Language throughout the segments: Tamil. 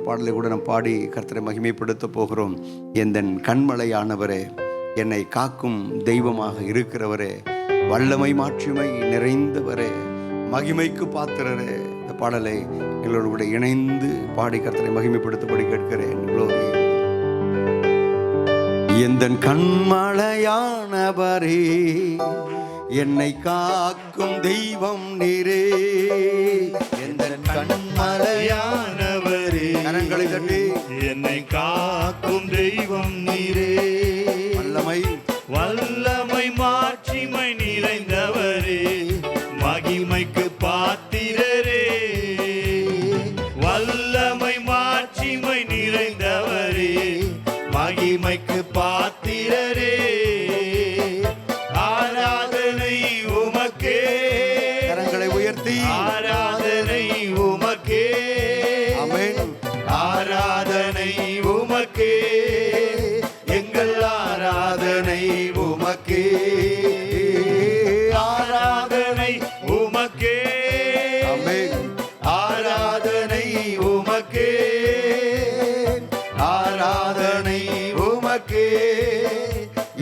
பாடலை கூட நாம் பாடி கர்த்தரை மகிமைப்படுத்த போகிறோம். எந்தன் கண்மலையானவரே, என்னை காக்கும் தெய்வமாக இருக்கிறவரே, வல்லமை மாட்சிமை நிறைந்தவரே, மகிமைக்கு பாத்திரரே. இந்த பாடலை எங்களோடு கூட இணைந்து பாடி கர்த்தரை மகிமைப்படுத்தபடி கேட்கிறேன். எந்தன் கண்மலையானவரே, என்னை காக்கும் தெய்வம் நீரே. எந்தன் கண்மலையானவரே, கரங்களை தட்டி என்னை காக்கும் தெய்வம் நீரே. வல்லமை மாட்சிமை நிறைந்தவரே, மகிமைக்கு பாத்திரரே. வல்லமை மாட்சிமை நிறைந்தவரே, மகிமைக்கு பாத்திரரே. ஆராதனை உமக்கே, கரங்களை உயர்த்தி ஆராதனை உமக்கே. ஆமென். ஆராதனை உமக்கே, எங்கள் ஆராதனை உமக்கே. ஆராதனை உமக்கே, ஆமென். ஆராதனை உமக்கே. ஆராதனை உமக்கே,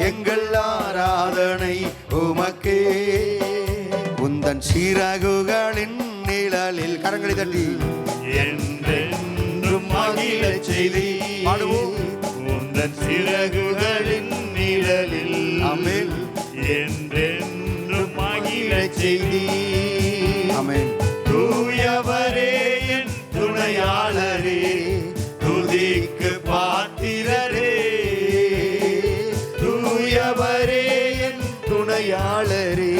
எங்கள் ஆராதனை உமக்கே. உந்தன் சிறகுகளின் நிழலில், கரங்களை தட்டி என்றென்றும் மகிழச் செய்தி பாடுவோம். உந்தன் சிறகுகளின் நிழலில், ஆமென், என்றென்றும் மகிழச் செய்தி. ஆமென். தூயவரே என் துணையாளரே, துதிக்கு பாத்திரரே. தூயவரே என் துணையாளரே,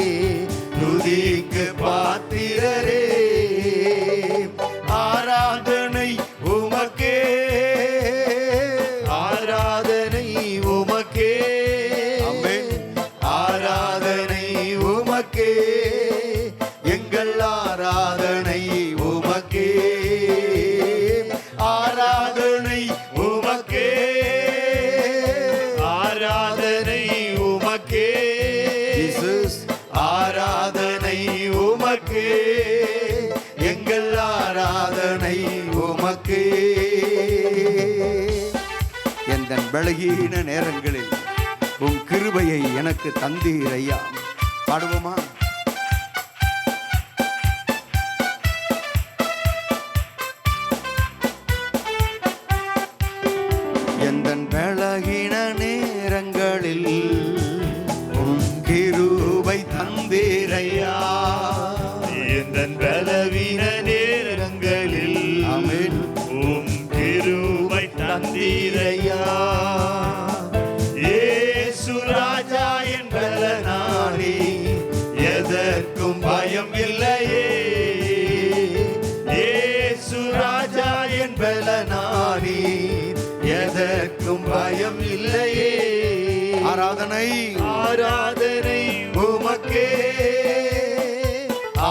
துதிக்கு பாத்திரரே. ஆராதனை உமக்கே, ஆராதனை உமக்கே. ஆமென். ஆராதனை உமக்கே, எங்கள் ஆராதனை உமக்கே. ஆராதனை உமக்கே, ஆராதனை உமக்கே. ஜீசஸ். ஆராதனை உமக்கே, எங்கள் ஆராதனை உமக்கே. எந்தன் பலகீன நேரங்களில் உன் கிருபையை எனக்கு தந்தீர் ஐயா. பாடுவோமா? எந்தன் பலகீன நேரங்களில் உன் கிருபை தந்தீர் ஐயா. எந்தன் பலவீன நேரங்களில், ஆமென், உம் கிருபை தந்தீரையா. இயேசு ராஜா என் பலனானி, எதற்கும் பயம் இல்லையே. இயேசு ராஜா என் பலனானி, எதற்கும் பயம் இல்லையே. ஆராதனை, ஆராதனை உமக்கே,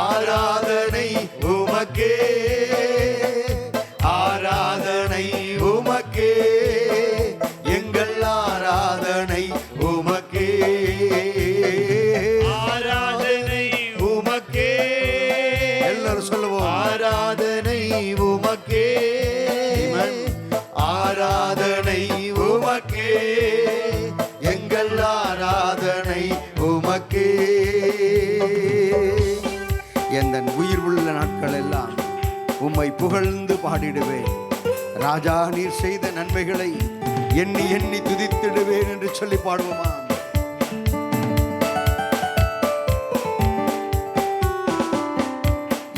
ஆராதனை உமக்கே. ஆராதனை உமக்கே, எங்கள் ஆராதனை உமக்கே. ஆராதனை உமக்கே, எல்லாரும் சொல்லுவோம். ஆராதனை உமக்கே. ஆராதனை உமக்கே, எங்கள் ஆராதனை உமக்கே. எந்தன் உயிர் உள்ள நாட்கள் எல்லாம் உம்மை புகழ்ந்து பாடிடுவேன். ராஜா, நீர் செய்த நன்மைகளை எண்ணி எண்ணி துதித்திடுவேன் என்று சொல்லி பாடுவோமா?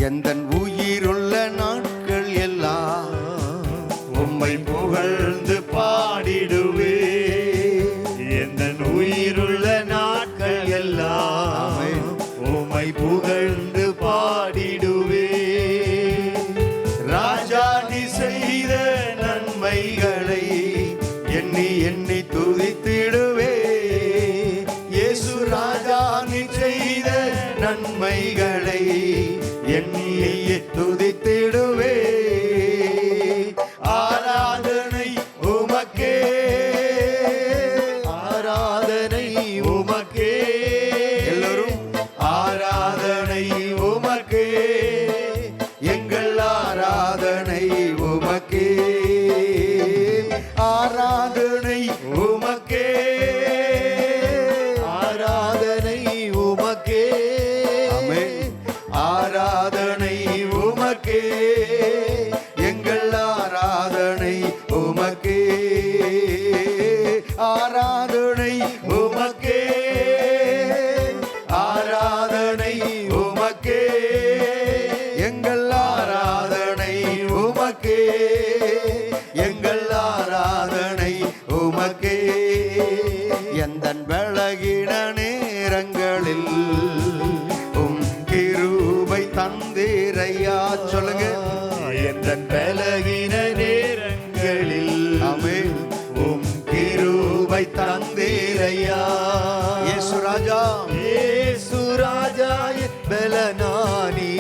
எந்தன் உயிருள்ள நாட்கள் எல்லாம் உம்மை புகழ்ந்து பாடிடுவே. எந்தன் உயிருள்ள நாட்கள் எல்லாம் உம்மை புகழ்ந்து பாடிடுவே. ராஜா, நீ செய்த நன்மைகளை எண்ணி எண்ணி துதித்திடுவே. இயேசு ராஜா, நீ செய்த நன்மைகளை எண்ணி துதித்திடுவே. ஆராதனை உமக்கே, ஆராதனை உமக்கே. எல்லோரும் ஆராதனை உமக்கே, எங்கள் ஆராதனை உமக்கே. எங்கள் ஆராதனை உமக்கே. எந்தன் பலகீன நேரங்களில் உம் கிருபை தந்தீரையா. சொல்லுங்க. எந்தன் பலகீன நேரங்களில் ஆமென். உம் கிருபை தந்தீரையா. இயேசு ராஜா, இயேசு ராஜா என் பலனானி,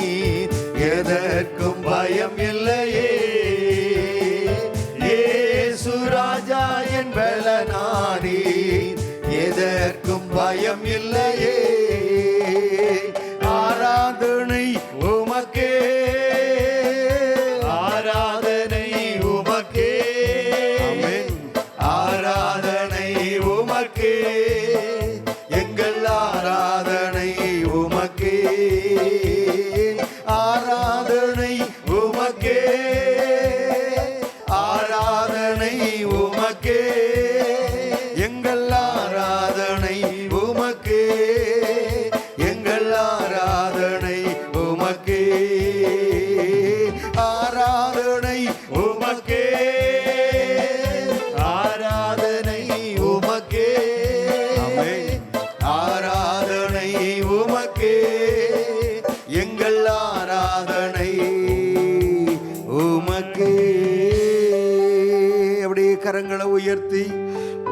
எதற்கும் பயம் இல்லையே. இயேசு ராஜா என் பலனானி, எதற்கும் பயம் இல்லையே. ஆராதனை உமக்கே, ஆராதனை உமக்கே. ஆமென். ஆராதனை உமக்கே, எங்கள் ஆராதனை உமக்கே. ஆராதனை உமக்கே, ஆராதனை உமக்கே. எங்கள் ஆராதனை உமக்கே, எங்கள் ஆராதனை உமக்கே. ஆராதனை உமக்கே, ஆராதனை உமக்கே. ஆமென். ஆராதனை உமக்கே, எங்கள் ஆராதனை உமக்கே. அப்படியே கரங்களை உயர்த்தி,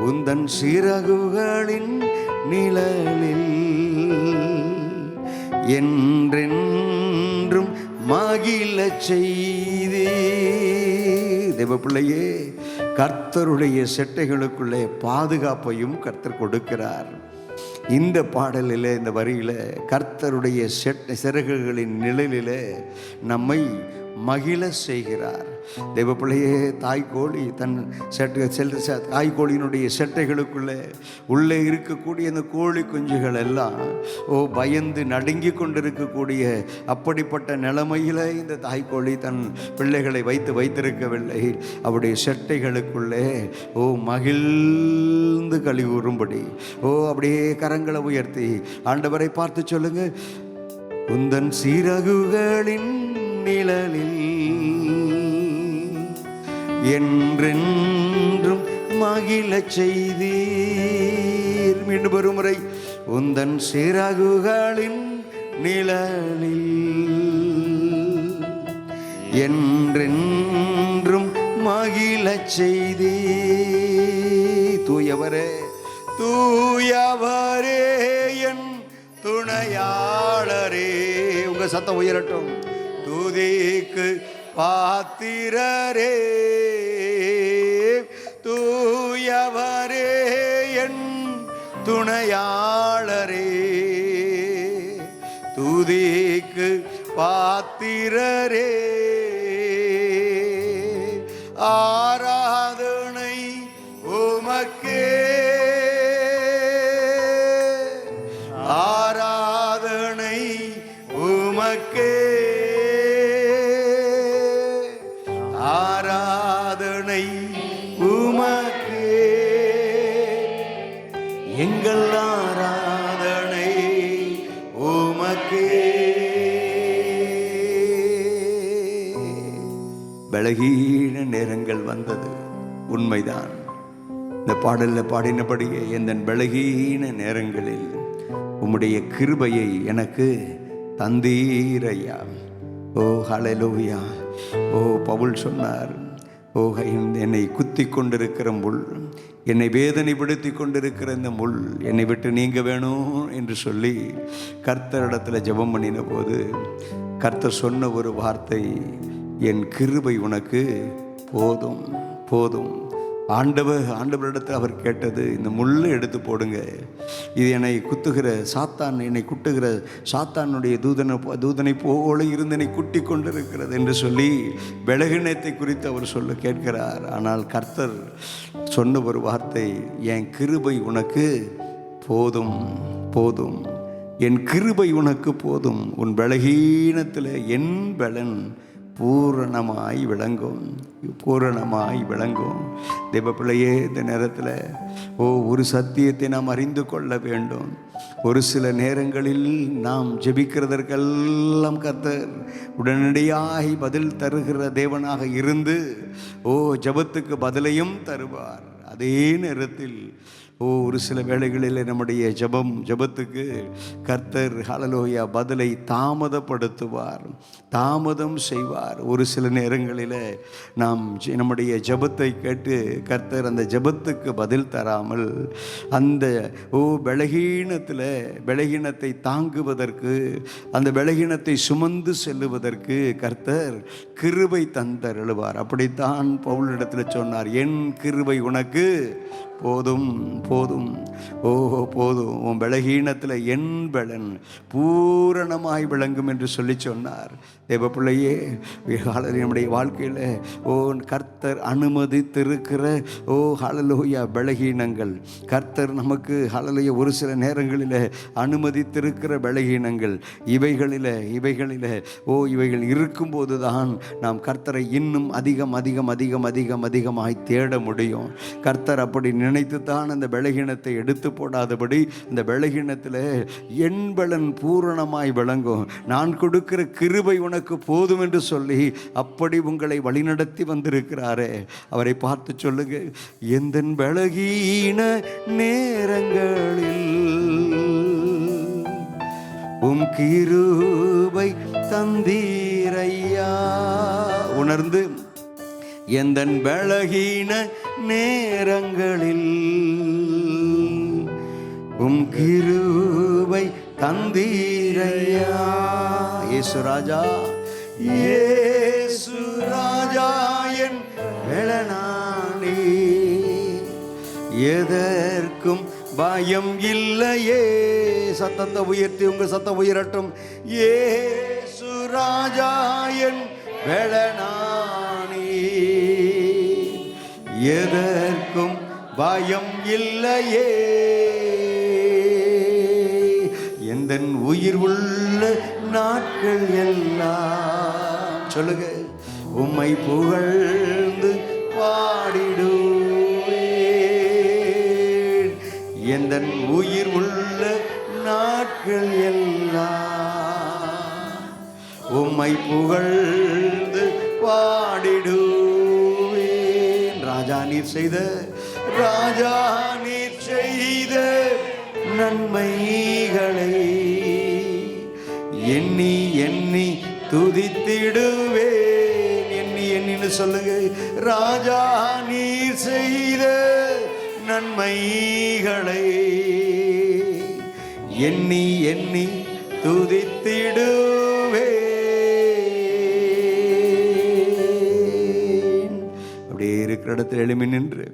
உந்தன் சிறகுகளின் நிழலில் என்றென்றும் மகிழச் செய்தே. தேவ பிள்ளையே, கர்த்தருடைய செட்டைகளுக்குள்ளே பாதுகாப்பையும் கர்த்தர் கொடுக்கிறார். இந்த பாடலில், இந்த வரியில் கர்த்தருடைய சிறகுகளின் நிழலில் நம்மை மகிழ செய்கிறார். தேவ பிள்ளையே, தாய்க்கோழி தன் தாய்க்கோழியினுடைய செட்டைகளுக்குள்ளே உள்ளே இருக்கக்கூடிய இந்த கோழி குஞ்சுகள் எல்லாம் பயந்து நடுங்கி கொண்டிருக்கக்கூடிய அப்படிப்பட்ட நிலைமையில் இந்த தாய்க்கோழி தன் பிள்ளைகளை வைத்திருக்கவில்லை. அவருடைய செட்டைகளுக்குள்ளே மகிழ்ந்து களி கூறும்படி அப்படியே கரங்களை உயர்த்தி ஆண்டவரை பார்த்து சொல்லுங்க. உந்தன் சிறகுகளின் நிழலில் என்றென்றும் மகிழச் செய்தீர். மீண்டும் ஒரு முறை. உந்தன் சிறகுகளின் நிழலில் என்றென்றும் மகிழச் செய்தீர். தூயவரே, தூயவரே என் துணையாளரே. உங்க சத்தம் உயரட்டும். துதிக்கு பாத்திரரே, தூயவரே என் துணையாளரே. துதிக்கு பாத்திரரே, ஆராதனை உமக்கே. ஆராதனை உமக்கே. ஆராதனை உமக்கே. எங்கள் ஆராதனை உமக்கே. பலகீன நேரங்கள் வந்தது, உண்மைதான். இந்த பாடலில் பாடினபடியே எந்த பலகீன நேரங்களில் உம்முடைய கிருபையை எனக்கு தந்தீரையா. ஓ ஹல்லேலூயா. ஓ பவுல் சொன்னார், ஓ என்னை குத்தி கொண்டிருக்கிற முள், என்னை வேதனைப்படுத்தி கொண்டிருக்கிற இந்த முள் என்னை விட்டு நீங்க வேணும் என்று சொல்லி கர்த்தரிடத்தில் ஜெபம் பண்ணின போது கர்த்தர் சொன்ன ஒரு வார்த்தை, என் கிருபை உனக்கு போதும் போதும். ஆண்டவரிடத்தில் அவர் கேட்டது, இந்த முள்ளை எடுத்து போடுங்க, இது என்னை குத்துகிற சாத்தான், என்னை குட்டுகிற சாத்தானுடைய தூதனை போல இருந்து என்னை குட்டி கொண்டிருக்கிறது என்று சொல்லி பலகீனத்தை குறித்து அவர் சொல்ல கேட்கிறார். ஆனால் கர்த்தர் சொன்ன ஒரு வார்த்தை, என் கிருபை உனக்கு போதும் போதும், என் கிருபை உனக்கு போதும், உன் பலகீனத்தில் என் பலன் பூரணமாய் விளங்கும், பூரணமாய் விளங்கும். தேவ பிள்ளையே, இந்த நேரத்தில் ஒரு சத்தியத்தை நாம் அறிந்து கொள்ள வேண்டும். ஒரு சில நேரங்களில் நாம் ஜெபிக்கிறதற்கெல்லாம் கர்த்தர் உடனடியாய் பதில் தருகிற தேவனாக இருந்து ஜெபத்துக்கு பதிலையும் தருவார். அதே நேரத்தில் ஒரு சில வேளைகளில் நம்முடைய ஜெபத்துக்கு கர்த்தர் ஹல்லேலூயா பதிலை தாமதப்படுத்துவார், தாமதம் செய்வார். ஒரு சில நேரங்களில் நாம் நம்முடைய ஜெபத்தை கேட்டு கர்த்தர் அந்த ஜெபத்துக்கு பதில் தராமல் அந்த பலகீனத்தை தாங்குவதற்கு, அந்த பலகீனத்தை சுமந்து செல்லுவதற்கு கர்த்தர் கிருபை தந்தருளுவார். அப்படித்தான் பவுலிடத்தில் சொன்னார், என் கிருபை உனக்கு போதும் போதும், போதும், உன் பலகீனத்தில் என் பலன் பூரணமாய் விளங்கும் என்று சொல்லி சொன்னார். தேவ பிள்ளையே, நம்முடைய வாழ்க்கையில் கர்த்தர் அனுமதித்திருக்கிற ஹல்லேலூயா பலகீனங்கள், கர்த்தர் நமக்கு ஹல்லேலூயா ஒரு சில நேரங்களில் அனுமதித்திருக்கிற பலகீனங்கள், இவைகள் இருக்கும்போது தான் நாம் கர்த்தரை இன்னும் அதிகமாய் தேட முடியும். கர்த்தர் அப்படி நினைத்து தான் அந்த பலகீனத்தை எடுத்து போடாதபடி, இந்த பலகீனத்தில் என் பலன் பூரணமாய் விளங்கும், நான் கொடுக்கிற கிருபை உனக்கு போதும் என்று சொல்லி அப்படி உங்களை வழிநடத்தி வந்திருக்கிறாரே, அவரை பார்த்து சொல்லுங்க, எந்த பலகீன நேரங்களில் உம் கிருபை தந்தீரையா. உணர்ந்து, எந்தன் பலகீன நேரங்களில் உம் கிருபை தந்தீரையா. இயேசு ராஜா, இயேசு ராஜா என் வேளனானே, எதற்கும் பயம் இல்லையே. சத்தத்தை உயர்த்தி, உங்க சத்தம் உயரட்டும். இயேசு ராஜா என் வேளனானே, எதற்கும் பயம் இல்லையே. எந்தன் உயிர் உள்ள நாட்கள் எல்லாம் சொல்லுங்க, உம்மை புகழ்ந்து பாடிடுவேன். எந்தன் உயிர் உள்ள நாட்கள் எல்லாம் உம்மை புகழ்ந்து பாடிடுவேன். ராஜா நீர் செய்த நன்மைகளை எண்ணி எண்ணி துதித்திடுவேன். எண்ணின்னு சொல்லுங்க. ராஜா நீர் செய்த நன்மைகளை எண்ணி எண்ணி துதித்திடுவேன். அப்படியே இருக்கிற இடத்துல எழுமி நின்று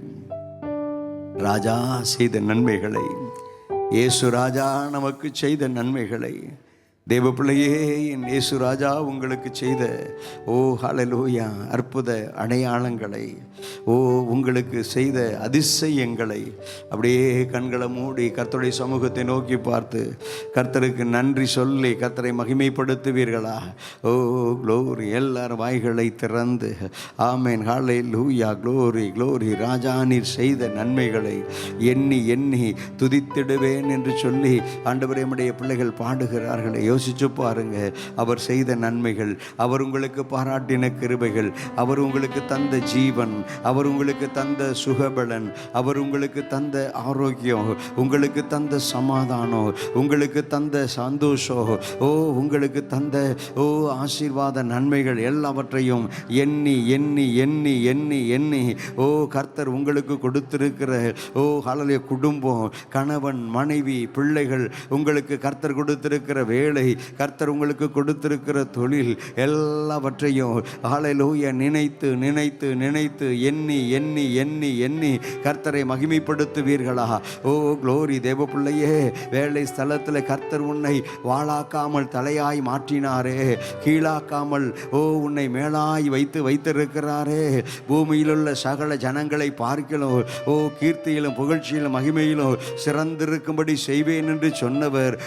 ராஜா செய்த நன்மைகளை, இயேசு ராஜா நமக்கு செய்த நன்மைகளை, தேவ பிள்ளையே, என் இயேசு ராஜா உங்களுக்கு செய்த ஹல்லேலூயா அற்புத அடையாளங்களை, உங்களுக்கு செய்த அதிசயங்களை அப்படியே கண்களை மூடி கர்த்தருடைய சமூகத்தை நோக்கி பார்த்து கர்த்தருக்கு நன்றி சொல்லி கர்த்தரை மகிமைப்படுத்துவீர்களா? க்ளோரி. எல்லாரும் வாய்களை திறந்து ஆமென், ஹல்லேலூயா, க்ளோரி க்ளோரி. ராஜா நீர் செய்த நன்மைகளை எண்ணி எண்ணி துதித்திடுவேன் என்று சொல்லி ஆண்டவரே நம்முடைய பிள்ளைகள் பாடுகிறார்களே. யோசிச்சு பாருங்க, அவர் செய்த நன்மைகள், அவர் உங்களுக்கு பாராட்டின கிருபைகள், அவர் உங்களுக்கு தந்த ஜீவன், அவர் உங்களுக்கு தந்த சுகபலன், அவர் உங்களுக்கு தந்த ஆரோக்கியம், உங்களுக்கு தந்த சமாதானம், உங்களுக்கு தந்த சந்தோஷம், உங்களுக்கு தந்த ஆசீர்வாத நன்மைகள் எல்லாவற்றையும் எண்ணி எண்ணி எண்ணி எண்ணி எண்ணி கர்த்தர் உங்களுக்கு கொடுத்திருக்கிற ஹல்லேலூயா குடும்பம், கணவன் மனைவி பிள்ளைகள், உங்களுக்கு கர்த்தர் கொடுத்திருக்கிற வேலை, கர்த்தர் உங்களுக்கு கொடுத்திருக்கிற தொழில் எல்லாவற்றையும் ஹல்லேலூயா நினைத்து நினைத்து நினைத்து எண்ணி எண்ணி எண்ணி எண்ணி கர்த்தரை மகிமைப்படுத்துவீர்களா? க்ளோரி. தேவ பிள்ளையே, வேலை ஸ்தலத்தில் கர்த்தர் உன்னை வாளாக்காமல் தலையாய் மாற்றினாரே, கீழாக்காமல் உன்னை மேலாய் வைத்திருக்கிறாரே. பூமியிலுள்ள சகல ஜனங்களை பார்க்கலாம் கீர்த்தியிலும் புகழ்ச்சியிலும் மகிமையிலும் சிறந்திருக்கும்படி செய்வேன் என்று சொன்னவர்.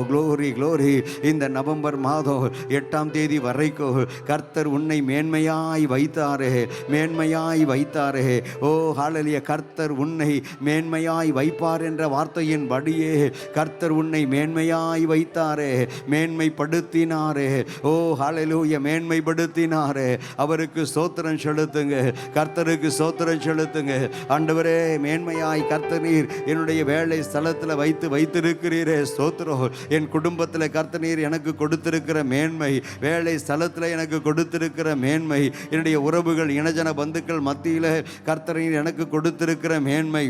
Glory glory. க்ளோரி. இந்த நவம்பர் மாதம் 8ஆம் தேதி வரைக்கும் கர்த்தர் உன்னை மேன்மையாய் வைத்தாரே, மேன்மையாய் வைத்தாரே. ஓ ஹல்லேலூயா. கர்த்தர் உன்னை மேன்மையாய் வைப்பார் என்ற வார்த்தையின் படியே கர்த்தர் உன்னை மேன்மையாய் வைத்தாரே, மேன்மைப்படுத்தினாரே. ஓ ஹல்லேலூயா. மேன்மைப்படுத்தினாரே. அவருக்கு ஸ்தோத்திரம் செலுத்துங்க, கர்த்தருக்கு ஸ்தோத்திரம் செலுத்துங்க. ஆண்டவரே, மேன்மையாய் கர்த்தர் நீர் என்னுடைய வேலை ஸ்தலத்தில் வைத்திருக்கிறீரே, ஸ்தோத்திரம். என் குடும்பத்தில் கர்த்தர் நீர் எனக்கு கொடுத்திருக்கிற மேன்மை, வேலை ஸ்தலத்தில் எனக்கு கொடுத்திருக்கிற மேன்மை, என்னுடைய உறவுகள் இனஜன பந்துக்கள் மத்தியில் கர்த்தர் நீர் எனக்கு கொடுத்திருக்கிற மேன்மை.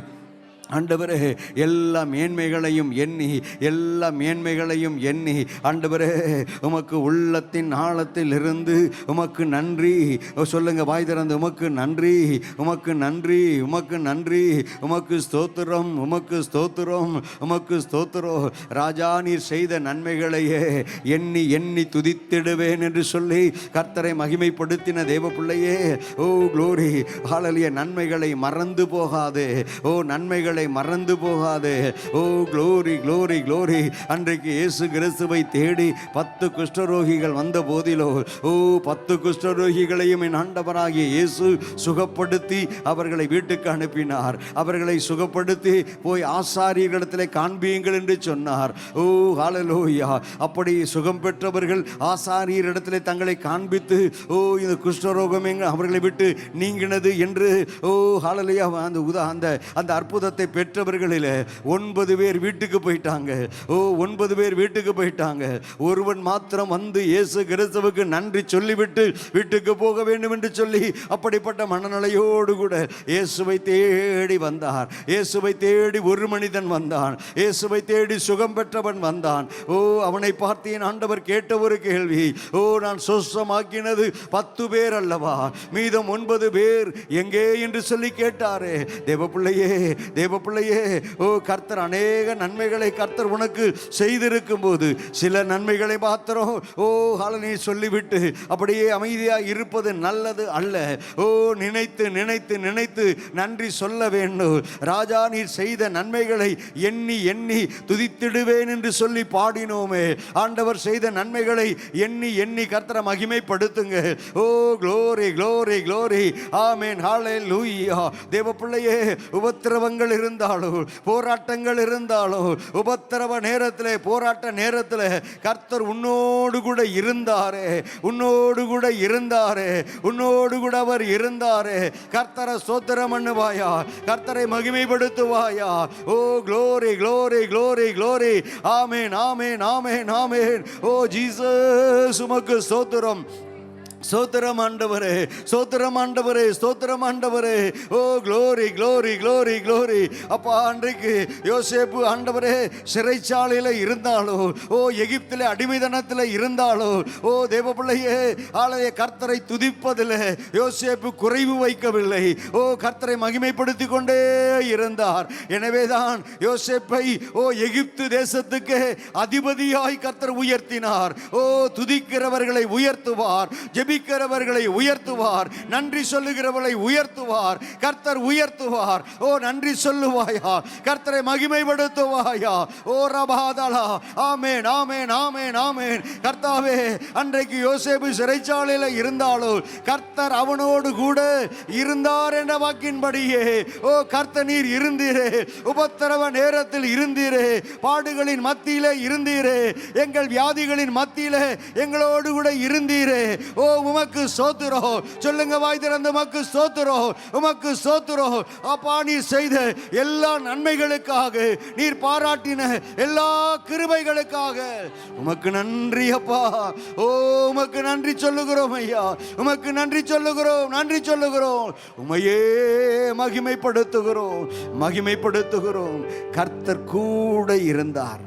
ஆண்டவரே, எல்லா மேன்மைகளையும் எண்ணி, எல்லா மேன்மைகளையும் எண்ணி ஆண்டவரே உமக்கு உள்ளத்தின் ஆழத்தில் இருந்து உமக்கு நன்றி சொல்லுங்க. வாய் திறந்து உமக்கு நன்றி, உமக்கு நன்றி, உமக்கு நன்றி, உமக்கு ஸ்தோத்திரம், உமக்கு ஸ்தோத்திரம், உமக்கு ஸ்தோத்திரம். ராஜா, நீர் செய்த நன்மைகளையே எண்ணி எண்ணி துதித்திடுவேன் என்று சொல்லி கர்த்தரை மகிமைப்படுத்தின தேவ பிள்ளையே, ஓ க்ளோரி, ஹல்லேலூயா. நன்மைகளை மறந்து போகாதே, ஓ நன்மைகள் மறந்து போகாதே. ஓ க்ளோரி, க்ளோரி, க்ளோரி. அன்றைக்கு இயேசு கிறிஸ்துவை தேடி 10 குஷ்டரோகிகள் வந்த போதிலோ, ஓ 10 குஷ்டரோகிகளையும் என் ஆண்டவராகிய இயேசு சுகப்படுத்தி அவர்களை வீட்டுக்கு அனுப்பினார். அவர்களை சுகப்படுத்தி போய் ஆசாரியர்களிடத்தில் காண்பியுங்கள் என்று சொன்னார். ஓ ஹல்லேலூயா. அப்படி சுகம் பெற்றவர்கள் ஆசாரியரிடத்தில் தங்களை காண்பித்து, ஓ இந்த குஷ்டரோகம் அவர்களை விட்டு நீங்கினது என்று, ஓ ஹல்லேலூயா, அந்த அற்புதத்தை பெற்றவர்களில் 9 பேர் வீட்டுக்கு போயிட்டாங்க. ஓ 9 பேர் வீட்டுக்கு போயிட்டாங்க. ஒருவன் மாத்திரம் வந்து இயேசு கிறிஸ்துவுக்கு நன்றி சொல்லிவிட்டு வீட்டுக்கு போக வேண்டும் என்று சொல்லி அப்படிப்பட்ட மனநிலையோடு கூட இயேசுவை தேடி வந்தார். இயேசுவை தேடி ஒரு மனிதன் வந்தான். இயேசுவை தேடி சுகம் பெற்றவன் வந்தான். ஓ அவனை பார்த்து என் ஆண்டவர் கேட்ட ஒரு கேள்வி, ஓ நான் சுஸ்தமாக்கினது 10 பேர் அல்லவா, மீதம் 9 பேர் எங்கே என்று சொல்லி கேட்டாரே. தேவ பிள்ளையே, தேவ பிள்ளையே, ஓ கர்த்தர் அநேக நன்மைகளை கர்த்தர் உனக்கு செய்திருக்கும் போது சில நன்மைகளை மாத்திரம் ஓ நீ சொல்லிவிட்டு அப்படியே அமைதியாக இருப்பது நல்லது அல்ல. ஓ நினைத்து நினைத்து நினைத்து நன்றி சொல்ல வேண்டும். ராஜா, நீர் செய்த நன்மைகளை எண்ணி எண்ணி துதித்திடுவேன் என்று சொல்லி பாடினோமே. ஆண்டவர் செய்த நன்மைகளை எண்ணி எண்ணி கர்த்தரை மகிமைப்படுத்துங்க. Oh glory, glory, glory. ஆமென், ஹல்லேலூயா. தேவ பிள்ளையே, உபத்திரவங்கள் இருந்தாலும், போராட்டங்கள் இருந்தாலும், உபத்திரவ நேரத்தில், போராட்ட நேரத்தில் கர்த்தர் உன்னோடு கூட இருந்தாரே, உன்னோடு கூட இருந்தாரே, உன்னோடு கூட அவர் இருந்தாரே. கர்த்தரை ஸ்தோத்திரம் பண்ணுவாயா, கர்த்தரை மகிமைப்படுத்துவாயா. Oh glory, glory, glory, glory. ஆமென், ஆமென், ஆமென், ஆமென். ஓ ஜீசஸ், உமக்கு ஸ்தோத்திரம், ஸ்தோத்திரம் ஆண்டவரே, ஸ்தோத்திரம் ஆண்டவரே, ஸ்தோத்திரம் ஆண்டவரே. Oh glory, glory, glory, glory. அப்பா, அன்றைக்கு யோசேப்பு ஆண்டவரே சிறைச்சாலையில் இருந்தாலும், ஓ எகிப்தில் அடிமைதனத்தில் இருந்தாலும், ஓ தேவ பிள்ளையே, ஆலய கர்த்தரை துதிப்பதில் யோசேப்பு குறைவு வைக்கவில்லை. ஓ கர்த்தரை மகிமைப்படுத்தி கொண்டே இருந்தார். எனவேதான் யோசேப்பை ஓ எகிப்து தேசத்துக்கு அதிபதியாய் கர்த்தர் உயர்த்தினார். ஓ துதிக்கிறவர்களை உயர்த்துவார், ஜெபிக்கிறவர்களை உயர்த்துவார், நன்றி சொல்லுகிறவர்களை உயர்த்துவார். கர்த்தர் உயர்த்துவார். ஓ நன்றி சொல்லுவாயா, கர்த்தரை மகிமைப்படுத்துவாயா. ஓ ரபாதலா. ஆமென், ஆமென், ஆமென், ஆமென். கர்த்தாவே, அன்றைக்கு யோசேப்பு சிறைச்சாலையில் இருந்தாலும் கர்த்தர் அவனோடு கூட இருந்தார் என்ற வாக்கின்படியே, ஓ கர்த்தர் நீர் இருந்தீரே, உபத்திரவ நேரத்தில் இருந்தீரே, பாடுகளின் மத்தியிலே இருந்தீரே, எங்கள் வியாதிகளின் மத்தியிலே எங்களோடு கூட இருந்தீரே. ஓ உமக்கு ஸ்தோத்திரம். சொல்லுங்க வாய் திறந்து, உமக்கு ஸ்தோத்திரம், உமக்கு ஸ்தோத்திரம். அப்பா, நீர் செய்த எல்லா நன்மைகளுக்காக, நீர் பாராட்டின எல்லா கிருபைகளுக்காக உமக்கு நன்றி அப்பா. ஓ உமக்கு நன்றி சொல்லுகிறோம் ஐயா, உமக்கு நன்றி சொல்லுகிறோம், நன்றி சொல்லுகிறோம். உமையே மகிமைப்படுத்துகிறோம், மகிமைப்படுத்துகிறோம். கர்த்தர் கூட இருந்தார்,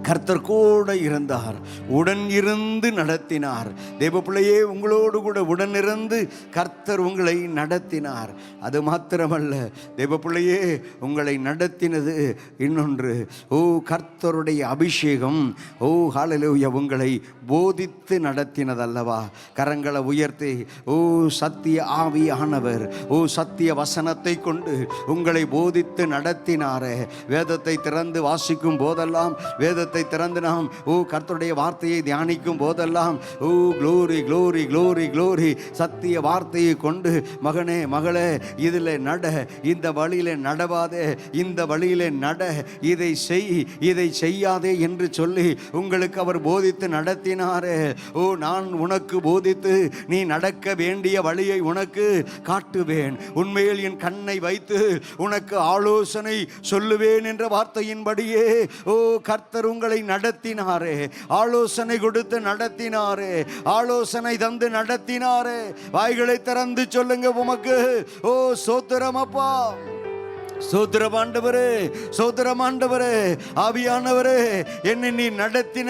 கர்த்தர் கூட இருந்தார், உடன் இருந்து நடத்தினார். தேவ பிள்ளையே, உங்களோடு கூட உடன் இருந்து கர்த்தர் உங்களை நடத்தினார். அது மாத்திரமல்ல தேவ பிள்ளையே, உங்களை நடத்தினது இன்னொன்று. ஓ கர்த்தருடைய அபிஷேகம், ஓ ஹல்லேலூயா, உங்களை போதித்து நடத்தினதல்லவா. கரங்களை உயர்த்தி, ஓ சத்திய ஆவியானவர், ஓ சத்திய வசனத்தை கொண்டு உங்களை போதித்து நடத்தினாரே. வேதத்தை திறந்து வாசிக்கும் போதெல்லாம் வேதத்தை வேதத்தை திறந்து நாம் கர்த்தருடைய வார்த்தையை தியானிக்கும் போதெல்லாம் க்ளோரி க்ளோரி க்ளோரி க்ளோரி, சத்திய வார்த்தையை கொண்டு மகனே மகளே இதில் நட, இந்த வழியில நடவாதே, இந்த வழியிலே நட, இதை செய், இதை செய்யாதே என்று சொல்லி உங்களுக்கு அவர் போதித்து நடத்தினாரே. நான் உனக்கு போதித்து நீ நடக்க வேண்டிய வழியை உனக்கு காட்டுவேன், உண்மையில் என் கண்ணை வைத்து உனக்கு ஆலோசனை சொல்லுவேன் என்ற வார்த்தையின்படியே கர்த்தர் உங்களை நடத்தினாரே, ஆலோசனை கொடுத்து நடத்தினாரே, ஆலோசனை தந்து நடத்தினாரே. வாய்களை திறந்து சொல்லுங்க உமக்கு ஸ்தோத்திரம் அப்பா, ஸ்தோத்திரம் ஆண்டவரே, ஸ்தோத்திரம் ஆண்டவரே. ஆவியானவரே, என்னை நீ நடத்தின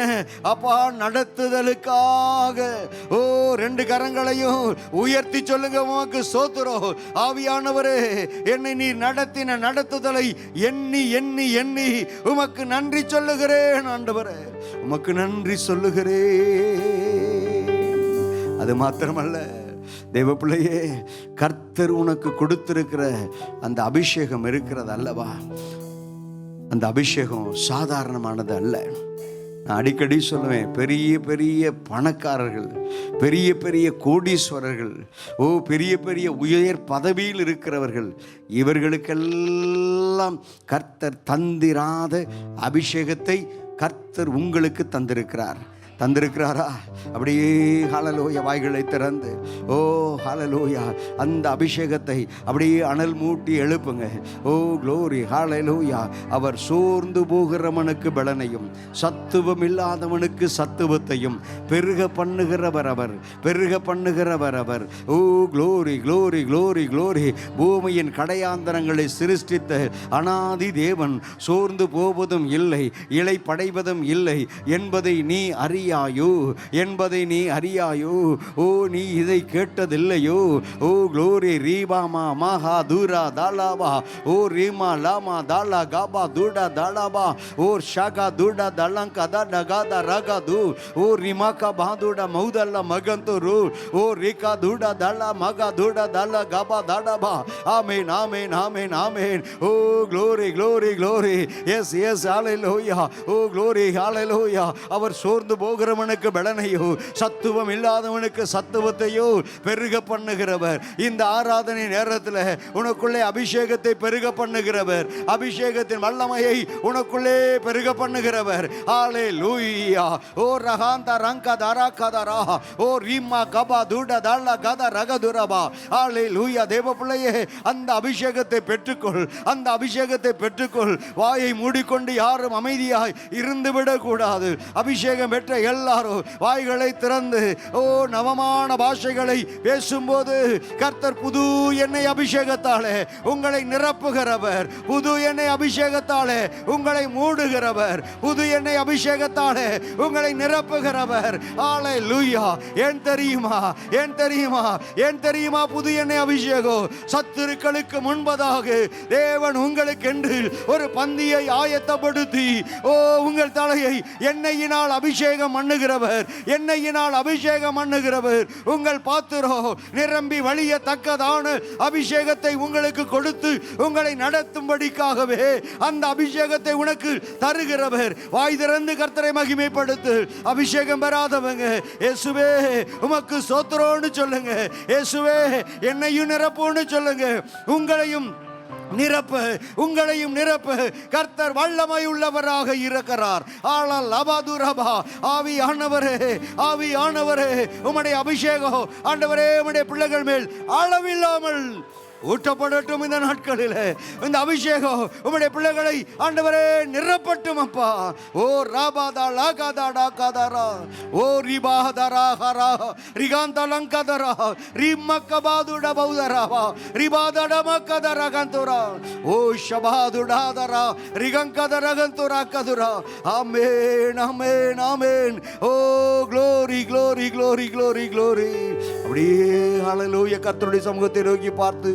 அப்பா நடத்துதலுக்காக ரெண்டு கரங்களையும் உயர்த்தி சொல்லுங்க உமக்கு ஸ்தோத்திரம். ஆவியானவரே, என்னை நீ நடத்தின நடத்துதலை எண்ணி எண்ணி எண்ணி உமக்கு நன்றி சொல்லுகிறேன் ஆண்டவரே, உமக்கு நன்றி சொல்லுகிறேன். அது மாத்திரமல்ல தேவ பிள்ளையே, கர்த்தர் உனக்கு கொடுத்திருக்கிற அந்த அபிஷேகம் இருக்கிறது அல்லவா, அந்த அபிஷேகம் சாதாரணமானது அல்ல. நான் அடிக்கடி சொல்லுவேன், பெரிய பெரிய பணக்காரர்கள், பெரிய பெரிய கோடீஸ்வரர்கள், பெரிய பெரிய உயர் பதவியில் இருக்கிறவர்கள், இவர்களுக்கெல்லாம் கர்த்தர் தந்திராத அபிஷேகத்தை கர்த்தர் உங்களுக்கு தந்திருக்கிறார். தந்திருக்கிறாரா? அப்படியே ஹல்லேலூயா வாய்களை திறந்து ஹல்லேலூயா அந்த அபிஷேகத்தை அப்படியே அனல் மூட்டி எழுப்புங்க. க்ளோரி ஹல்லேலூயா. அவர் சோர்ந்து போகிறவனுக்கு பலனையும் சத்துவம் இல்லாதவனுக்கு சத்துவத்தையும் பெருக பண்ணுகிறவர் அவர், பெருக பண்ணுகிறவர் அவர். Glory glory glory glory. பூமியின் கடையாந்தரங்களை சிருஷ்டித்த அனாதி தேவன் சோர்ந்து போவதும் இல்லை, இலை படைவதும் இல்லை என்பதை நீ அறிய என்பதை நீ அறியாயோ? நீ இதை கேட்டதில்லையோ? க்ளோரி ரீபாமா மாஹா தூரா தாலாபா ரீமா லாமா தாலா காபா தூடா தாலாபா ஷாகா தூடா தலங்கா டகாதா ரகாது ரிமாக்கா பாதுடா மௌதல்ல மகந்தூரு ரீகா தூடா தலா மகா தூடா தலா காபா தாடாபா. ஆமென் ஆமென் ஆமென் ஆமென். Glory glory glory. Yes yes ஹல்லேலூயா. க்ளோரி ஹல்லேலூயா. அவர் சோர்ந்து போகிறவனுக்கு பலனையோ சத்துவம் இல்லாதவனுக்கு சத்துவத்தையோ பெருக பண்ணுகிறவர். இந்த ஆராதனை நேரத்தில் உனக்குள்ளே அபிஷேகத்தை பெருக பண்ணுகிறவர், அபிஷேகத்தின் வல்லமையை உனக்குள்ளே பெருக பண்ணுகிறவர். ஹல்லேலூயா. ரஹாந்தா ரங்கா தரா கதரா ரீமா கபா தூட தாலா கத ரகதுரபா. ஹல்லேலூயா. தேவ பிள்ளையே, அந்த அபிஷேகத்தை பெற்றுக்கொள், அந்த அபிஷேகத்தை பெற்றுக்கொள். வாயை மூடிக்கொண்டு யாரும் அமைதியாய் இருந்துவிடக் கூடாது. அபிஷேகம் பெற்ற எல்லாரும் வாய்களை திறந்து நவமான பாஷைகளை பேசும்போது கர்த்தர் புது எண்ணெய் அபிஷேகத்தாலே உங்களை நிரப்புகிறவர், புது எண்ணெய் அபிஷேகத்தாலே உங்களை மூடுகிறவர், புது எண்ணெய் அபிஷேகத்தாலே உங்களை நிரப்புகிறவர். ஹல்லேலூயா. ஏன் தெரியுமா, ஏன் தெரியுமா, ஏன் தெரியுமா? புது எண்ணெய் அபிஷேகம் சத்துருக்களுக்கு முன்பதாக தேவன் உங்களுக்கு என்று ஒரு பந்தியை ஆயத்தப்படுத்தி உங்கள் தலையை எண்ணெயினால் அபிஷேகம் பண்ணுகிறவர், எண்ணெயினால் அபிஷேகம் பண்ணுகிறவர். உங்கள் பாத்திரம் நிரம்பி வழியத்தக்கதான அபிஷேகத்தை உங்களுக்கு கொடுத்து உங்களை நடத்தும்படிக்காகவே அந்த அபிஷேகத்தை உனக்கு தருகிறவர். வாய் திறந்து கர்த்தரை மகிமைப்படுத்து. அபிஷேகம் பெறாதவங்க இயேசுவே உமக்கு ஸ்தோத்திரம்னு சொல்லுங்க. இயேசுவே என்னையும் நிரப்புன்னு சொல்லுங்க. உங்களையும் நிரப்ப, உங்களையும் நிரப்ப கர்த்தர் வல்லமை உள்ளவராக இருக்கிறார். ஆவியானவரே, ஆவியானவரே, உம்முடைய அபிஷேகம் ஆண்டவரே உம்முடைய பிள்ளைகள் மேல் அளவில்லாமல் ஊற்றப்படட்டும். இந்த நாட்களில் இந்த அபிஷேகம் உம்முடைய பிள்ளைகளை ஆண்டவரே நிரப்பட்டும் அப்பா. ராபாதா லாகாதா டாகாதாரா ரிபாதரா ஹரா ரிகாந்தா லங்கதரா ரிம்மக்கபாதுட பௌதராவா ரிபாதட மக்கதரா கந்துரா ஷபாதுடாதரா ரிகங்கதரா கந்துரா கதுரா. ஆமென் ஆமென் ஆமென். Glory glory glory glory glory. அப்படியே ஹல்லேலூயா. கர்த்தருடைய சமூகத்தை நோக்கி பார்த்து,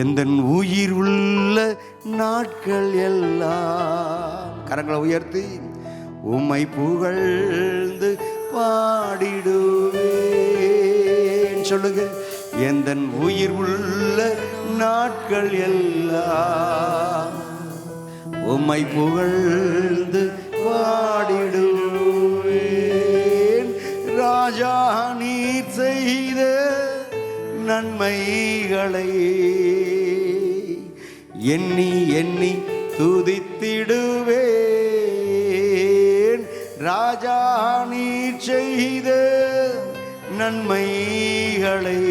எந்தன் உயிர் உள்ள நாட்கள் எல்லாம் கரங்களை உயர்த்தி உம்மை புகழ்ந்து பாடிடுவேன் சொல்லுங்க. எந்தன் உயிர் உள்ள நாட்கள் எல்லாம் உம்மை புகழ்ந்து பாடிடுவேன். ராஜா நீர் செய்த நன்மைகளை எண்ணி எண்ணி துதித்திடுவேன். ராஜா நீர் செய்த நன்மைகளை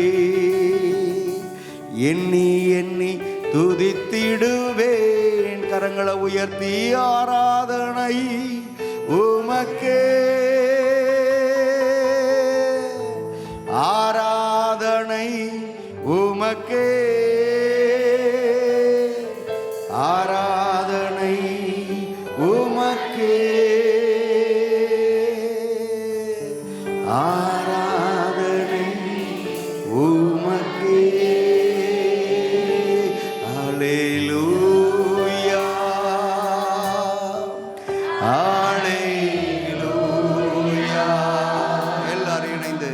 எண்ணி எண்ணி துதித்திடுவேன். கரங்களை உயர்த்தி ஆராதனை உமக்கே, ஆராதனை உமக்கே, ஆராதனை உமக்கே, ஆராதனை உமக்கே. அல்லேலூயா, அல்லேலூயா. எல்லாரும் இணைந்து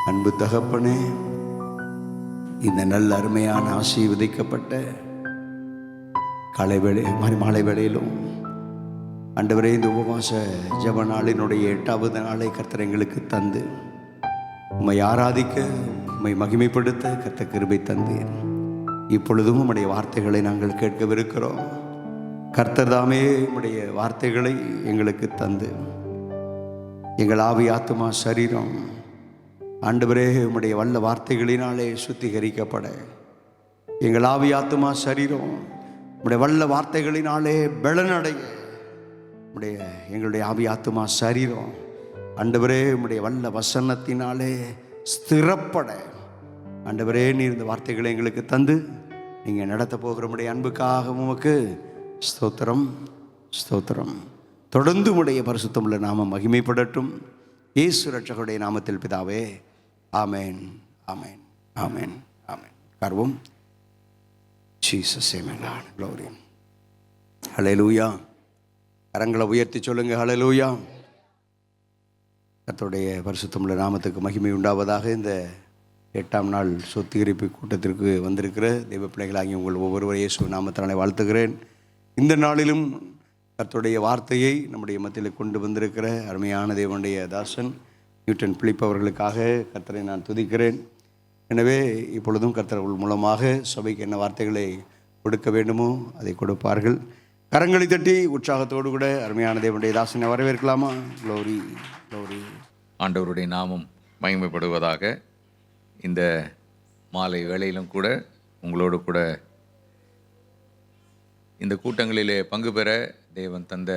அன்பு தகப்பனே, இந்த நல்ல அருமையான ஆசீர்வதிக்கப்பட்ட காலை வேளை மாலை வேளையிலும் ஆண்டவரே, இந்த உபவாச ஜெப நாளினுடைய 8வது நாளை கர்த்தர் எங்களுக்கு தந்து உம்மை ஆராதிக்க, உம்மை மகிமைப்படுத்த கர்த்தர் கிருபை தந்தீர். இப்பொழுதும் உம்முடைய வார்த்தைகளை நாங்கள் கேட்கவிருக்கிறோம். கர்த்தர் தாமே உம்முடைய வார்த்தைகளை எங்களுக்கு தந்து எங்கள் ஆவி ஆத்துமா சரீரம் ஆண்டவரே உம்முடைய வல்ல வார்த்தைகளினாலே சுத்திகரிக்கப்பட, எங்கள் ஆவி ஆத்துமா சரீரம் உம்முடைய வல்ல வார்த்தைகளினாலே பலனடைய, எங்களுடைய ஆவி ஆத்துமா சரீரம் ஆண்டவரே உம்முடைய வல்ல வசனத்தினாலே ஸ்திரப்பட, ஆண்டவரே நீர் இந்த வார்த்தைகளை எங்களுக்கு தந்து நீங்கள் நடத்த போகிற உம்முடைய அன்புக்காக உமக்கு ஸ்தோத்திரம், ஸ்தோத்திரம். தொடர்ந்து உம்முடைய பரிசுத்தமுள்ள நாமம் மகிமைப்படட்டும். இயேசு ரட்சகருடைய நாமத்தில் பிதாவே, ஆமேன், ஆமேன், ஆமேன், ஆமேன். கர்வம் ஜீசஸ் ஆமென். க்ளோரி. ஹல்லேலூயா. கரங்களை உயர்த்தி சொல்லுங்க, ஹல்லேலூயா. கர்த்தருடைய பரிசுத்தமுள்ள நாமத்துக்கு மகிமை உண்டாவதாக. இந்த 8ஆம் நாள் சுத்திகரிப்பு கூட்டத்திற்கு வந்திருக்கிற தெய்வ பிள்ளைகளாகி உங்கள் ஒவ்வொருவரையும் இயேசு நாமத்தினாலே வாழ்த்துகிறேன். இந்த நாளிலும் கர்த்தருடைய வார்த்தையை நம்முடைய மத்தியில் கொண்டு வந்திருக்கிற அருமையான தேவனுடைய தாசன் நியூட்டன் பிலிப் அவர்களுக்காக கர்த்தரை நான் துதிக்கிறேன். எனவே இப்பொழுதும் கர்த்தர்கள் மூலமாக சபைக்கு என்ன வார்த்தைகளை கொடுக்க வேண்டுமோ அதை கொடுப்பார்கள். கரங்களை தட்டி உற்சாகத்தோடு கூட அருமையான தேவனுடைய தாசனை வரவேற்கலாமா? Glory, glory. ஆண்டவருடைய நாமம் மகிமைப்படுவதாக. இந்த மாலை வேளையிலும் கூட உங்களோடு கூட இந்த கூட்டங்களிலே பங்கு பெற தேவன் தந்த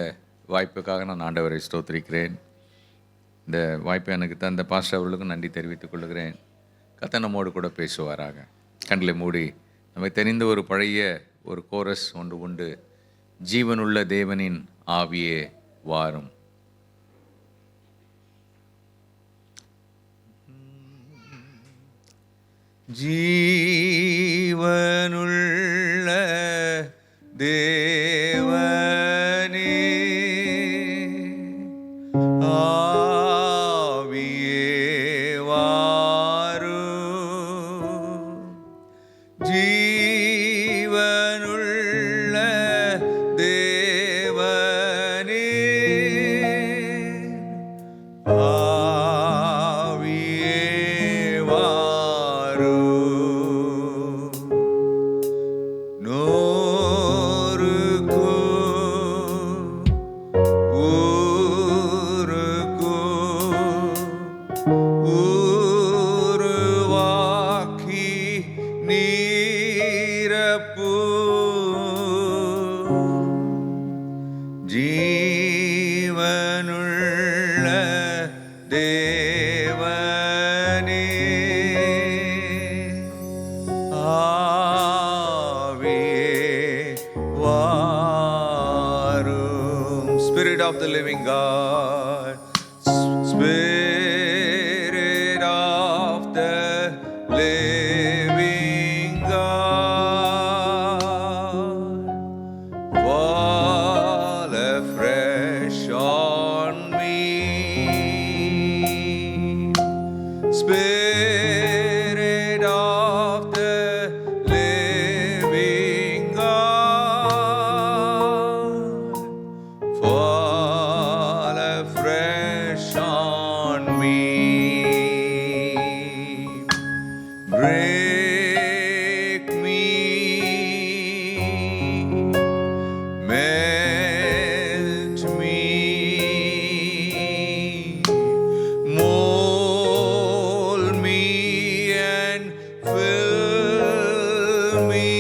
வாய்ப்புக்காக நான் ஆண்டவரை ஸ்தோத்திரிக்கிறேன். இந்த வாய்ப்பை எனக்கு தந்த பாஸ்டர் அவர்களுக்கும் நன்றி தெரிவித்துக் கொள்கிறேன். கர்த்தர் நம்மோடு கூட பேசுவாராக. கண்களை மூடி நமக்கு தெரிந்த ஒரு பழைய ஒரு கோரஸ் ஒன்று உண்டு. ஜீவனுள்ள தேவனின் ஆவியே வாரும். ஜீவனுள்ள தேவனே ஆவியே வாரும். ஜீவனுள்ள தேவனே ஆவியே வாரும். நோரு தேவனே ஆவியே வாரும். Spirit of the living God, Spirit of the living God, fall afresh on me. Spirit of the living God, fall afresh on me. Break me, melt me, mold me and fill me.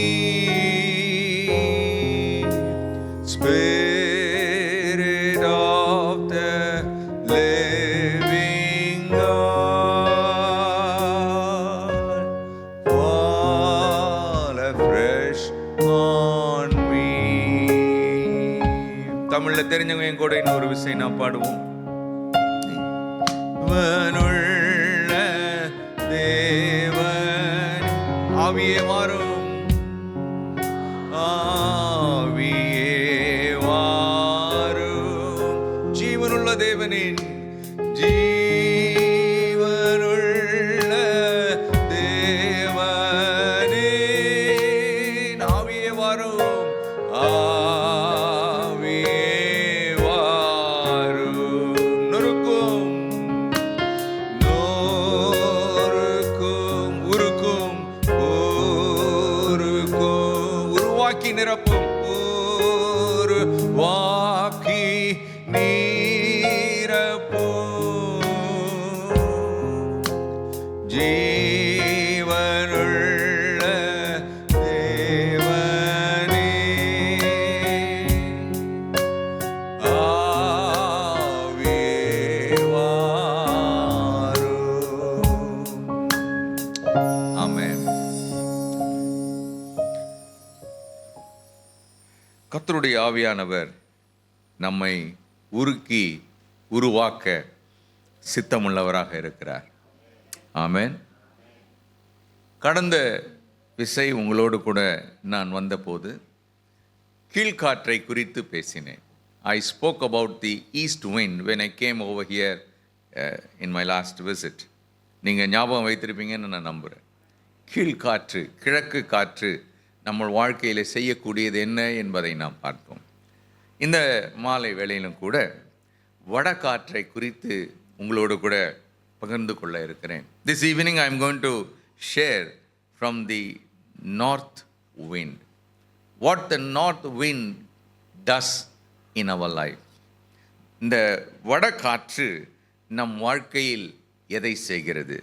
Spirit of the living God, fall afresh on me. தமிழ்ல தெரிஞ்சவங்க என் கூட இன்னொரு விஷயம் நான் பாடுவோம். வனுள்ள தேவன் ஆவியே வாரும், ஆவியே வாரும். ஜீவனுள்ள தேவனின் ஜீவனுள்ள தேவனின் ஆவியே வாரும், ஆவியே வாரும். நொறுக்கும் உருக்கும் உருவாக்கி நிரப்பும், உருவாக்கி நீரப்பும். ஜீவனுள்ள தேவனே ஆவியே வாரும். ஆமென். கர்த்தருடைய ஆவியானவர் நம்மை உருக்கி உருவாக்க சித்தமுள்ளவராக இருக்கிறார். ஆமென். கடந்த விசை உங்களோடு கூட நான் வந்தபோது கீழ்காற்றை குறித்து பேசினேன். I spoke about the east wind when I came over here in my last visit. நீங்கள் ஞாபகம் வைத்திருப்பீங்கன்னு நான் நம்புகிறேன். கீழ்காற்று, கிழக்கு காற்று நம்ம வாழ்க்கையில் செய்யக்கூடியது என்ன என்பதை நாம் பார்ப்போம். இந்த மாலை வேளையிலும் கூட வடகாற்றை குறித்து உங்களோடு கூட பகிர்ந்து கொள்ள இருக்கிறேன். This evening I am going to share from the north wind. What the north wind does in our life. இந்த வடகாற்று நம் வாழ்க்கையில் எதை செய்கிறது?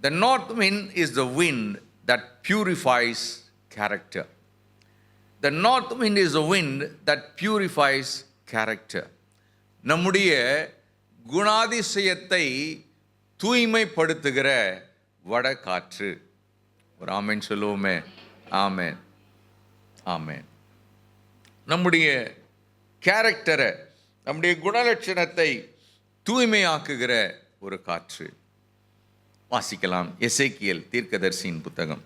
The north wind is the wind that purifies character. The north wind is a wind that purifies character. நம்முடைய குணாதிசயத்தை தூய்மைப்படுத்துகிற வடகாற்று. ஒரு ஆமென் சொல்லுவோமே. ஆமென், ஆமென். நம்முடைய கேரக்டரை, நம்முடைய குணலட்சணத்தை தூய்மையாக்குகிற ஒரு காற்று. வாசிக்கலாம். எசேக்கியேல் தீர்க்கதரிசியின் புத்தகம்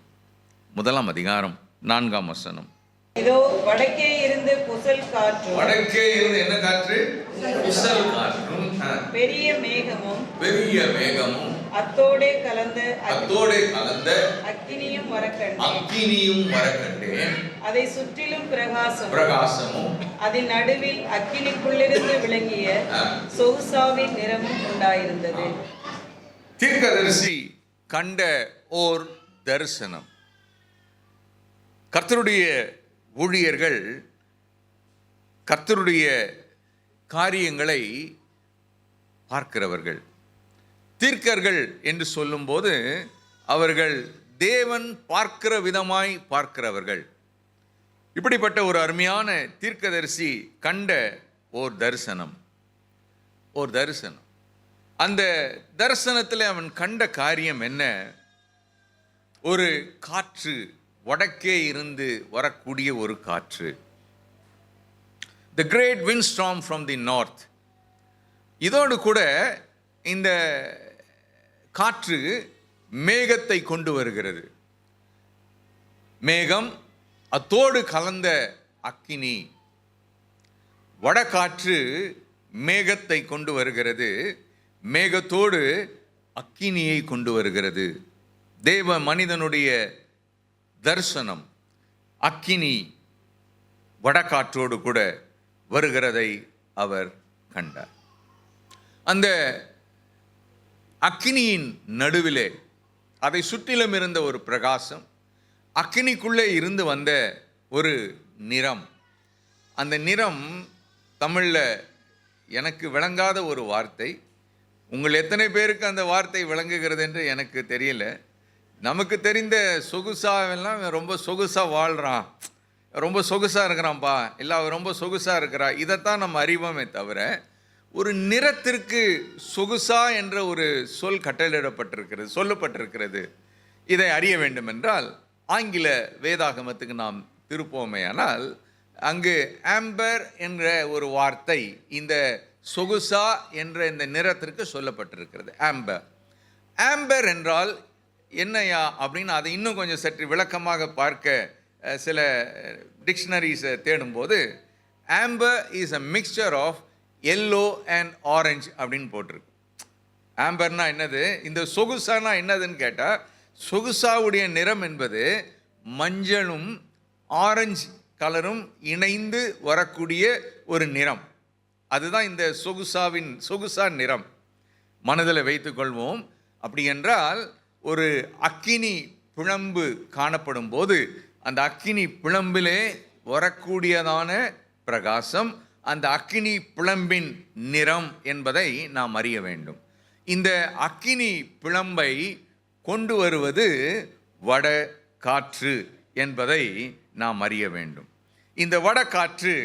1 அதிகாரம் 4 வசனம். இதோ வடக்கே இருந்து புசல் காற்றும், வடக்கே இருந்து என்ன காற்று? புசல் காற்றும், பெரிய மேகமும் அத்தோடே கலந்த அக்கினியும் வரக்கண்டேன். அதை சுற்றிலும் பிரகாசமும் அதில் நடுவில் அக்கினிக்குள்ளிருந்து விளங்கிய சொகுசாவின் நிறமும் உண்டாயிருந்தது. தீர்க்கதரிசி கண்ட ஓர் தரிசனம். கர்த்தருடைய ஊழியர்கள் கர்த்தருடைய காரியங்களை பார்க்கிறவர்கள். தீர்க்கர்கள் என்று சொல்லும்போது அவர்கள் தேவன் பார்க்கிற விதமாய் பார்க்கிறவர்கள். இப்படிப்பட்ட ஒரு அருமையான தீர்க்கதரிசி கண்ட ஓர் தரிசனம். ஒரு தரிசனம். அந்த தரிசனத்தில் அவன் கண்ட காரியம் என்ன? ஒரு காற்று, வடக்கே இருந்து வரக்கூடிய ஒரு காற்று. The great windstorm from the north. இதோடு கூட இந்த காற்று மேகத்தை கொண்டு வருகிறது. மேகம், அத்தோடு கலந்த அக்கினி. வடகாற்று மேகத்தை கொண்டு வருகிறது, மேகத்தோடு அக்கினியை கொண்டு வருகிறது. தேவ மனிதனுடைய தரிசனம் அக்கினி வடகாற்றோடு கூட வருகிறதை அவர் கண்டார். அந்த அக்கினியின் நடுவிலே அதை சுற்றிலும் இருந்த ஒரு பிரகாசம், அக்கினிக்குள்ளே இருந்து வந்த ஒரு நிறம். அந்த நிறம் தமிழில் எனக்கு விளங்காத ஒரு வார்த்தை. உங்கள் எத்தனை பேருக்கு அந்த வார்த்தை விளங்குகிறது என்று எனக்கு தெரியல. நமக்கு தெரிந்த சொகுசாவெல்லாம் ரொம்ப சொகுசாக வாழ்கிறான், ரொம்ப சொகுசாக இருக்கிறான்ப்பா, இல்லை அவர் ரொம்ப சொகுசாக இருக்கிறா, இதைத்தான் நம்ம அறிவோமே தவிர ஒரு நிறத்திற்கு சொகுசா என்ற ஒரு சொல் கட்டளையிடப்பட்டிருக்கிறது, சொல்லப்பட்டிருக்கிறது. இதை அறிய வேண்டும் என்றால் ஆங்கில வேதாகமத்துக்கு நாம் திருப்போமே. ஆனால் அங்கு ஆம்பர் என்ற ஒரு வார்த்தை இந்த சொகுசா என்ற இந்த நிறத்திற்கு சொல்லப்பட்டிருக்கிறது. ஆம்பர். ஆம்பர் என்றால் என்னையா அப்படின்னு அதை இன்னும் கொஞ்சம் சற்று விளக்கமாக பார்க்க சில டிக்ஷனரிஸை தேடும்போது amber is a mixture of yellow and orange அப்படின்னு போட்டிருக்கு. ஆம்பர்னா என்னது, இந்த சொகுசானா என்னதுன்னு கேட்டால், சொகுசாவுடைய நிறம் என்பது மஞ்சளும் ஆரஞ்சு கலரும் இணைந்து வரக்கூடிய ஒரு நிறம். அதுதான் இந்த சொகுசா நிறம். மனதில் வைத்துக்கொள்வோம். அப்படி என்றால் ஒரு அக்கினி பிழம்பு காணப்படும் போது அந்த அக்கினி பிழம்பிலே வரக்கூடியதான பிரகாசம் அந்த அக்கினி பிழம்பின் நிறம் என்பதை நாம் அறிய வேண்டும். இந்த அக்கினி பிழம்பை கொண்டு வருவது வட காற்று என்பதை நாம் அறிய வேண்டும். இந்த வட காற்று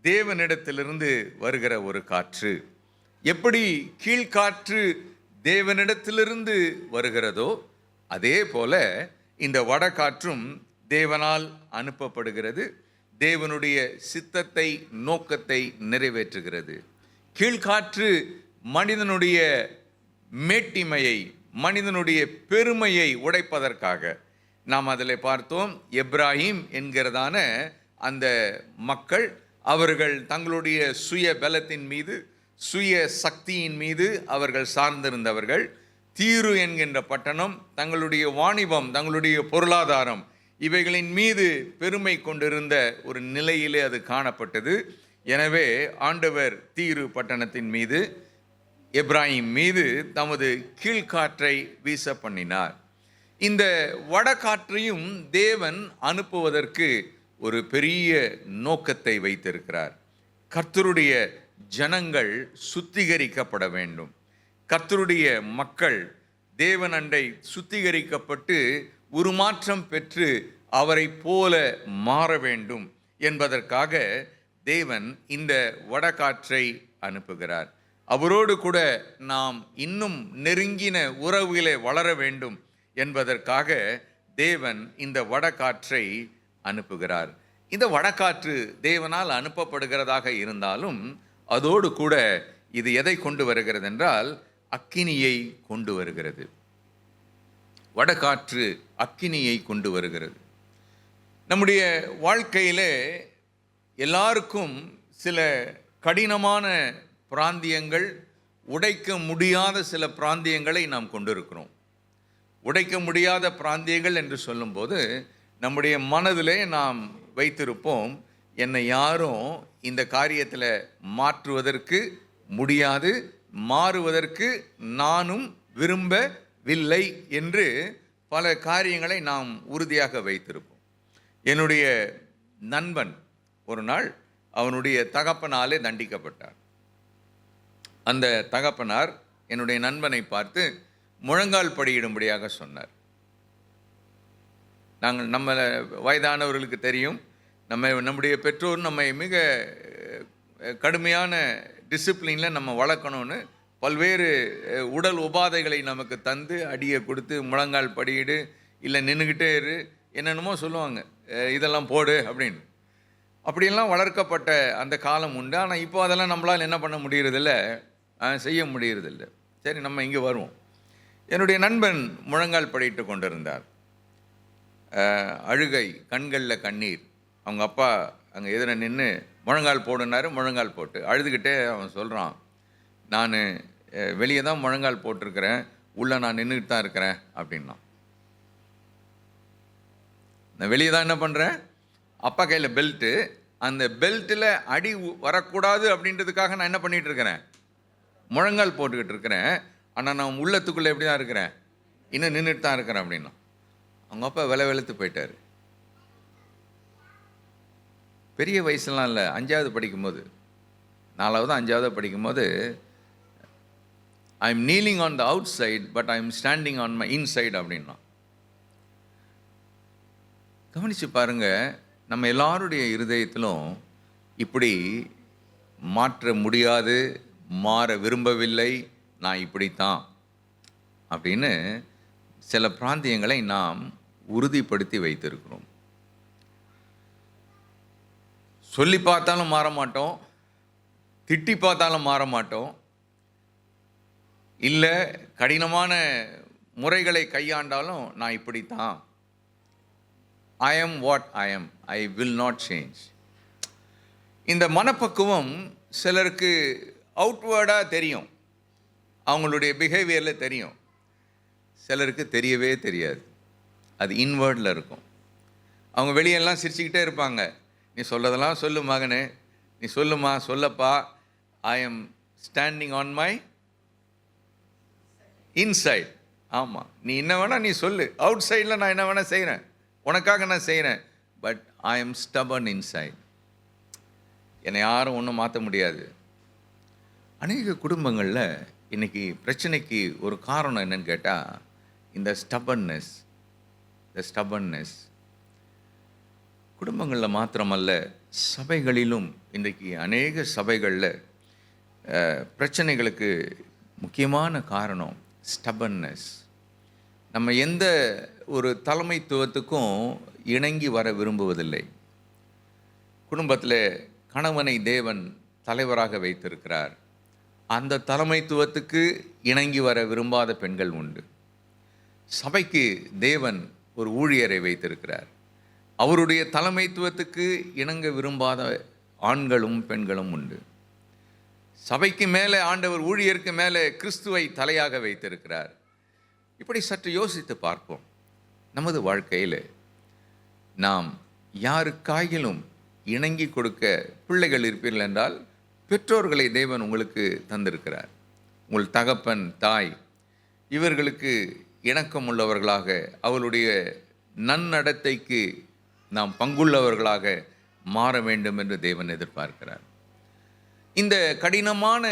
தேவனிடத்திலிருந்து வருகிற ஒரு காற்று. எப்படி கீழ்காற்று தேவனிடத்திலிருந்து வருகிறதோ அதே போல இந்த வடகாற்றும் தேவனால் அனுப்பப்படுகிறது. தேவனுடைய சித்தத்தை, நோக்கத்தை நிறைவேற்றுகிறது. கீழ்காற்று மனிதனுடைய மேட்டிமையை, மனிதனுடைய பெருமையை உடைப்பதற்காக நாம் அதில் பார்த்தோம். எப்ராஹிம் என்கிறதான அந்த மக்கள், அவர்கள் தங்களுடைய சுய பலத்தின் மீது, சுய சக்தியின் மீது அவர்கள் சார்ந்திருந்தவர்கள். தீரு என்கின்ற பட்டணம் தங்களுடைய வாணிபம், தங்களுடைய பொருளாதாரம் இவைகளின் மீது பெருமை கொண்டிருந்த ஒரு நிலையிலே அது காணப்பட்டது. எனவே ஆண்டவர் தீரு பட்டணத்தின் மீது, எப்ராஹிம் மீது தமது கீழ்காற்றை வீச பண்ணினார். இந்த வடகாற்றையும் தேவன் அனுப்புவதற்கு ஒரு பெரிய நோக்கத்தை வைத்திருக்கிறார். கர்த்தருடைய ஜனங்கள் சுத்திகரிக்கப்பட வேண்டும். கர்த்தருடைய மக்கள் தேவன் அண்டை சுத்திகரிக்கப்பட்டு உருமாற்றம் பெற்று அவரை போல மாற வேண்டும் என்பதற்காக தேவன் இந்த வடகாற்றை அனுப்புகிறார். அவரோடு கூட நாம் இன்னும் நெருங்கின உறவிலே வளர வேண்டும் என்பதற்காக தேவன் இந்த வடகாற்றை அனுப்புகிறார். இந்த வடகாற்று தேவனால் அனுப்பப்படுகிறதாக இருந்தாலும் அதோடு கூட இது எதை கொண்டு வருகிறது என்றால் அக்கினியை கொண்டு வருகிறது. வடகாற்று அக்கினியை கொண்டு வருகிறது. நம்முடைய வாழ்க்கையிலே எல்லாருக்கும் சில கடினமான பிராந்தியங்கள், உடைக்க முடியாத சில பிராந்தியங்களை நாம் கொண்டிருக்கிறோம். உடைக்க முடியாத பிராந்தியங்கள் என்று சொல்லும்போது நம்முடைய மனதிலே நாம் வைத்திருப்போம், என்னை யாரும் இந்த காரியத்தில் மாற்றுவதற்கு முடியாது, மாறுவதற்கு நானும் விரும்பவில்லை என்று பல காரியங்களை நாம் உறுதியாக வைத்திருப்போம். என்னுடைய நண்பன் ஒரு நாள் அவனுடைய தகப்பனாலே தண்டிக்கப்பட்டார். அந்த தகப்பனார் என்னுடைய நண்பனை பார்த்து முழங்கால் படியிடும்படியாக சொன்னார். நம்ம வயதானவர்களுக்கு தெரியும், நம்முடைய பெற்றோர் நம்மை மிக கடுமையான டிசிப்ளினில் நம்ம வளர்க்கணும்னு பல்வேறு உடல் உபாதைகளை நமக்கு தந்து அடியை கொடுத்து முழங்கால் படியிடு, இல்லை நின்றுக்கிட்டே இரு, என்னென்னமோ சொல்லுவாங்க, இதெல்லாம் போடு அப்படின்னு. அப்படியெல்லாம் வளர்க்கப்பட்ட அந்த காலம் உண்டு. ஆனால் இப்போ அதெல்லாம் நம்மளால் என்ன பண்ண முடியறதில்ல, செய்ய முடியறதில்ல. சரி, நம்ம இங்கே வருவோம். என்னுடைய நண்பன் முழங்கால் படியிட்டு கொண்டிருந்தார். அழுகை, கண்களில் கண்ணீர். அவங்க அப்பா அங்கே எதிர நின்று முழங்கால் போடுனாரு. முழங்கால் போட்டு அழுதுகிட்டே அவன் சொல்கிறான், நான் வெளியே தான் முழங்கால் போட்டிருக்கிறேன், உள்ளே நான் நின்றுக்கிட்டு தான் இருக்கிறேன் அப்படின்னா. நான் வெளியே தான் என்ன பண்ணுறேன், அப்பா கையில் பெல்ட்டு, அந்த பெல்ட்டில் அடி வரக்கூடாது அப்படின்றதுக்காக நான் என்ன பண்ணிகிட்டு இருக்கிறேன், முழங்கால் போட்டுக்கிட்டு இருக்கிறேன். ஆனால் நான் உள்ளத்துக்குள்ளே எப்படி தான் இருக்கிறேன், இன்னும் நின்றுட்டு தான் இருக்கிறேன் அப்படின்னா. அவங்க அப்பா வெளுத்து போயிட்டார். பெரிய வயசுலாம் இல்லை, 5வது படிக்கும்போது, 4வது 5வது படிக்கும்போது, I am kneeling on the outside but I am standing on my inside அப்படின்னா. கவனித்து பாருங்கள், நம்ம எல்லாருடைய இருதயத்திலும் இப்படி மாற்ற முடியாது, மாற விரும்பவில்லை, நான் இப்படித்தான் அப்படின்னு சில பிராந்தியங்களை நாம் உறுதிப்படுத்தி வைத்திருக்கிறோம். சொல்லி பார்த்தாலும் மாற மாட்டோம், திட்டி பார்த்தாலும் மாற மாட்டோம், இல்லை கடினமான முறைகளை கையாண்டாலும் நான் இப்படித்தான், I am what I am, I will not change. இந்த மனப்பக்குவம் சிலருக்கு அவுட்வேர்டாக தெரியும், அவங்களுடைய பிஹேவியரில் தெரியும். சிலருக்கு தெரியவே தெரியாது, அது இன்வேர்டில் இருக்கும். அவங்க வெளியெல்லாம் சிரிச்சுக்கிட்டே இருப்பாங்க, நீ சொல்கிறதெல்லாம் சொல்லு மகனே, நீ சொல்லுமா, சொல்லப்பா, ஐ am standing on my inside. ஆமாம், நீ என்ன வேணால் நீ சொல்லு, அவுட் சைடில் நான் என்ன வேணால் செய்கிறேன், உனக்காக நான் செய்கிறேன், but I M stubborn inside. என்னை யாரும் ஒன்றும் மாற்ற முடியாது. அநேக குடும்பங்களில் இன்றைக்கி பிரச்சனைக்கு ஒரு காரணம் என்னன்னு கேட்டால், இந்த ஸ்டபர்னஸ். குடும்பங்களில் மாத்திரமல்ல, சபைகளிலும் இன்றைக்கி அநேக சபைகளில் பிரச்சனைகளுக்கு முக்கியமான காரணம் ஸ்டபர்னஸ். நம்ம எந்த ஒரு தலைமைத்துவத்துக்கும் இணங்கி வர விரும்புவதில்லை. குடும்பத்தில் கணவனை தேவன் தலைவராக வைத்திருக்கிறார், அந்த தலைமைத்துவத்துக்கு இணங்கி வர விரும்பாத பெண்கள் உண்டு. சபைக்கு தேவன் ஒரு ஊழியரை வைத்திருக்கிறார், அவருடைய தலைமைத்துவத்துக்கு இணங்க விரும்பாத ஆண்களும் பெண்களும் உண்டு. சபைக்கு மேலே ஆண்டவர் ஊழியருக்கு மேலே கிறிஸ்துவை தலையாக வைத்திருக்கிறார். இப்படி சற்று யோசித்து பார்ப்போம். நமது வாழ்க்கையில் நாம் யாருக்காயிலும் இணங்கி கொடுக்க பிள்ளைகள் இருப்பீர்கள் என்றால், பெற்றோர்களை தேவன் உங்களுக்கு தந்திருக்கிறார். உங்கள் தகப்பன், தாய், இவர்களுக்கு இணக்கம் உள்ளவர்களாக, அவளுடைய நன்னடத்தைக்கு நாம் பங்குள்ளவர்களாக மாற வேண்டும் என்று தேவன் எதிர்பார்க்கிறார். இந்த கடினமான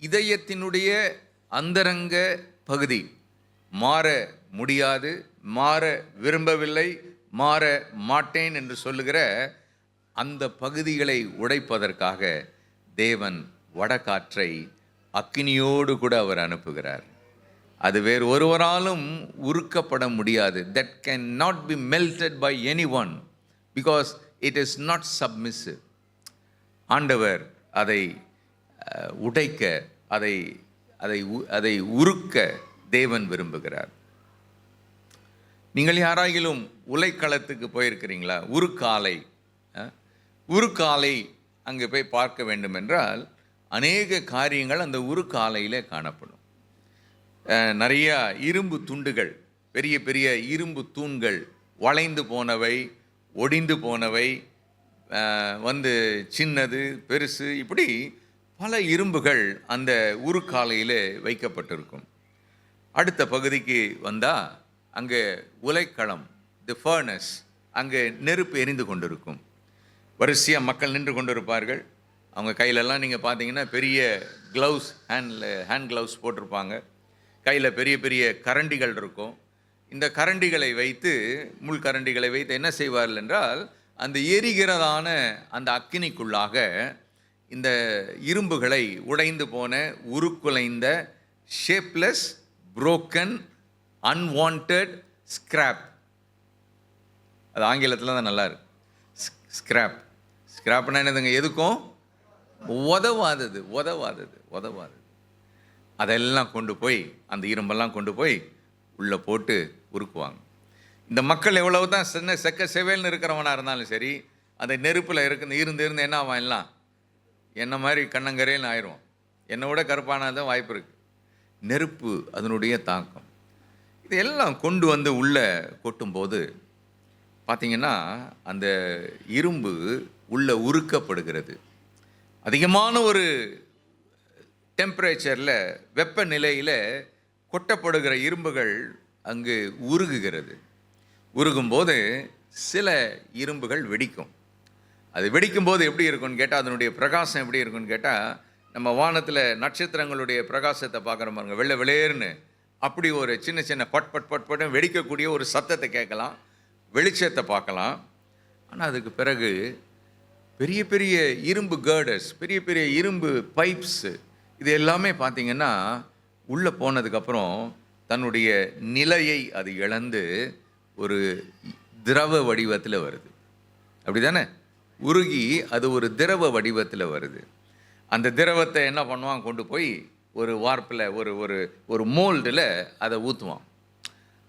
இதயத்தினுடைய அந்தரங்க பகுதி மாற முடியாது, மாற விரும்பவில்லை, மாற மாட்டேன் என்று சொல்லுகிற அந்த பகுதிகளை உடைப்பதற்காக தேவன் வடகாற்றை அக்கினியோடு கூட அவர் அனுப்புகிறார். அது வேறு ஒருவராலும் உருக்கப்பட முடியாது. that cannot be melted by anyone because it is not submissive. ஆண்டவர் அதை உடைக்க, அதை உருக்க தேவன் விரும்புகிறார். நீங்கள் யாராகிலும் உலைக்களத்துக்கு போயிருக்கிறீங்களா? உருக்காலை அங்கே போய் பார்க்க வேண்டும் என்றால் அநேக காரியங்கள் அந்த உருக்காலையிலே காணப்படும். நிறையா இரும்பு துண்டுகள், பெரிய பெரிய இரும்பு தூண்கள், வளைந்து போனவை, ஒடிந்து போனவை, சின்னது, பெருசு, இப்படி பல இரும்புகள் அந்த உருக்காலையில் வைக்கப்பட்டிருக்கும். அடுத்த பகுதிக்கு வந்தால் அங்கே உலைக்களம், தி ஃபர்னஸ், அங்கே நெருப்பு எரிந்து கொண்டிருக்கும். வரிசையாக மக்கள் நின்று கொண்டிருப்பார்கள். அவங்க கையிலெல்லாம் நீங்கள் பார்த்தீங்கன்னா பெரிய க்ளவுஸ், ஹேண்ட் க்ளவுஸ் போட்டிருப்பாங்க. கையில் பெரிய பெரிய கரண்டிகள் இருக்கும். இந்த கரண்டிகளை வைத்து, முள் கரண்டிகளை வைத்து என்ன செய்வார்கள் என்றால், அந்த எரிகிறதான அந்த அக்கினிக்குள்ளாக இந்த இரும்புகளை உடைந்து போன உருக்குலைந்த ஷேப்லெஸ் புரோக்கன் அன்வான்ட் ஸ்கிராப். அது ஆங்கிலத்தில் தான் நல்லா இருக்கு. ஸ்கிராப். ஸ்கிராப்னா என்னதுங்க? எதுக்கும் உதவாதது. அதெல்லாம் கொண்டு போய், அந்த இரும்பெல்லாம் கொண்டு போய் உள்ளே போட்டு உருக்குவாங்க. இந்த மக்கள் எவ்வளவு தான் சின்ன செக்க செவேல்னு இருக்கிறவனாக இருந்தாலும் சரி, அந்த நெருப்பில் இருந்து என்ன ஆவான்? எல்லாம் என்ன மாதிரி கண்ணங்கரையில் ஆயிடுவான். என்னை விட கருப்பானதான் வாய்ப்பு இருக்குது. நெருப்பு அதனுடைய தாக்கம். இதையெல்லாம் கொண்டு வந்து உள்ளே கொட்டும்போது பார்த்திங்கன்னா அந்த இரும்பு உள்ளே உருக்கப்படுகிறது. அதிகமான ஒரு டெம்பரேச்சரில், வெப்பநிலையில் கொட்டப்படுகிற இரும்புகள் அங்கு உருகுகிறது. உருகும்போது சில இரும்புகள் வெடிக்கும். அது வெடிக்கும்போது எப்படி இருக்குன்னு கேட்டால், அதனுடைய பிரகாசம் எப்படி இருக்குன்னு கேட்டால், நம்ம வானத்தில் நட்சத்திரங்களுடைய பிரகாசத்தை பார்க்குற பாருங்க, வெள்ளை வெளியேறுன்னு அப்படி ஒரு சின்ன சின்ன பட் பட் பட் பட்டும் வெடிக்கக்கூடிய ஒரு சத்தத்தை கேட்கலாம், வெளிச்சத்தை பார்க்கலாம். ஆனால் அதுக்கு பிறகு பெரிய பெரிய இரும்பு கேர்டர்ஸ், பெரிய பெரிய இரும்பு பைப்ஸு, இது எல்லாமே பார்த்திங்கன்னா உள்ளே போனதுக்கப்புறம் தன்னுடைய நிலையை அது இழந்து ஒரு திரவ வடிவத்தில் வருது. அப்படி தானே? உருகி அது ஒரு திரவ வடிவத்தில் வருது. அந்த திரவத்தை என்ன பண்ணுவான்? கொண்டு போய் ஒரு வார்ப்பில், ஒரு ஒரு ஒரு மோல்டில் அதை ஊற்றுவான்.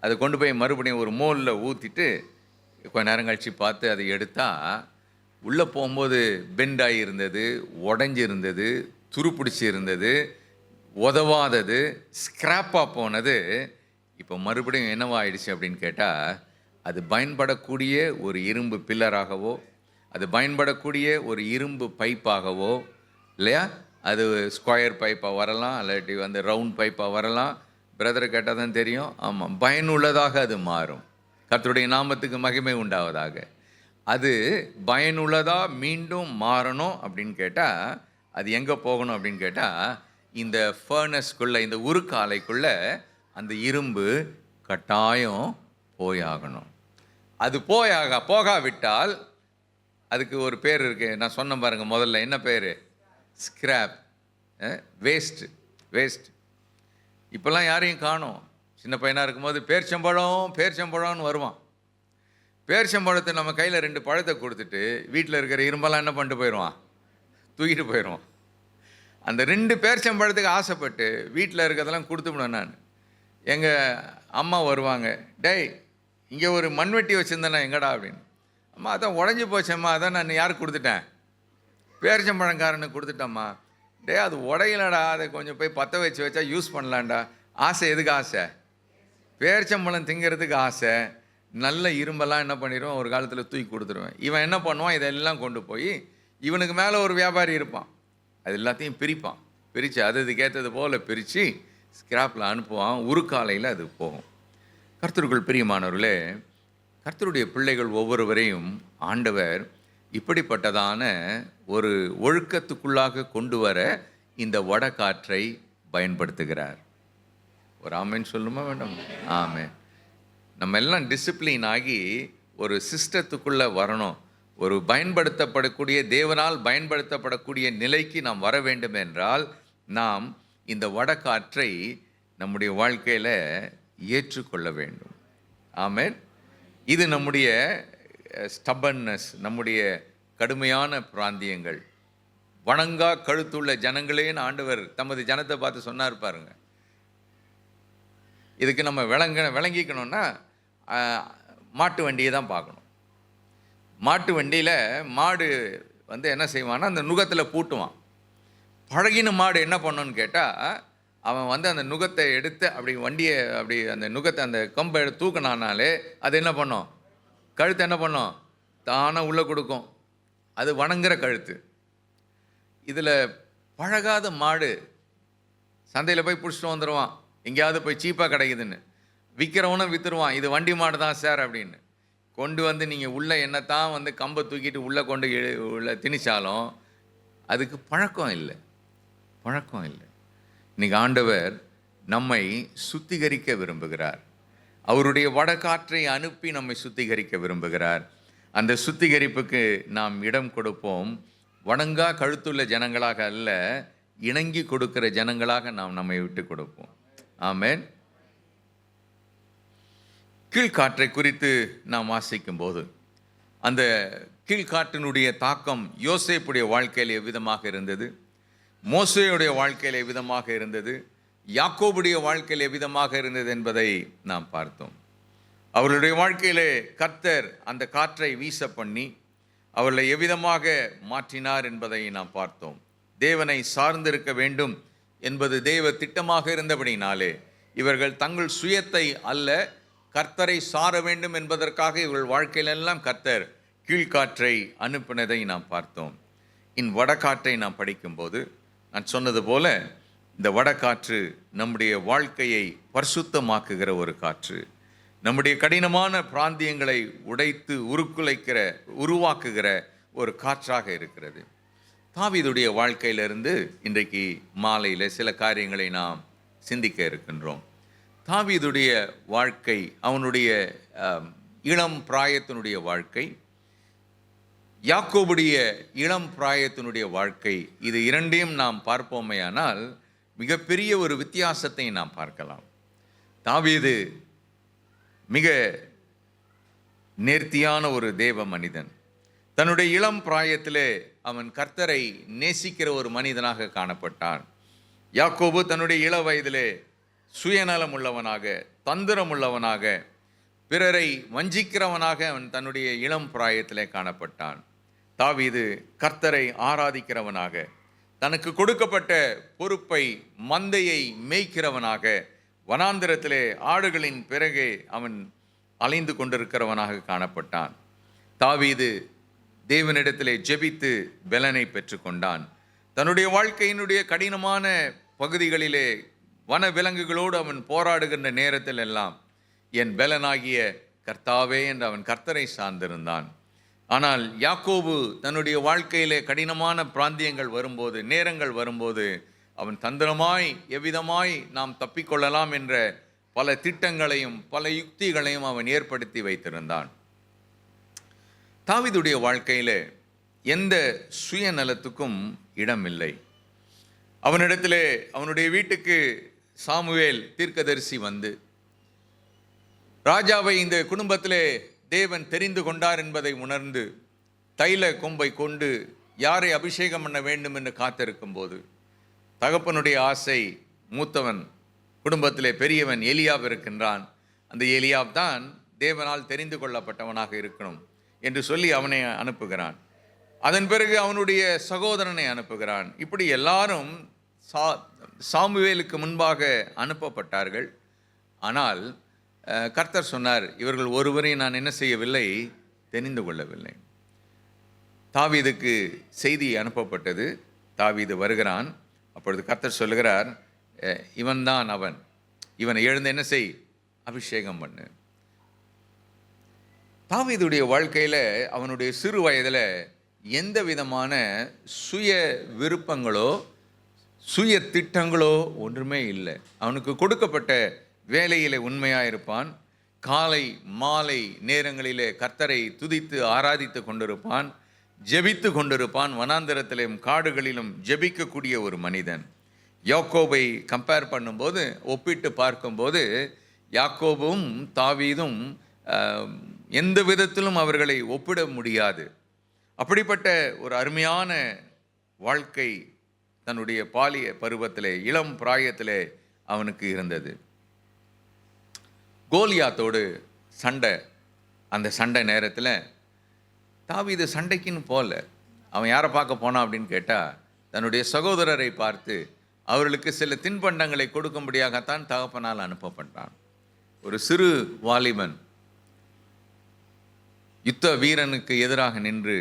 அதை கொண்டு போய் மறுபடியும் ஒரு மோல்டில் ஊற்றிட்டு கொஞ்ச நேரம் கழித்து பார்த்து அதை எடுத்தால் உள்ளே போகும்போது பெண்டாகி இருந்தது, உடஞ்சி இருந்தது, துருப்பிடிச்சி இருந்தது, உதவாதது, ஸ்க்ராப்பாக போனது இப்போ மறுபடியும் என்னவாயிடுச்சு அப்படின்னு கேட்டால், அது பயன்படக்கூடிய ஒரு இரும்பு பில்லராகவோ, அது பயன்படக்கூடிய ஒரு இரும்பு பைப்பாகவோ, இல்லையா, அது ஸ்கொயர் பைப்பாக வரலாம், இல்லாட்டி வந்து ரவுண்ட் பைப்பாக வரலாம். பிரதரை கேட்டால் தான் தெரியும். ஆமாம், பயனுள்ளதாக அது மாறும். கர்த்தருடைய நாமத்துக்கு மகிமை உண்டாவதாக. அது பயனுள்ளதாக மீண்டும் மாறணும் அப்படின்னு கேட்டால் அது எங்கே போகணும் அப்படின்னு கேட்டால், இந்த ஃபர்னஸ்குள்ளே, இந்த உருக்காலைக்குள்ளே அந்த இரும்பு கட்டாயம் போயாகணும். அது போகாவிட்டால் அதுக்கு ஒரு பேர் இருக்குது. நான் சொன்ன பாருங்கள் முதல்ல, என்ன பேர்? Scrap, waste. இப்போல்லாம் யாரையும் காணோம். சின்ன பையனாக இருக்கும்போது பேர்ச்சம்பழம்னு வருவான். பேர்ச்சம்பழத்தை நம்ம கையில் 2 பழத்தை கொடுத்துட்டு வீட்டில் இருக்கிற இரும்பெல்லாம் என்ன பண்ணிட்டு போயிடுவான்? தூக்கிட்டு போயிடுவான். அந்த 2 பேர்ச்சம்பழத்துக்கு ஆசைப்பட்டு வீட்டில் இருக்கிறதெல்லாம் கொடுத்துவிடுவேன் நான். எங்கள் அம்மா வருவாங்க, டேய் இங்கே ஒரு மண்வெட்டி வச்சுருந்தேண்ணா எங்கடா அப்படின்னு. அம்மா அதான் உடஞ்சி போச்சேம்மா, அதான் நான் யாருக்கு கொடுத்துட்டேன்? பேரிச்சம்பழங்காரனுக்கு கொடுத்துட்டேம்மா. டே அது உடையலடா, அதை கொஞ்சம் போய் பற்ற வச்சா யூஸ் பண்ணலான்டா. ஆசை எதுக்கு ஆசை? பேரிச்சம்பழம் திங்கிறதுக்கு ஆசை. நல்ல இரும்பெல்லாம் என்ன பண்ணிடுவேன், ஒரு காலத்தில் தூக்கி கொடுத்துருவேன். இவன் என்ன பண்ணுவான்? இதெல்லாம் கொண்டு போய் இவனுக்கு மேலே ஒரு வியாபாரி இருப்பான், அது எல்லாத்தையும் பிரித்து அதுக்கு ஏற்றது போல் பிரித்து ஸ்கிராப்பில் அனுப்புவான். உருக்காலையில் அது போகும். கர்த்தருக்குள் பிரியமானவர்களே, கர்த்தருடைய பிள்ளைகள் ஒவ்வொருவரையும் ஆண்டவர் இப்படிப்பட்டதான ஒரு ஒழுக்கத்துக்குள்ளாக கொண்டு வர இந்த வடகாற்றை பயன்படுத்துகிறார். ஒரு ஆமேன்னு சொல்லுமா வேண்டாம்? ஆமேன். நம்ம எல்லாம் டிசிப்ளின் ஆகி ஒரு சிஸ்டத்துக்குள்ளே வரணும். ஒரு பயன்படுத்தப்படக்கூடிய, தேவனால் பயன்படுத்தப்படக்கூடிய நிலைக்கு நாம் வர வேண்டும் என்றால் நாம் இந்த வடகாற்றை நம்முடைய வாழ்க்கையில் ஏற்றுக்கொள்ள வேண்டும். ஆமென். இது நம்முடைய ஸ்டபன்னஸ், நம்முடைய கடுமையான பிராந்தியங்கள். வணங்கா கழுத்துள்ள ஜனங்களேன்னு ஆண்டவர் தமது ஜனத்தை பார்த்து சொன்னார் பாருங்க. இதுக்கு நம்ம விளங்கிக்கணும்னா மாட்டு வண்டியை தான் பார்க்கணும். மாட்டு வண்டியில் மாடு வந்து என்ன செய்வான்னா, அந்த நுகத்தில் பூட்டுவான். பழகின மாடு என்ன பண்ணணும்னு கேட்டால், அவன் வந்து அந்த நுகத்தை எடுத்து அப்படி வண்டியை அப்படி அந்த நுகத்தை அந்த கம்பை எடுத்து தூக்கினானாலே அது என்ன பண்ணும்? கழுத்து என்ன பண்ணும்? தானாக உள்ளே கொடுக்கும். அது வணங்குற கழுத்து. இதில் பழகாத மாடு சந்தையில் போய் பிடிச்சிட்டு வந்துடுவான், எங்கேயாவது போய் சீப்பாக கிடைக்குதுன்னு. விற்கிறவனும் விற்றுருவான், இது வண்டி மாடு தான் சார் அப்படின்னு. கொண்டு வந்து நீங்கள் உள்ளே என்னத்தான் வந்து கம்பை தூக்கிட்டு உள்ளே கொண்டு உள்ள திணிச்சாலும் அதுக்கு பழக்கம் இல்லை. இன்றைக்கி ஆண்டவர் நம்மை சுத்திகரிக்க விரும்புகிறார். அவருடைய வடகாற்றை அனுப்பி நம்மை சுத்திகரிக்க விரும்புகிறார். அந்த சுத்திகரிப்புக்கு நாம் இடம் கொடுப்போம். வணங்கா கழுத்துள்ள ஜனங்களாக அல்ல, இணங்கி கொடுக்கிற ஜனங்களாக நாம் நம்மை விட்டு கொடுப்போம். ஆமென். கீழ்காற்றை குறித்து நாம் வாசிக்கும் போது அந்த கீழ்காற்றினுடைய தாக்கம் யோசேப்புடைய வாழ்க்கையில் எவ்விதமாக இருந்தது, மோசேயுடைய வாழ்க்கையில் எவ்விதமாக இருந்தது, யாக்கோபுடைய வாழ்க்கையில் எவ்விதமாக இருந்தது என்பதை நாம் பார்த்தோம். அவர்களுடைய வாழ்க்கையிலே கர்த்தர் அந்த காற்றை வீச பண்ணி அவர்களை எவ்விதமாக மாற்றினார் என்பதை நாம் பார்த்தோம். தேவனை சார்ந்திருக்க வேண்டும் என்பது தேவ திட்டமாக இருந்தபடினாலே இவர்கள் தங்கள் சுயத்தை அல்ல, கர்த்தரை சார வேண்டும் என்பதற்காக இவர்கள் வாழ்க்கையிலெல்லாம் கர்த்தர் கீழ்காற்றை அனுப்பினதை நாம் பார்த்தோம். வடகாற்றை நாம் படிக்கும்போது நான் சொன்னது போல இந்த வடகாற்று நம்முடைய வாழ்க்கையை பரிசுத்தமாக்குகிற ஒரு காற்று, நம்முடைய கடினமான பிராந்தியங்களை உடைத்து உருவாக்குகிற ஒரு காற்றாக இருக்கிறது. தாவீதுடைய வாழ்க்கையிலிருந்து இன்றைக்கு மாலையில் சில காரியங்களை நாம் சிந்திக்க இருக்கின்றோம். தாவீதுடைய வாழ்க்கை, அவனுடைய இளம் பிராயத்தினுடைய வாழ்க்கை, யாக்கோபுடைய இளம் பிராயத்தினுடைய வாழ்க்கை, இது இரண்டையும் நாம் பார்ப்போமேயானால் மிகப்பெரிய ஒரு வித்தியாசத்தை நாம் பார்க்கலாம். தாவீது மிக நேர்த்தியான ஒரு தேவ மனிதன். தன்னுடைய இளம் பிராயத்திலே அவன் கர்த்தரை நேசிக்கிற ஒரு மனிதனாக காணப்பட்டான். யாக்கோபு தன்னுடைய இள வயதிலே சுயநலம் உள்ளவனாக, தந்திரம் உள்ளவனாக, பிறரை வஞ்சிக்கிறவனாக அவன் தன்னுடைய இளம் பிராயத்திலே காணப்பட்டான். தாவீது கர்த்தரை ஆராதிக்கிறவனாக, தனக்கு கொடுக்கப்பட்ட பொறுப்பை, மந்தையை மேய்க்கிறவனாக, வனாந்திரத்திலே ஆடுகளின் பிறகே அவன் அலைந்து கொண்டிருக்கிறவனாக காணப்பட்டான். தாவீது தேவனிடத்திலே ஜெபித்து பெலனை பெற்றுக்கொண்டான். தன்னுடைய வாழ்க்கையினுடைய கடினமான பகுதிகளிலே வன விலங்குகளோடு அவன் போராடுகின்ற நேரத்தில் எல்லாம் என் பெலனாகிய கர்த்தாவே என்று அவன் கர்த்தரை சார்ந்திருந்தான். ஆனால் யாக்கோபு தன்னுடைய வாழ்க்கையிலே கடினமான பிராந்தியங்கள் வரும்போது, நேரங்கள் வரும்போது அவன் தந்திரமாய் எவ்விதமாய் நாம் தப்பிக்கொள்ளலாம் என்ற பல திட்டங்களையும் பல யுக்திகளையும் அவன் ஏற்படுத்தி வைத்திருந்தான். தாவீதுடைய வாழ்க்கையில் எந்த சுயநலத்துக்கும் இடமில்லை. அவனிடத்திலே அவனுடைய வீட்டுக்கு சாமுவேல் தீர்க்கதரிசி வந்து ராஜாவை இந்த குடும்பத்திலே தேவன் தெரிந்து கொண்டார் என்பதை உணர்ந்து தைல கொம்பை கொண்டு யாரை அபிஷேகம் பண்ண வேண்டும் என்று காத்திருக்கும் போது தகப்பனுடைய ஆசை, மூத்தவன் குடும்பத்திலே பெரியவன் எலியாப் இருக்கின்றான், அந்த எலியாப் தான் தேவனால் தெரிந்து கொள்ளப்பட்டவனாக இருக்கணும் என்று சொல்லி அவனை அனுப்புகிறான். அதன் பிறகு அவனுடைய சகோதரனை அனுப்புகிறான். இப்படி எல்லாரும் சாமுவேலுக்கு முன்பாக அனுப்பப்பட்டார்கள். ஆனால் கர்த்தர் சொன்னார், இவர்கள் ஒருவரையும் நான் என்ன செய்யவில்லை, தெரிந்து கொள்ளவில்லை. தாவீதுக்கு செய்தி அனுப்பப்பட்டது. தாவீது வருகிறான். அப்பொழுது கர்த்தர் சொல்லுகிறார், இவன்தான் அவன், இவனை எழுந்து என்ன செய், அபிஷேகம் பண்ணு. தாவீதுடைய வாழ்க்கையில் அவனுடைய சிறு வயதில் எந்த விதமான சுய விருப்பங்களோ சுய திட்டங்களோ ஒன்றுமே இல்லை. அவனுக்கு கொடுக்கப்பட்ட வேலையில் உண்மையாக இருப்பான். காலை மாலை நேரங்களிலே கர்த்தரை துதித்து ஆராதித்து கொண்டிருப்பான், ஜெபித்து கொண்டிருப்பான். வனாந்திரத்திலும் காடுகளிலும் ஜெபிக்கக்கூடிய ஒரு மனிதன். யாக்கோபை கம்பேர் பண்ணும்போது, ஒப்பிட்டு பார்க்கும்போது, யாக்கோபும் தாவீதும் எந்த விதத்திலும் அவர்களை ஒப்பிட முடியாது. அப்படிப்பட்ட ஒரு அருமையான வாழ்க்கை தன்னுடைய பாலிய பருவத்திலே, இளம் பிராயத்திலே அவனுக்கு இருந்தது. கோலியாத்தோடு சண்டை. அந்த சண்டை நேரத்தில் தாவீது சண்டைக்குன்னு போகல. அவன் யாரை பார்க்க போனான் அப்படின்னு கேட்டால், தன்னுடைய சகோதரரை பார்த்து அவர்களுக்கு சில தின்பண்டங்களை கொடுக்கும்படியாகத்தான் தகப்பனால் அனுப்பப்பட்டான். ஒரு சிறு வாலிபன் யுத்த வீரனுக்கு எதிராக நின்று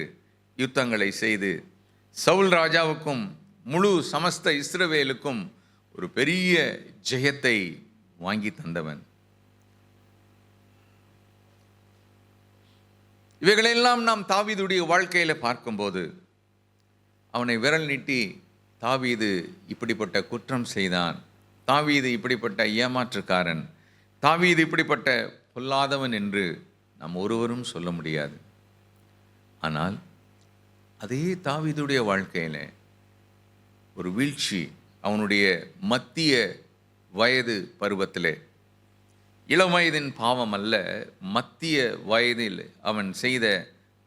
யுத்தங்களை செய்து சவுல் ராஜாவுக்கும் முழு சமஸ்த இஸ்ரவேலுக்கும் ஒரு பெரிய ஜெயத்தை வாங்கி தந்தவன். இவைகளெல்லாம் நாம் தாவீதுடைய வாழ்க்கையில் பார்க்கும்போது அவனை விரல் நீட்டி தாவீது இப்படிப்பட்ட குற்றம் செய்தான், தாவீது இப்படிப்பட்ட ஏமாற்றுக்காரன், தாவீது இப்படிப்பட்ட பொல்லாதவன் என்று நாம் ஒருவரும் சொல்ல முடியாது. ஆனால் அதே தாவீதுடைய வாழ்க்கையில் ஒரு வீழ்ச்சி அவனுடைய மத்திய வயது பருவத்திலே, இளம் வயதின் பாவம் அல்ல, மத்திய வயதில் அவன் செய்த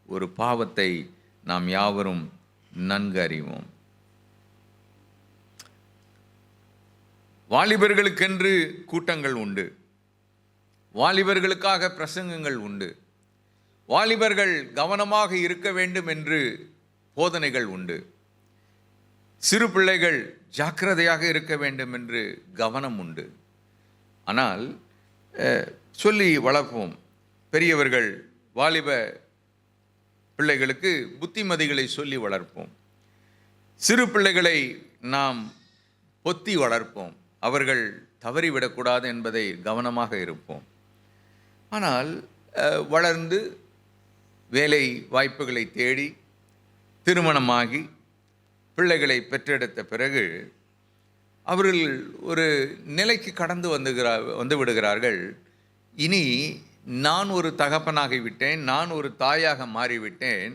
ஒரு பாவத்தை நாம் யாவரும் நன்கு அறிவோம். வாலிபர்களுக்கென்று கூட்டங்கள் உண்டு, வாலிபர்களுக்காக பிரசங்கங்கள் உண்டு, வாலிபர்கள் கவனமாக இருக்க வேண்டும் என்று போதனைகள் உண்டு, சிறு பிள்ளைகள் ஜாக்கிரதையாக இருக்க வேண்டும் என்று கவனம் உண்டு. ஆனால் சொல்லி வளர்ப்போம். பெரியவர்கள் வாலிப பிள்ளைகளுக்கு புத்திமதிகளை சொல்லி வளர்ப்போம். சிறு பிள்ளைகளை நாம் பொத்தி வளர்ப்போம். அவர்கள் தவறிவிடக்கூடாது என்பதை கவனமாக இருப்போம். ஆனால் வளர்ந்து வேலை வாய்ப்புகளை தேடி திருமணமாகி பிள்ளைகளை பெற்றெடுத்த பிறகு அவர்கள் ஒரு நிலைக்கு கடந்து வந்து விடுகிறார்கள். இனி நான் ஒரு தகப்பனாகிவிட்டேன், நான் ஒரு தாயாக மாறிவிட்டேன்,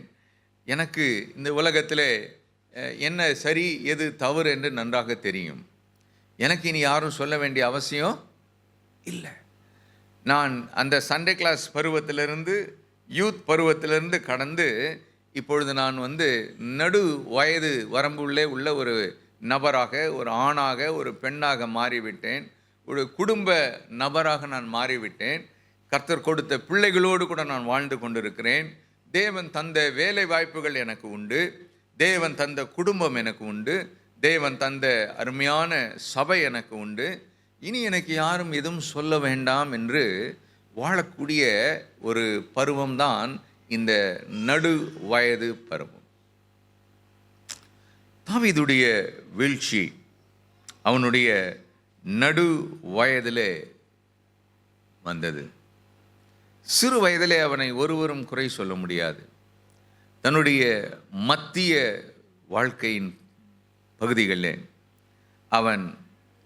எனக்கு இந்த உலகத்தில் என்ன சரி எது தவறு என்று நன்றாக தெரியும், எனக்கு இனி யாரும் சொல்ல வேண்டிய அவசியம் இல்லை. நான் அந்த சண்டே கிளாஸ் பருவத்திலிருந்து யூத் பருவத்திலிருந்து கடந்து இப்பொழுது நான் நடு வயது வரம்புள்ளே உள்ள ஒரு நபராக, ஒரு ஆணாக, ஒரு பெண்ணாக மாறிவிட்டேன், ஒரு குடும்ப நபராக நான் மாறிவிட்டேன். கர்த்தர் கொடுத்த பிள்ளைகளோடு கூட நான் வாழ்ந்து கொண்டிருக்கிறேன். தேவன் தந்த வேலை வாய்ப்புகள் எனக்கு உண்டு, தேவன் தந்த குடும்பம் எனக்கு உண்டு, தேவன் தந்த அருமையான சபை எனக்கு உண்டு, இனி எனக்கு யாரும் எதுவும் சொல்ல வேண்டாம் என்று வாழக்கூடிய ஒரு பருவம்தான் இந்த நடு வயது பருவம். தாவீதுடைய வீழ்ச்சி அவனுடைய நடு வயதிலே வந்தது. சிறு வயதிலே அவனை ஒருவரும் குறை சொல்ல முடியாது. தன்னுடைய மத்திய வாழ்க்கையின் பகுதிகளிலே அவன்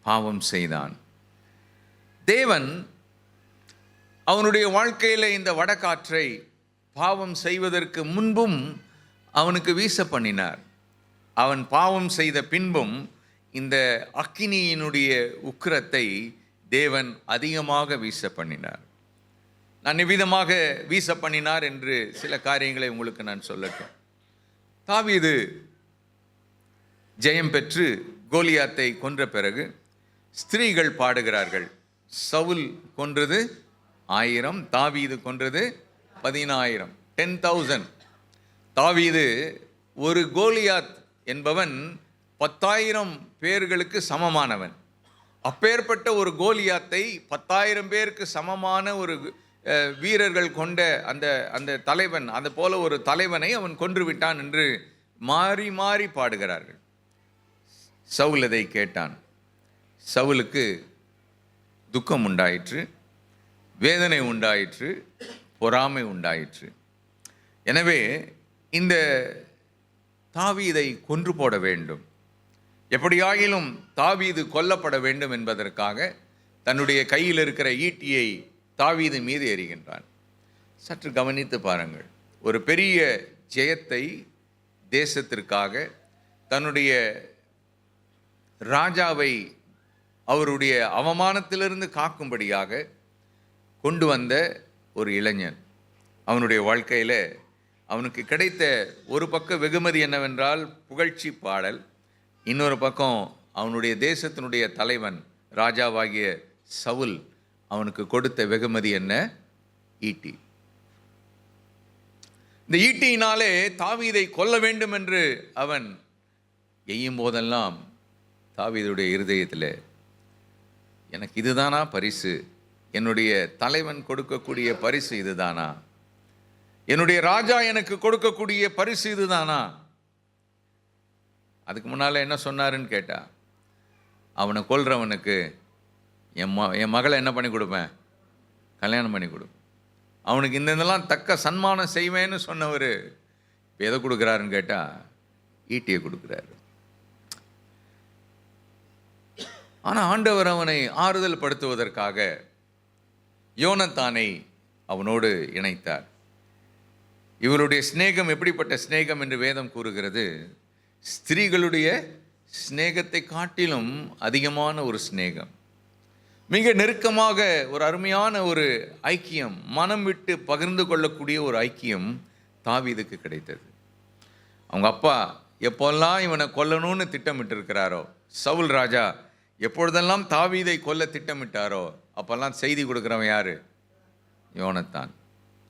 பாவம் செய்தான். தேவன் அவனுடைய வாழ்க்கையில் இந்த வடகாற்றை பாவம் செய்வதற்கு முன்பும் அவனுக்கு வீச பண்ணினார். அவன் பாவம் செய்த பின்பும் இந்த அக்கினியினுடைய உக்கிரத்தை தேவன் அதிகமாக வீச பண்ணினார். நான் எவ்விதமாக வீச பண்ணினார் என்று சில காரியங்களை உங்களுக்கு நான் சொல்லட்டும். தாவீது ஜெயம் பெற்று கோலியாத்தை கொன்ற பிறகு ஸ்திரீகள் பாடுகிறார்கள், சவுல் கொன்றது 1000, தாவீது கொன்றது 10000, 10,000. தாவீது ஒரு கோலியாத் என்பவன் 10,000 பேர்களுக்கு சமமானவன். அப்பேற்பட்ட ஒரு கோலியாத்தை 10,000 பேருக்கு சமமான ஒரு வீரர்கள் கொண்ட அந்த தலைவன், அது போல ஒரு தலைவனை அவன் கொன்று விட்டான் என்று மாறி மாறி பாடுகிறார்கள். சவுல் அதை கேட்டான். சவுலுக்கு துக்கம் உண்டாயிற்று, வேதனை உண்டாயிற்று, பொறாமை உண்டாயிற்று. எனவே இந்த தாவீதை கொன்று போட வேண்டும், எப்படியாகிலும் தாவீது கொல்லப்பட வேண்டும் என்பதற்காக தன்னுடைய கையில் இருக்கிற ஈட்டியை தாவீது மீது எறிகின்றான். சற்று கவனித்து பாருங்கள். ஒரு பெரிய ஜெயத்தை தேசத்திற்காக, தன்னுடைய ராஜாவை அவருடைய அவமானத்திலிருந்து காக்கும்படியாக கொண்டு வந்த ஒரு இளைஞன். அவனுடைய வாழ்க்கையில் அவனுக்கு கிடைத்த ஒரு பக்க வெகுமதி என்னவென்றால் புகழ்ச்சி பாடல், இன்னொரு பக்கம் அவனுடைய தேசத்தினுடைய தலைவன் ராஜாவாகிய சவுல் அவனுக்கு கொடுத்த வெகுமதி என்ன? ஈட்டி. இந்த ஈட்டியினாலே தாவீதை கொல்ல வேண்டும் என்று அவன் எய்யும் போதெல்லாம் தாவீதுடைய இருதயத்தில், எனக்கு இதுதானா பரிசு? என்னுடைய தலைவன் கொடுக்கக்கூடிய பரிசு இதுதானா? என்னுடைய ராஜா எனக்கு கொடுக்கக்கூடிய பரிசு இதுதானா? அதுக்கு முன்னால் என்ன சொன்னாருன்னு கேட்டா, அவனை கொல்றவனுக்கு என் மகளை என்ன பண்ணி கொடுப்பேன்? கல்யாணம் பண்ணி கொடுப்பேன். அவனுக்கு இதெல்லாம் தக்க சன்மானம் செய்வேன்னு சொன்னவர் இப்போ எதை கொடுக்குறாருன்னு கேட்டால் ஈட்டியை கொடுக்குறாரு. ஆனால் ஆண்டவர் அவனை ஆறுதல் படுத்துவதற்காக யோனத்தானை அவனோடு இணைத்தார். இவருடைய சிநேகம் எப்படிப்பட்ட சிநேகம் என்று வேதம் கூறுகிறது. ஸ்திரீகளுடைய சிநேகத்தை காட்டிலும் அதிகமான ஒரு சிநேகம், மிக நெருக்கமாக ஒரு அருமையான ஒரு ஐக்கியம், மனம் விட்டு பகிர்ந்து கொள்ளக்கூடிய ஒரு ஐக்கியம் தாவீதுக்கு கிடைத்தது. அவங்க அப்பா எப்போல்லாம் இவனை கொல்லணும்னு திட்டமிட்டு இருக்கிறாரோ, சவுல் ராஜா எப்பொழுதெல்லாம் தாவீதை கொல்ல திட்டமிட்டாரோ அப்போல்லாம் செய்தி கொடுக்குறவன் யாரு? யோனத்தான்.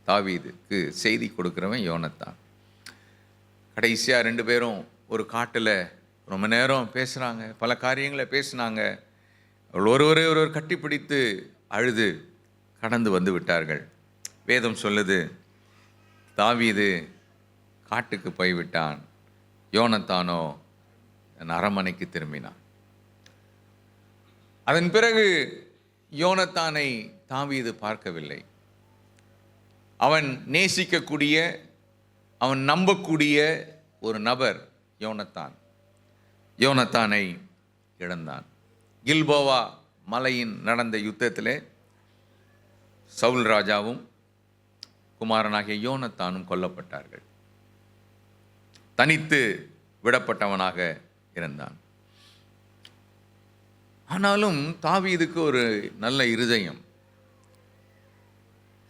தாவீதுக்கு செய்தி கொடுக்குறவன் யோனத்தான். கடைசியாக 2 பேரும் ஒரு காட்டில் ரொம்ப நேரம் பேசுகிறாங்க, பல காரியங்களை பேசினாங்க. அவள் ஒருவர் கட்டிப்பிடித்து அழுது கடந்து வந்து விட்டார்கள். வேதம் சொல்லுது, தாவீது காட்டுக்கு போய்விட்டான், யோனத்தானோ தன் அரண்மனைக்கு திரும்பினான். அதன் பிறகு யோனத்தானை தாவீது பார்க்கவில்லை. அவன் நேசிக்கக்கூடிய, அவன் நம்பக்கூடிய ஒரு நபர் யோனத்தானை இழந்தான். கில்போவா மலையின் நடந்த யுத்தத்திலே சவுல் ராஜாவும் குமாரனாகிய யோனத்தானும் கொல்லப்பட்டார்கள். தனித்து விடப்பட்டவனாக இருந்தான். ஆனாலும் தாவீதுக்கு ஒரு நல்ல இருதயம்.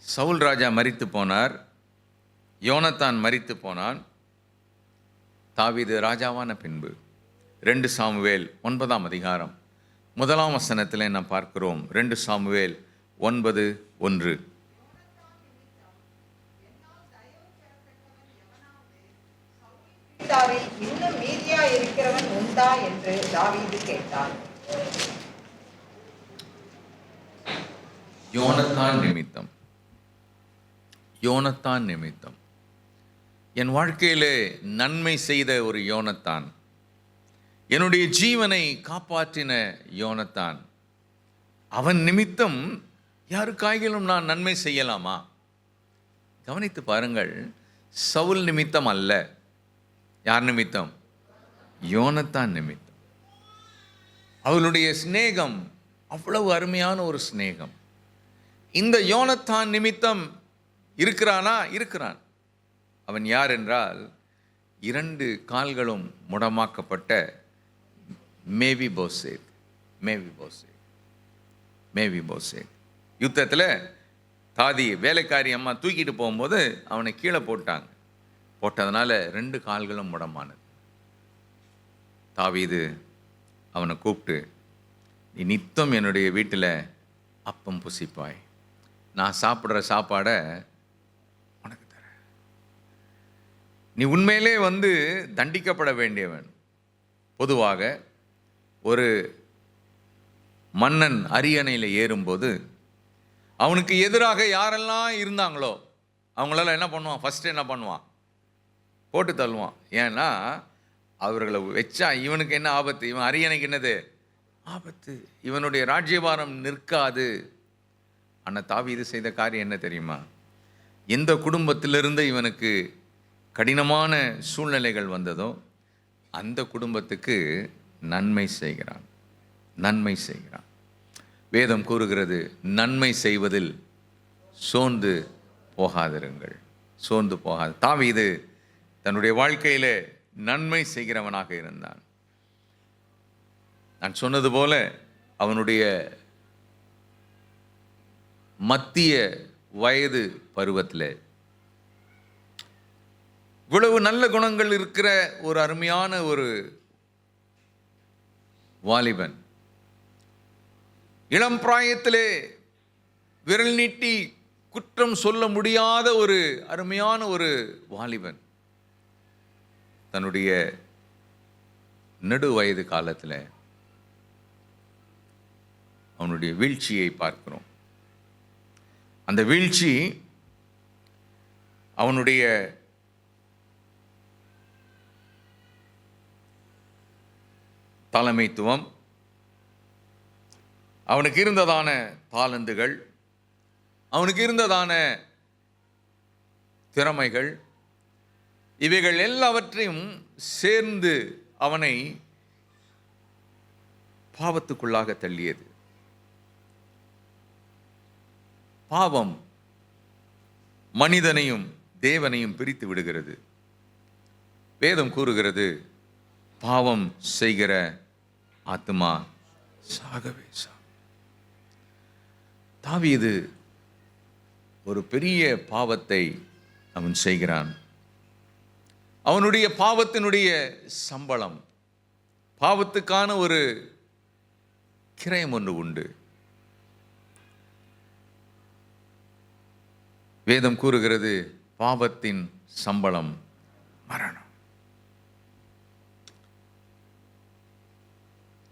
சவுல் ராஜா மரித்து போனார், யோனத்தான் மரித்து போனான். தாவீது ராஜாவான பின்பு 2 சாமுவேல் 9ஆம் அதிகாரம் 1ஆம் வசனத்திலே நாம் பார்க்கிறோம். 2 சாமுவேல் 9:1. இன்னும் மீதியா இருக்கிறவன் உண்டா என்று தாவீது கேட்டான். யோனத்தான் நிமித்தம் என் வாழ்க்கையிலே நன்மை செய்த ஒரு யோனத்தான், என்னுடைய ஜீவனை காப்பாற்றின யோனத்தான், அவன் நிமித்தம் யாருக்காகிலும் நான் நன்மை செய்யலாமா? கவனித்து பாருங்கள், சவுல் நிமித்தம் அல்ல. யார் நிமித்தம்? யோனத்தான் நிமித்தம். அவளுடைய சிநேகம் அவ்வளவு அருமையான ஒரு சிநேகம். இந்த யோனத்தான் நிமித்தம் இருக்கிறானா? இருக்கிறான். அவன் யார் என்றால் 2 கால்களும் முடமாக்கப்பட்ட மேவிபோசேத். யுத்தத்தில் தாதி வேலைக்காரி அம்மா தூக்கிட்டு போகும்போது அவனை கீழே போட்டதுனால 2 கால்களும் முடமானது. தாவீது அவனை கூப்பிட்டு, நீ நித்தம் என்னுடைய வீட்டில் அப்பம் புசிப்பாய், நான் சாப்பிட்ற சாப்பாடை உனக்கு தரேன். நீ உண்மையிலே தண்டிக்கப்பட வேண்டியவன். பொதுவாக ஒரு மன்னன் அரியணையில் ஏறும்போது அவனுக்கு எதிராக யாரெல்லாம் இருந்தாங்களோ அவங்களெல்லாம் என்ன பண்ணுவான்? ஃபஸ்ட்டு என்ன பண்ணுவான்? போட்டு தள்ளுவான். ஏன்னா அவர்களை வச்சா இவனுக்கு என்ன ஆபத்து? இவன் அரியணைக்கு என்னது ஆபத்து? இவனுடைய ராஜ்யபாரம் நிற்காது. ஆனால் தாவீது செய்த காரியம் என்ன தெரியுமா? எந்த குடும்பத்திலிருந்து இவனுக்கு கடினமான சூழ்நிலைகள் வந்ததோ அந்த குடும்பத்துக்கு நன்மை செய்கிறான். வேதம் கூறுகிறது, நன்மை செய்வதில் சோர்ந்து போகாதிருங்கள். தாவீது தன்னுடைய வாழ்க்கையிலே நன்மை செய்கிறவனாக இருந்தான். நான் சொன்னது போல அவனுடைய மத்திய வயது பருவத்தில் இவ்வளவு நல்ல குணங்கள் இருக்கிற ஒரு அருமையான ஒரு வாலிபன், இளம் பிராயத்திலே விரல் நீட்டி குற்றம் சொல்ல முடியாத ஒரு அருமையான ஒரு வாலிபன், தன்னுடைய நெடு வயது காலத்தில் அவனுடைய வீழ்ச்சியை பார்க்கிறோம். அந்த வீழ்ச்சி அவனுடைய தலைமைத்துவம், அவனுக்கு இருந்ததான தாளந்துகள், அவனுக்கு இருந்ததான திறமைகள், இவைகள் எல்லாவற்றையும் சேர்ந்து அவனை பாவத்துக்குள்ளாக தள்ளியது. பாவம் மனிதனையும் தேவனையும் பிரித்து விடுகிறது. வேதம் கூறுகிறது, பாவம் செய்கிற ஆத்துமா சாகவே சாகும். தாவீது ஒரு பெரிய பாவத்தை அவன் செய்கிறான். அவனுடைய பாவத்தினுடைய சம்பளம், பாவத்துக்கான ஒரு கிரயம் ஒன்று உண்டு. வேதம் கூறுகிறது, பாவத்தின் சம்பளம் மரணம்.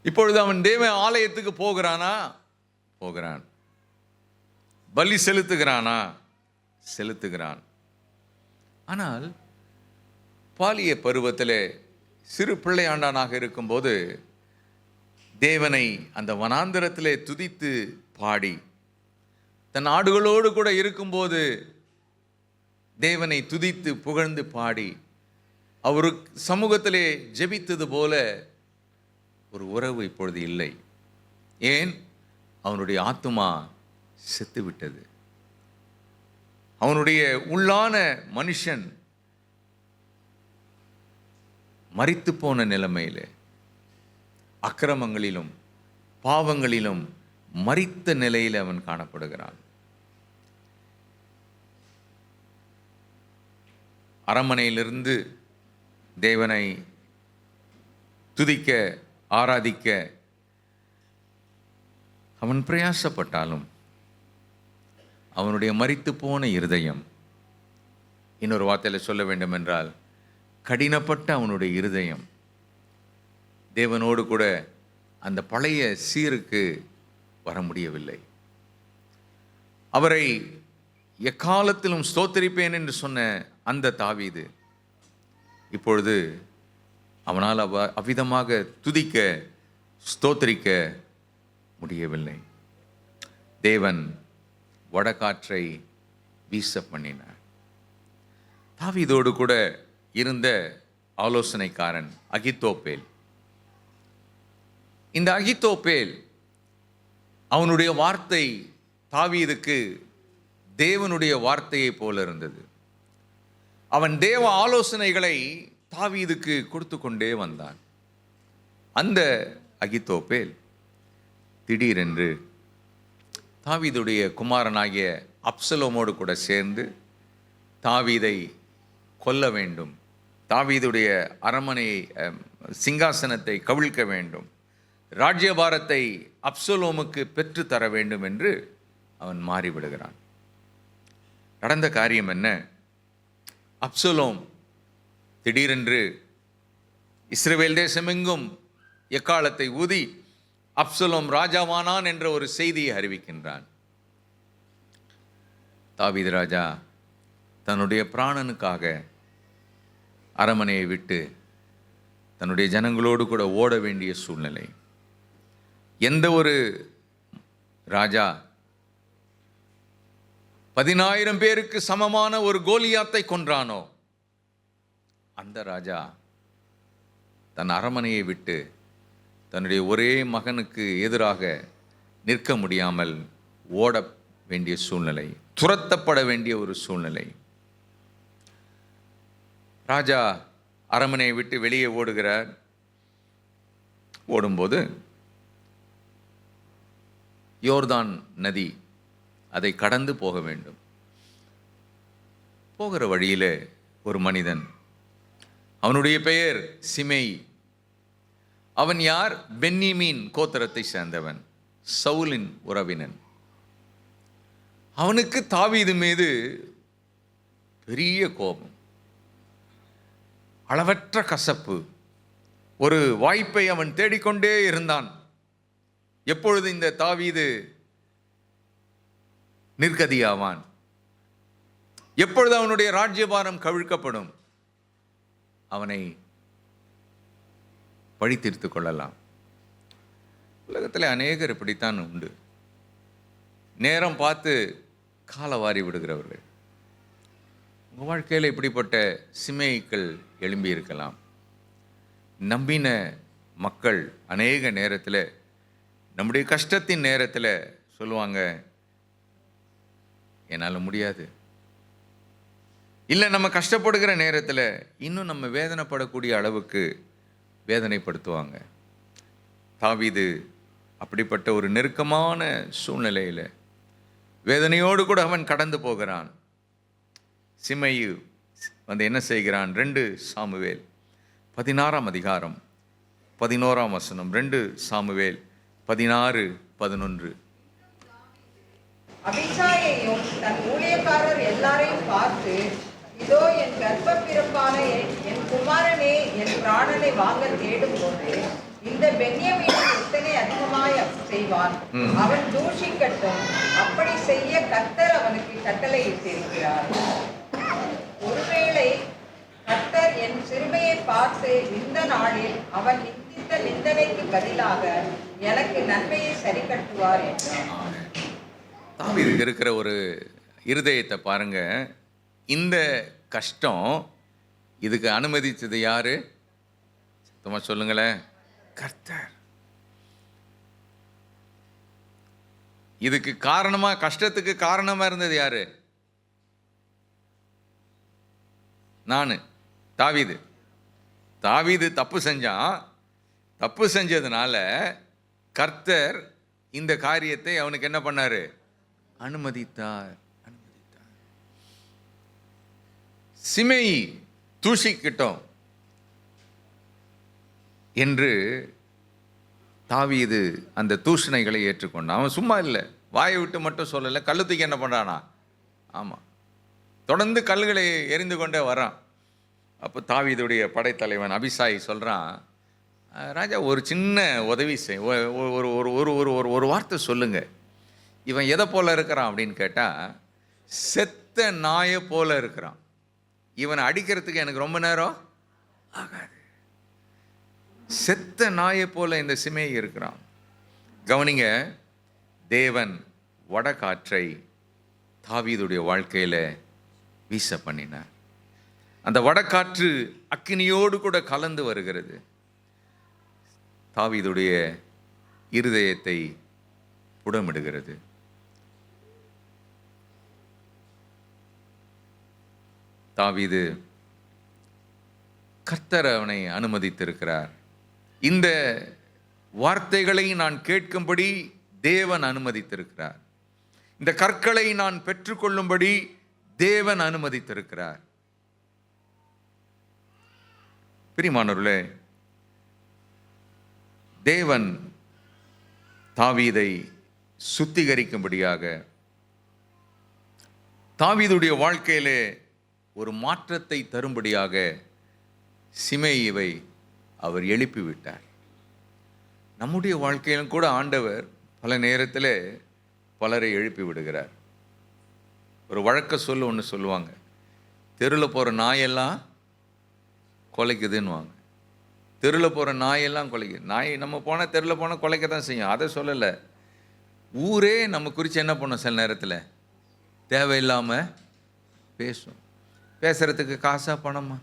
இப்பொழுது அவன் தேவ ஆலயத்துக்கு போகிறானா? போகிறான். பலி செலுத்துகிறானா? செலுத்துகிறான். ஆனால் பாலிய பருவத்திலே சிறு பிள்ளையாண்டானாக இருக்கும்போது தேவனை அந்த வனாந்தரத்திலே துதித்து பாடி, தன் ஆடுகளோடு கூட இருக்கும்போது தேவனை துதித்து புகழ்ந்து பாடி அவர் சமூகத்திலே ஜெபித்தது போல ஒரு உறவு இப்பொழுது இல்லை. ஏன்? அவனுடைய ஆத்துமா செத்துவிட்டது. அவனுடைய உள்ளான மனுஷன் மரித்து போன நிலைமையிலே, அக்கிரமங்களிலும் பாவங்களிலும் மரித்த நிலையில் அவன் காணப்படுகிறான். அரண்மனையிலிருந்து தேவனை துதிக்க ஆராதிக்க அவன் பிரயாசப்பட்டாலும் அவனுடைய மரித்து போன இருதயம், இன்னொரு வார்த்தையில் சொல்ல வேண்டும் என்றால் கடினப்பட்ட அவனுடைய இருதயம் தேவனோடு கூட அந்த பழைய சீருக்கு வர முடியவில்லை. அவரை எக்காலத்திலும் ஸ்தோத்திரிப்பேன் என்று சொன்ன அந்த தாவீது இப்பொழுது அவனால் அவ்விதமாக துதிக்க ஸ்தோத்திரிக்க முடியவில்லை. தேவன் வடகாற்றை வீச பண்ணினார். தாவீதோடு கூட இருந்த ஆலோசனைக்காரன் அகித்தோப்பேல். இந்த அகித்தோப்பேல் அவனுடைய வார்த்தை தாவீதுக்கு தேவனுடைய வார்த்தையை போல இருந்தது. அவன் தேவ ஆலோசனைகளை தாவீதுக்கு கொடுத்து கொண்டே வந்தான். அந்த அகித்தோப்பேல் திடீரென்று தாவீதுடைய குமாரனாகிய அப்சலோமோடு கூட சேர்ந்து தாவீதை கொல்ல வேண்டும், தாவீதுடைய அரண்மனையை சிங்காசனத்தை கவிழ்க்க வேண்டும், ராஜ்யபாரத்தை அப்சலோமுக்கு பெற்று தர வேண்டும் என்று அவன் மாறிவிடுகிறான். நடந்த காரியம் என்ன? அப்சலோம் திடீரென்று இஸ்ரவேல் தேசமெங்கும் எக்காலத்தை ஊதி அப்சலோம் ராஜாவானான் என்ற ஒரு செய்தியை அறிவிக்கின்றான். தாவீது ராஜா தன்னுடைய பிராணனுக்காக அரண்மனையை விட்டு தன்னுடைய ஜனங்களோடு கூட ஓட வேண்டிய சூழ்நிலை. எந்த ஒரு ராஜா 10,000 பேருக்கு சமமான ஒரு கோலியாத்தை கொன்றானோ அந்த ராஜா தன் அரண்மனையை விட்டு தன்னுடைய ஒரே மகனுக்கு எதிராக நிற்க முடியாமல் ஓட வேண்டிய சூழ்நிலை, துரத்தப்பட வேண்டிய ஒரு சூழ்நிலை. ராஜா அரண்மனையை விட்டு வெளியே ஓடுகிறார். ஓடும்போது யோர்தான் நதி, அதை கடந்து போக வேண்டும். போகிற வழியிலே ஒரு மனிதன், அவனுடைய பெயர் சிமேயி. அவன் யார்? பென்னிமீன் கோத்திரத்தை சேர்ந்தவன், சவுலின் உறவினன். அவனுக்கு தாவீது மீது பெரிய கோபம், அளவற்ற கசப்பு. ஒரு வாய்ப்பை அவன் தேடிக்கொண்டே இருந்தான். எப்பொழுது இந்த தாவீது நிர்கதியாவான், எப்பொழுது அவனுடைய ராஜ்யபாரம் கவிழ்க்கப்படும், அவனை பழி தீர்த்து கொள்ளலாம். உலகத்தில் அநேகர் இப்படித்தான் உண்டு. நேரம் பார்த்து காலவாரி விடுகிறவர்கள். உங்கள் வாழ்க்கையில் இப்படிப்பட்ட சிமேய்கள் எழும்பி இருக்கலாம். நம்பின மக்கள் அநேக நேரத்தில், நம்முடைய கஷ்டத்தின் நேரத்தில் சொல்லுவாங்க, என்னால் முடியாது, இல்லை நம்ம கஷ்டப்படுகிற நேரத்தில் இன்னும் நம்ம வேதனைப்படக்கூடிய அளவுக்கு வேதனைப்படுத்துவாங்க. தாவீது அப்படிப்பட்ட ஒரு நெருக்கமான சூழ்நிலையில் வேதனையோடு கூட அவன் கடந்து போகிறான். சிமையு வந்து என்ன செய்கிறான்? 2 சாமுவேல் 16ஆம் அதிகாரம் 11ஆம் வசனம். 2 சாமுவேல் 16:11. அபிஷாயையும் தன் ஊழியக்காரர் எல்லாரையும் பார்த்து, இதோ என் கர்ப்ப பிறப்பான என் குமாரனே என் பிராணனை வாங்க தேடும் போது இந்த பென்யமீன் எத்தனை அதிகமாய் செய்வான், அவன் தூஷிக்கட்டும், அப்படி செய்ய கர்த்தர் அவனுக்கு கட்டளை இட்டிருக்கிறார். ஒருவேளை கர்த்தர் என் சிறுமையை பார்த்து இந்த நாளில் அவன் நிந்தித்த நிந்தனைக்கு பதிலாக எனக்கு நன்மையை சரி கட்டுவார் என்றார். தாவீதுக்கு இருக்கிற ஒரு இருதயத்தை பாருங்க. இந்த கஷ்டம் இதுக்கு அனுமதித்தது யாரு? சுத்தமா சொல்லுங்களேன், கர்த்தர். இதுக்கு காரணமா, கஷ்டத்துக்கு காரணமா இருந்தது யாரு? தாவீது தப்பு செஞ்சான். தப்பு செஞ்சதுனால கர்த்தர் இந்த காரியத்தை அவனுக்கு என்ன பண்ணாரு? அனுமதித்தார். சிமேயி தூஷிக்கிட்டோம் என்று தாவீது அந்த தூஷணைகளை ஏற்றுக்கொண்டான். அவன் சும்மா இல்லை, வாயை விட்டு மட்டும் சொல்லலை, கழுத்துக்கு என்ன பண்ணுறானா? ஆமாம், தொடர்ந்து கல்லுகளை எரிந்து கொண்டே வரான். அப்போ தாவீதுடைய படைத்தலைவன் அபிசாயி சொல்கிறான், ராஜா ஒரு சின்ன உதவி செய், ஒரு ஒரு ஒரு ஒரு ஒரு வார்த்தை சொல்லுங்க, இவன் எதை போல இருக்கிறான் அப்படின்னு கேட்டால், செத்த நாயை போல இருக்கிறான். இவனை அடிக்கிறதுக்கு எனக்கு ரொம்ப நேரம் ஆகாது. செத்த நாயை போல இந்த சிமேயி இருக்கிறான். கவனிங்க, தேவன் வடகாற்றை தாவீதுடைய வாழ்க்கையில் வீச பண்ணினார். அந்த வடகாற்று அக்கினியோடு கூட கலந்து வருகிறது. தாவீதுடைய இருதயத்தை புடமிடுகிறது. தாவீது கர்த்தர் அவனை அனுமதித்திருக்கிறார். இந்த வார்த்தைகளை நான் கேட்கும்படி தேவன் அனுமதித்திருக்கிறார். இந்த கற்களை நான் பெற்றுக்கொள்ளும்படி தேவன் அனுமதித்திருக்கிறார். பிரியமானவர்களே, தேவன் தாவீதை சுத்திகரிக்கும்படியாக, தாவீதுடைய வாழ்க்கையிலே ஒரு மாற்றத்தை தரும்படியாக சிமேயிவை அவர் எழுப்பிவிட்டார். நம்முடைய வாழ்க்கையிலும் கூட ஆண்டவர் பல நேரத்தில் பலரை எழுப்பி விடுகிறார். ஒரு வழக்க சொல்ல ஒன்று சொல்லுவாங்க, தெருவில் போகிற நாயெல்லாம் கொலைக்குதுன்னுவாங்க. தெருவில் போகிற நாயெல்லாம் கொலைக்குது. நாய் நம்ம போனால் தெருவில் போனால் கொலைக்க தான் செய்யும். அதை சொல்லலை, ஊரே நம்ம குறித்து என்ன பண்ணும், சில நேரத்தில் தேவையில்லாமல் பேசும். பேசுகிறதுக்கு காசா பணமா?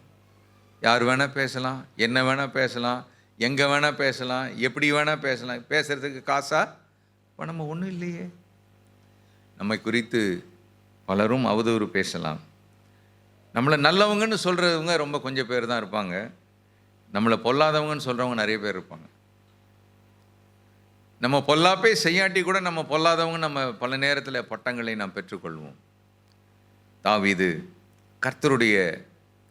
யார் வேணால் பேசலாம், என்ன வேணால் பேசலாம், எங்கே வேணால் பேசலாம், எப்படி வேணால் பேசலாம். பேசுகிறதுக்கு காசா பணமா? ஒன்றும் இல்லையே. நம்மை குறித்து பலரும் அவதூறு பேசலாம். நம்மளை நல்லவங்கன்னு சொல்கிறவங்க ரொம்ப கொஞ்சம் பேர் தான் இருப்பாங்க. நம்மளை பொல்லாதவங்கன்னு சொல்கிறவங்க நிறைய பேர் இருப்பாங்க. நம்ம பொல்லாப்பே செய்யாட்டி கூட நம்ம பொல்லாதவங்க நம்ம பல நேரத்தில் பட்டங்களை நாம் பெற்றுக்கொள்வோம். தாவீது கர்த்தருடைய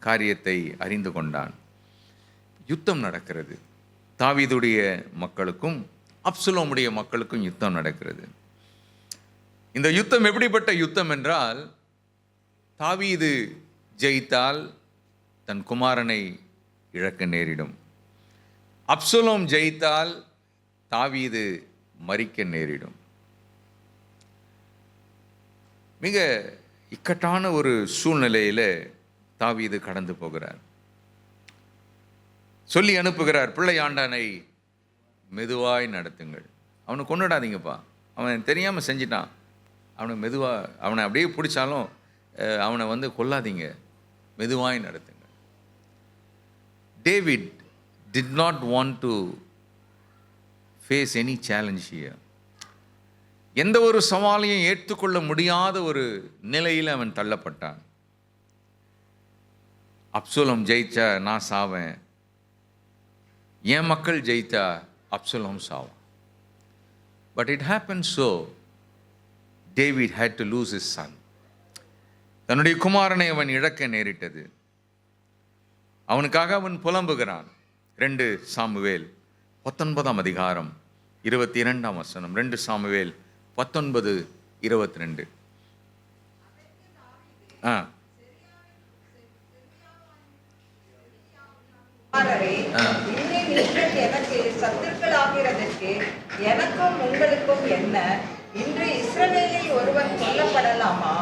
காரியத்தை அறிந்து கொண்டான். யுத்தம் நடக்கிறது. தாவீதுடைய மக்களுக்கும் அப்சலோமுடைய மக்களுக்கும் யுத்தம் நடக்கிறது. இந்த யுத்தம் எப்படிப்பட்ட யுத்தம் என்றால், தாவீது ஜெயித்தால் தன் குமாரனை இழக்க நேரிடும். அப்சலோம் ஜெயித்தால் தாவீது மரிக்க நேரிடும். மிக இக்கட்டான ஒரு சூழ்நிலையில் தாவீது கடந்து போகிறார். சொல்லி அனுப்புகிறார், பிள்ளையாண்டானை மெதுவாய் நடத்துங்கள். அவனை கொண்டுடாதீங்கப்பா, அவன் தெரியாமல் செஞ்சிட்டான், அவனை மெதுவாக, அவனை அப்படியே பிடிச்சாலும் அவனை வந்து கொல்லாதீங்க, மெதுவாய் நடத்துங்க. David did not want to face any challenge here. எந்த ஒரு சவாலையும் ஏற்றுக்கொள்ள முடியாத ஒரு நிலையில் அவன் தள்ளப்பட்டான். அப்சலோம் ஜெயிச்சா நான் சாவேன், என் மக்கள் ஜெயித்தா அப்சலோம் சாவான். But it happen so David had to lose his son. தன்னுடைய குமாரனை அவன் இழக்க நேரிட்டது. அவனுக்காக அவன் புலம்புகிறான். 2 சாமுவேல் 19 அதிகாரம் 22 வசனம். 2 சாமுவேல் 19:22. குமாரரே, இனி நீங்கள் எனக்கு சத்துருக்களாகிறதற்கு எனக்கும் உங்களுக்கும் என்ன? இன்று இஸ்ரவேலில் ஒருவன் கொல்லப்படலாமா?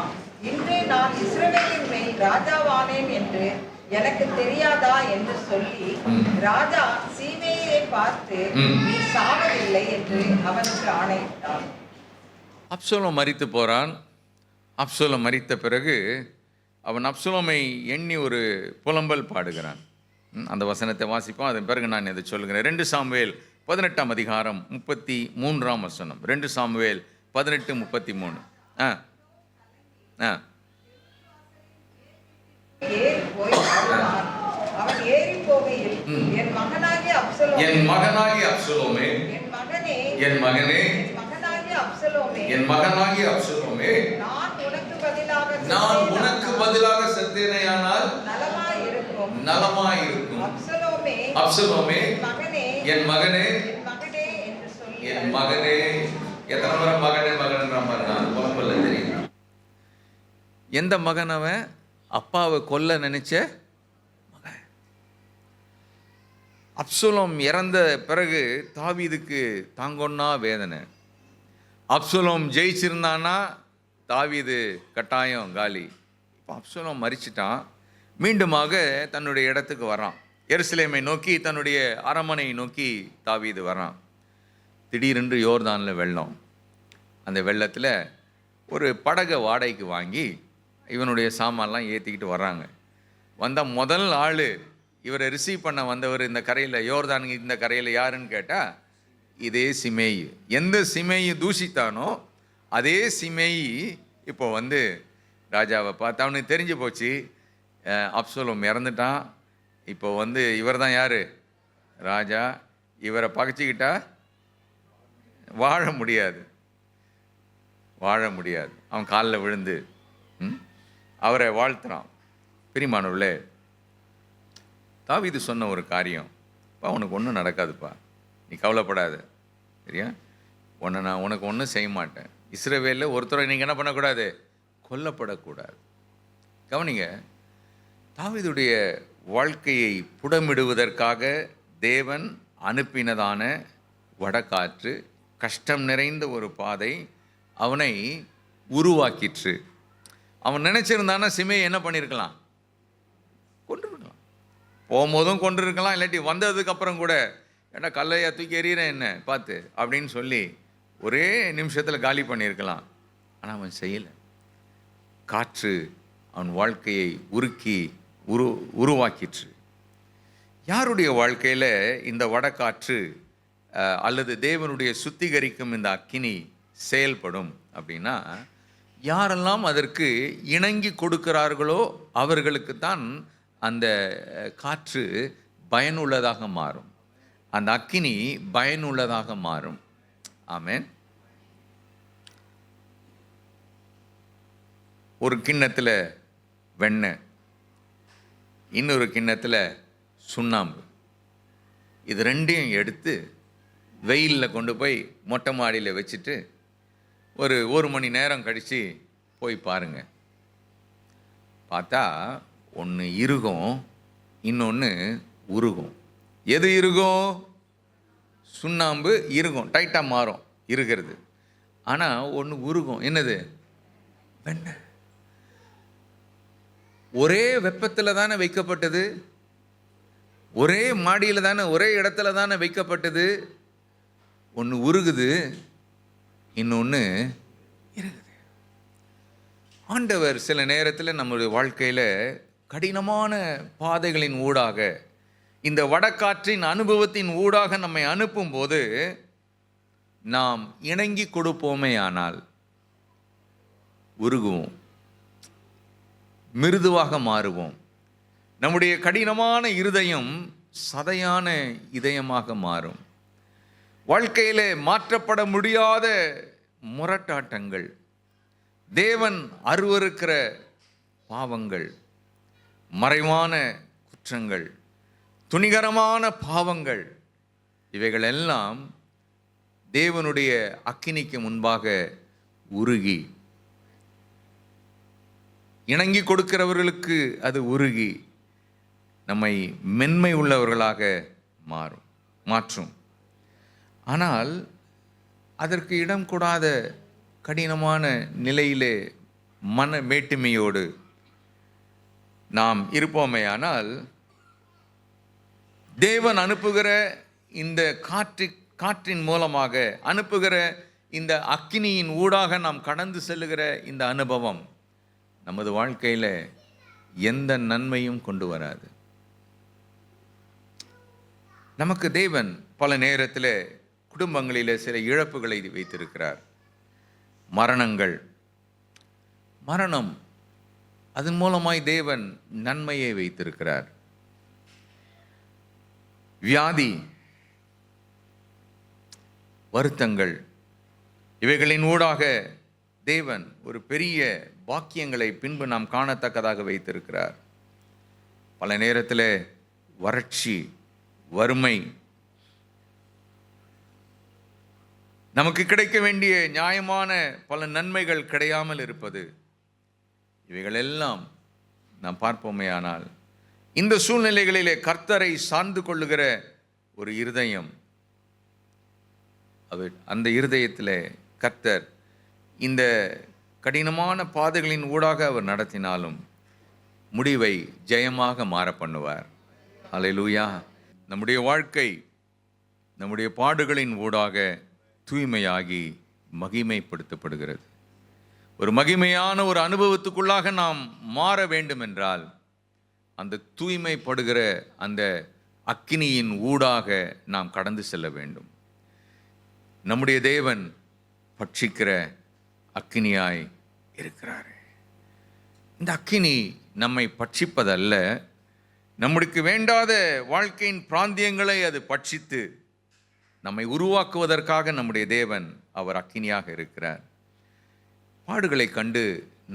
இன்று நான் இஸ்ரவேலின் மேல் ராஜாவானேன் என்று எனக்கு தெரியாதா என்று சொல்லி ராஜா சீமேயை பார்த்து நீ சாவதில்லை என்று அவனுக்கு ஆணையிட்டான். அப்சலோம் மரித்து போகிறான். அப்சலோம் மரித்த பிறகு அவன் அப்சலோமை எண்ணி ஒரு புலம்பல் பாடுகிறான். அந்த வசனத்தை வாசிப்போம், அதன் பிறகு நான் இதை சொல்லுகிறேன். 2 சாமுவேல் 18 அதிகாரம் 33 வசனம். 2 சாமுவேல் 18:33. ஏறி போய் அழுதான். அவன் ஏறி போகையில் என் மகனாகிய அப்சலோமே, என் மகனாகிய அப்சலோமே, என் மகனே, என் மகனே, என் மகனாகிய அப்சலோமே, என் மகனாகிய அப்சலோமே, நான் உனக்கு பதிலாக நான் உனக்கு பதிலாக செத்தேனேயானால் நலமாயிருக்கும். நலமாயிருக்கும். அப்சலோமே, அப்சலோமே, என் மகனே, என் மகனே, என் மகனே என்று சொல்லி என் மகனே. எத்தனை முறை மகனே மகன்ன்ற பாருங்க, குழம்புல தெரியும். எந்த மகன் அவன்? அப்பாவை கொல்ல நினைச்ச மகன். அப்சலோம் இறந்த பிறகு தாவீதுக்கு தாங்கொன்னா வேதனை. அப்சலோம் ஜெயிச்சிருந்தானா தாவீது கட்டாயம் காலி. இப்போ அப்சலோம் மரிச்சிட்டான். மீண்டுமாக தன்னுடைய இடத்துக்கு வரான். எருசலேமை நோக்கி, தன்னுடைய அரண்மனையை நோக்கி தாவீது வரான். திடீரென்று யோர்தானில் வெள்ளம். அந்த வெள்ளத்தில் ஒரு படகை வாடகைக்கு வாங்கி இவனுடைய சாமான்லாம் ஏற்றிக்கிட்டு வர்றாங்க. வந்தால் முதல் ஆள் இவரை ரிசீவ் பண்ண வந்தவர் இந்த கரையில், யோர்தானுக்கு இந்த கரையில் யாருன்னு கேட்டால் இதே சிமேயி. எந்த சிமேயி தூஷித்தானோ அதே சிமேயி இப்போ வந்து ராஜாவை பார்த்து அவனுக்கு தெரிஞ்சு போச்சு, அப்சலோம் இறந்துட்டான். இப்போ வந்து இவர் தான் யார்? ராஜா. இவரை பகைச்சிக்கிட்டா வாழ முடியாது. அவன் காலில் விழுந்து அவரை வாழ்த்துறான். பிரியமானவர்களே, தாவீது சொன்ன ஒரு காரியம், உனக்கு ஒன்றும் நடக்காதுப்பா, நீ கவலைப்படாத, சரியா? நான் உனக்கு ஒன்றும் செய்ய மாட்டேன். இஸ்ரவேலில் ஒருத்தரை நீங்கள் என்ன பண்ணக்கூடாது? கொல்லப்படக்கூடாது. கவனிங்க, தாவீதுடைய வாழ்க்கையை புடமிடுவதற்காக தேவன் அனுப்பினதான வடகாற்று, கஷ்டம் நிறைந்த ஒரு பாதை அவனை உருவாக்கிற்று. அவன் நினைச்சிருந்தானா சிமையை என்ன பண்ணியிருக்கலாம்? கொண்டிருக்கலாம். போகும்போதும் கொண்டிருக்கலாம், இல்லாட்டி வந்ததுக்கு அப்புறம் கூட ஏன்னா கல்லையா தூக்கி எறிகிறேன் என்ன பார்த்து அப்படின்னு சொல்லி ஒரே நிமிஷத்தில் காலி பண்ணியிருக்கலாம். ஆனால் அவன் செய்யலை. காற்று அவன் வாழ்க்கையை உருவாக்கிற்று. யாருடைய வாழ்க்கையில் இந்த வடகாற்று அல்லது தேவனுடைய சுத்திகரிக்கும் இந்த அக்கினி செயல்படும் அப்படின்னா, யாரெல்லாம் அதற்கு இணங்கி கொடுக்கிறார்களோ அவர்களுக்கு தான் அந்த காற்று பயனுள்ளதாக மாறும், அந்த அக்கினி பயனுள்ளதாக மாறும். ஆமென். ஒரு கிண்ணத்தில் வெண்ணெய், இன்னொரு கிண்ணத்தில் சுண்ணாம்பு, இது ரெண்டையும் எடுத்து வெயிலில் கொண்டு போய் மொட்டை மாடியில் வச்சுட்டு ஒரு மணி நேரம் கழித்து போய் பாருங்கள். பார்த்தா ஒன்று இறுகும், இன்னொன்று உருகும். எது இறுகும்? சுண்ணாம்பு இறுகும், டைட்டாக மாறும், இருக்கிறது. ஆனால் ஒன்று உருகும். என்னது? வெண்ணெய். ஒரே வெப்பத்தில் தானே வைக்கப்பட்டது, ஒரே மாடியில் தானே, ஒரே இடத்துல தானே வைக்கப்பட்டது. ஒன்று உருகுது, இன்னொன்று இருக்குது. ஆண்டவர் சில நேரத்தில் நம்முடைய வாழ்க்கையில் கடினமான பாதைகளின் ஊடாக, இந்த வடகாற்றின் அனுபவத்தின் ஊடாக நம்மை அனுப்பும்போது நாம் இணங்கி கொடுப்போமே ஆனால் உருகுவோம், மிருதுவாக மாறுவோம். நம்முடைய கடினமான இருதயம் சதையான இதயமாக மாறும். வாழ்க்கையிலே மாற்றப்பட முடியாத முரட்டாட்டங்கள், தேவன் அருவருக்கிற பாவங்கள், மறைவான குற்றங்கள், துணிகரமான பாவங்கள், இவைகளெல்லாம் தேவனுடைய அக்கினிக்கு முன்பாக உருகி, இணங்கி கொடுக்கிறவர்களுக்கு அது உருகி நம்மை மென்மை உள்ளவர்களாக மாற்றும். ஆனால் அதற்கு இடம் கூடாத கடினமான நிலையிலே மன மேட்டுமையோடு நாம் இருப்போமேயானால், தேவன் அனுப்புகிற இந்த காற்றின் மூலமாக அனுப்புகிற இந்த அக்கினியின் ஊடாக நாம் கடந்து செல்லுகிற இந்த அனுபவம் நமது வாழ்க்கையில் எந்த நன்மையும் கொண்டு வராது. நமக்கு தேவன் பல நேரத்தில் குடும்பங்களில் சில இழப்புகளை வைத்திருக்கிறார். மரணம் அதன் மூலமாய் தேவன் நன்மையை வைத்திருக்கிறார். வியாதி, வருத்தங்கள், இவைகளின் ஊடாக தேவன் ஒரு பெரிய பாக்கியங்களை பின்பு நாம் காணத்தக்கதாக வைத்திருக்கிறார். பல நேரத்தில் வறட்சி, வறுமை, நமக்கு கிடைக்க வேண்டிய நியாயமான பல நன்மைகள் கிடையாமல் இருப்பது, இவைகளெல்லாம் நாம் பார்ப்போமேயானால், இந்த சூழ்நிலைகளிலே கர்த்தரை சார்ந்து கொள்ளுகிற ஒரு இருதயம், அந்த இருதயத்தில் கர்த்தர் இந்த கடினமான பாதைகளின் ஊடாக அவர் நடத்தினாலும் முடிவை ஜெயமாக மாற பண்ணுவார். அல்லேலூயா. நம்முடைய வாழ்க்கை நம்முடைய பாடுகளின் ஊடாக தூய்மையாகி மகிமைப்படுத்தப்படுகிறது. ஒரு மகிமையான ஒரு அனுபவத்துக்குள்ளாக நாம் மாற வேண்டும் என்றால், அந்த தூய்மைப்படுகிற அந்த அக்கினியின் ஊடாக நாம் கடந்து செல்ல வேண்டும். நம்முடைய தேவன் பட்சிக்கிற அக்கினியாய் இருக்கிறார். இந்த அக்கினி நம்மை பட்சிப்பதல்ல, நம்மளுக்கு வேண்டாத வாழ்க்கையின் பிராந்தியங்களை அது பட்சித்து நம்மை உருவாக்குவதற்காக நம்முடைய தேவன் அவர் அக்கினியாக இருக்கிறார். பாடுகளை கண்டு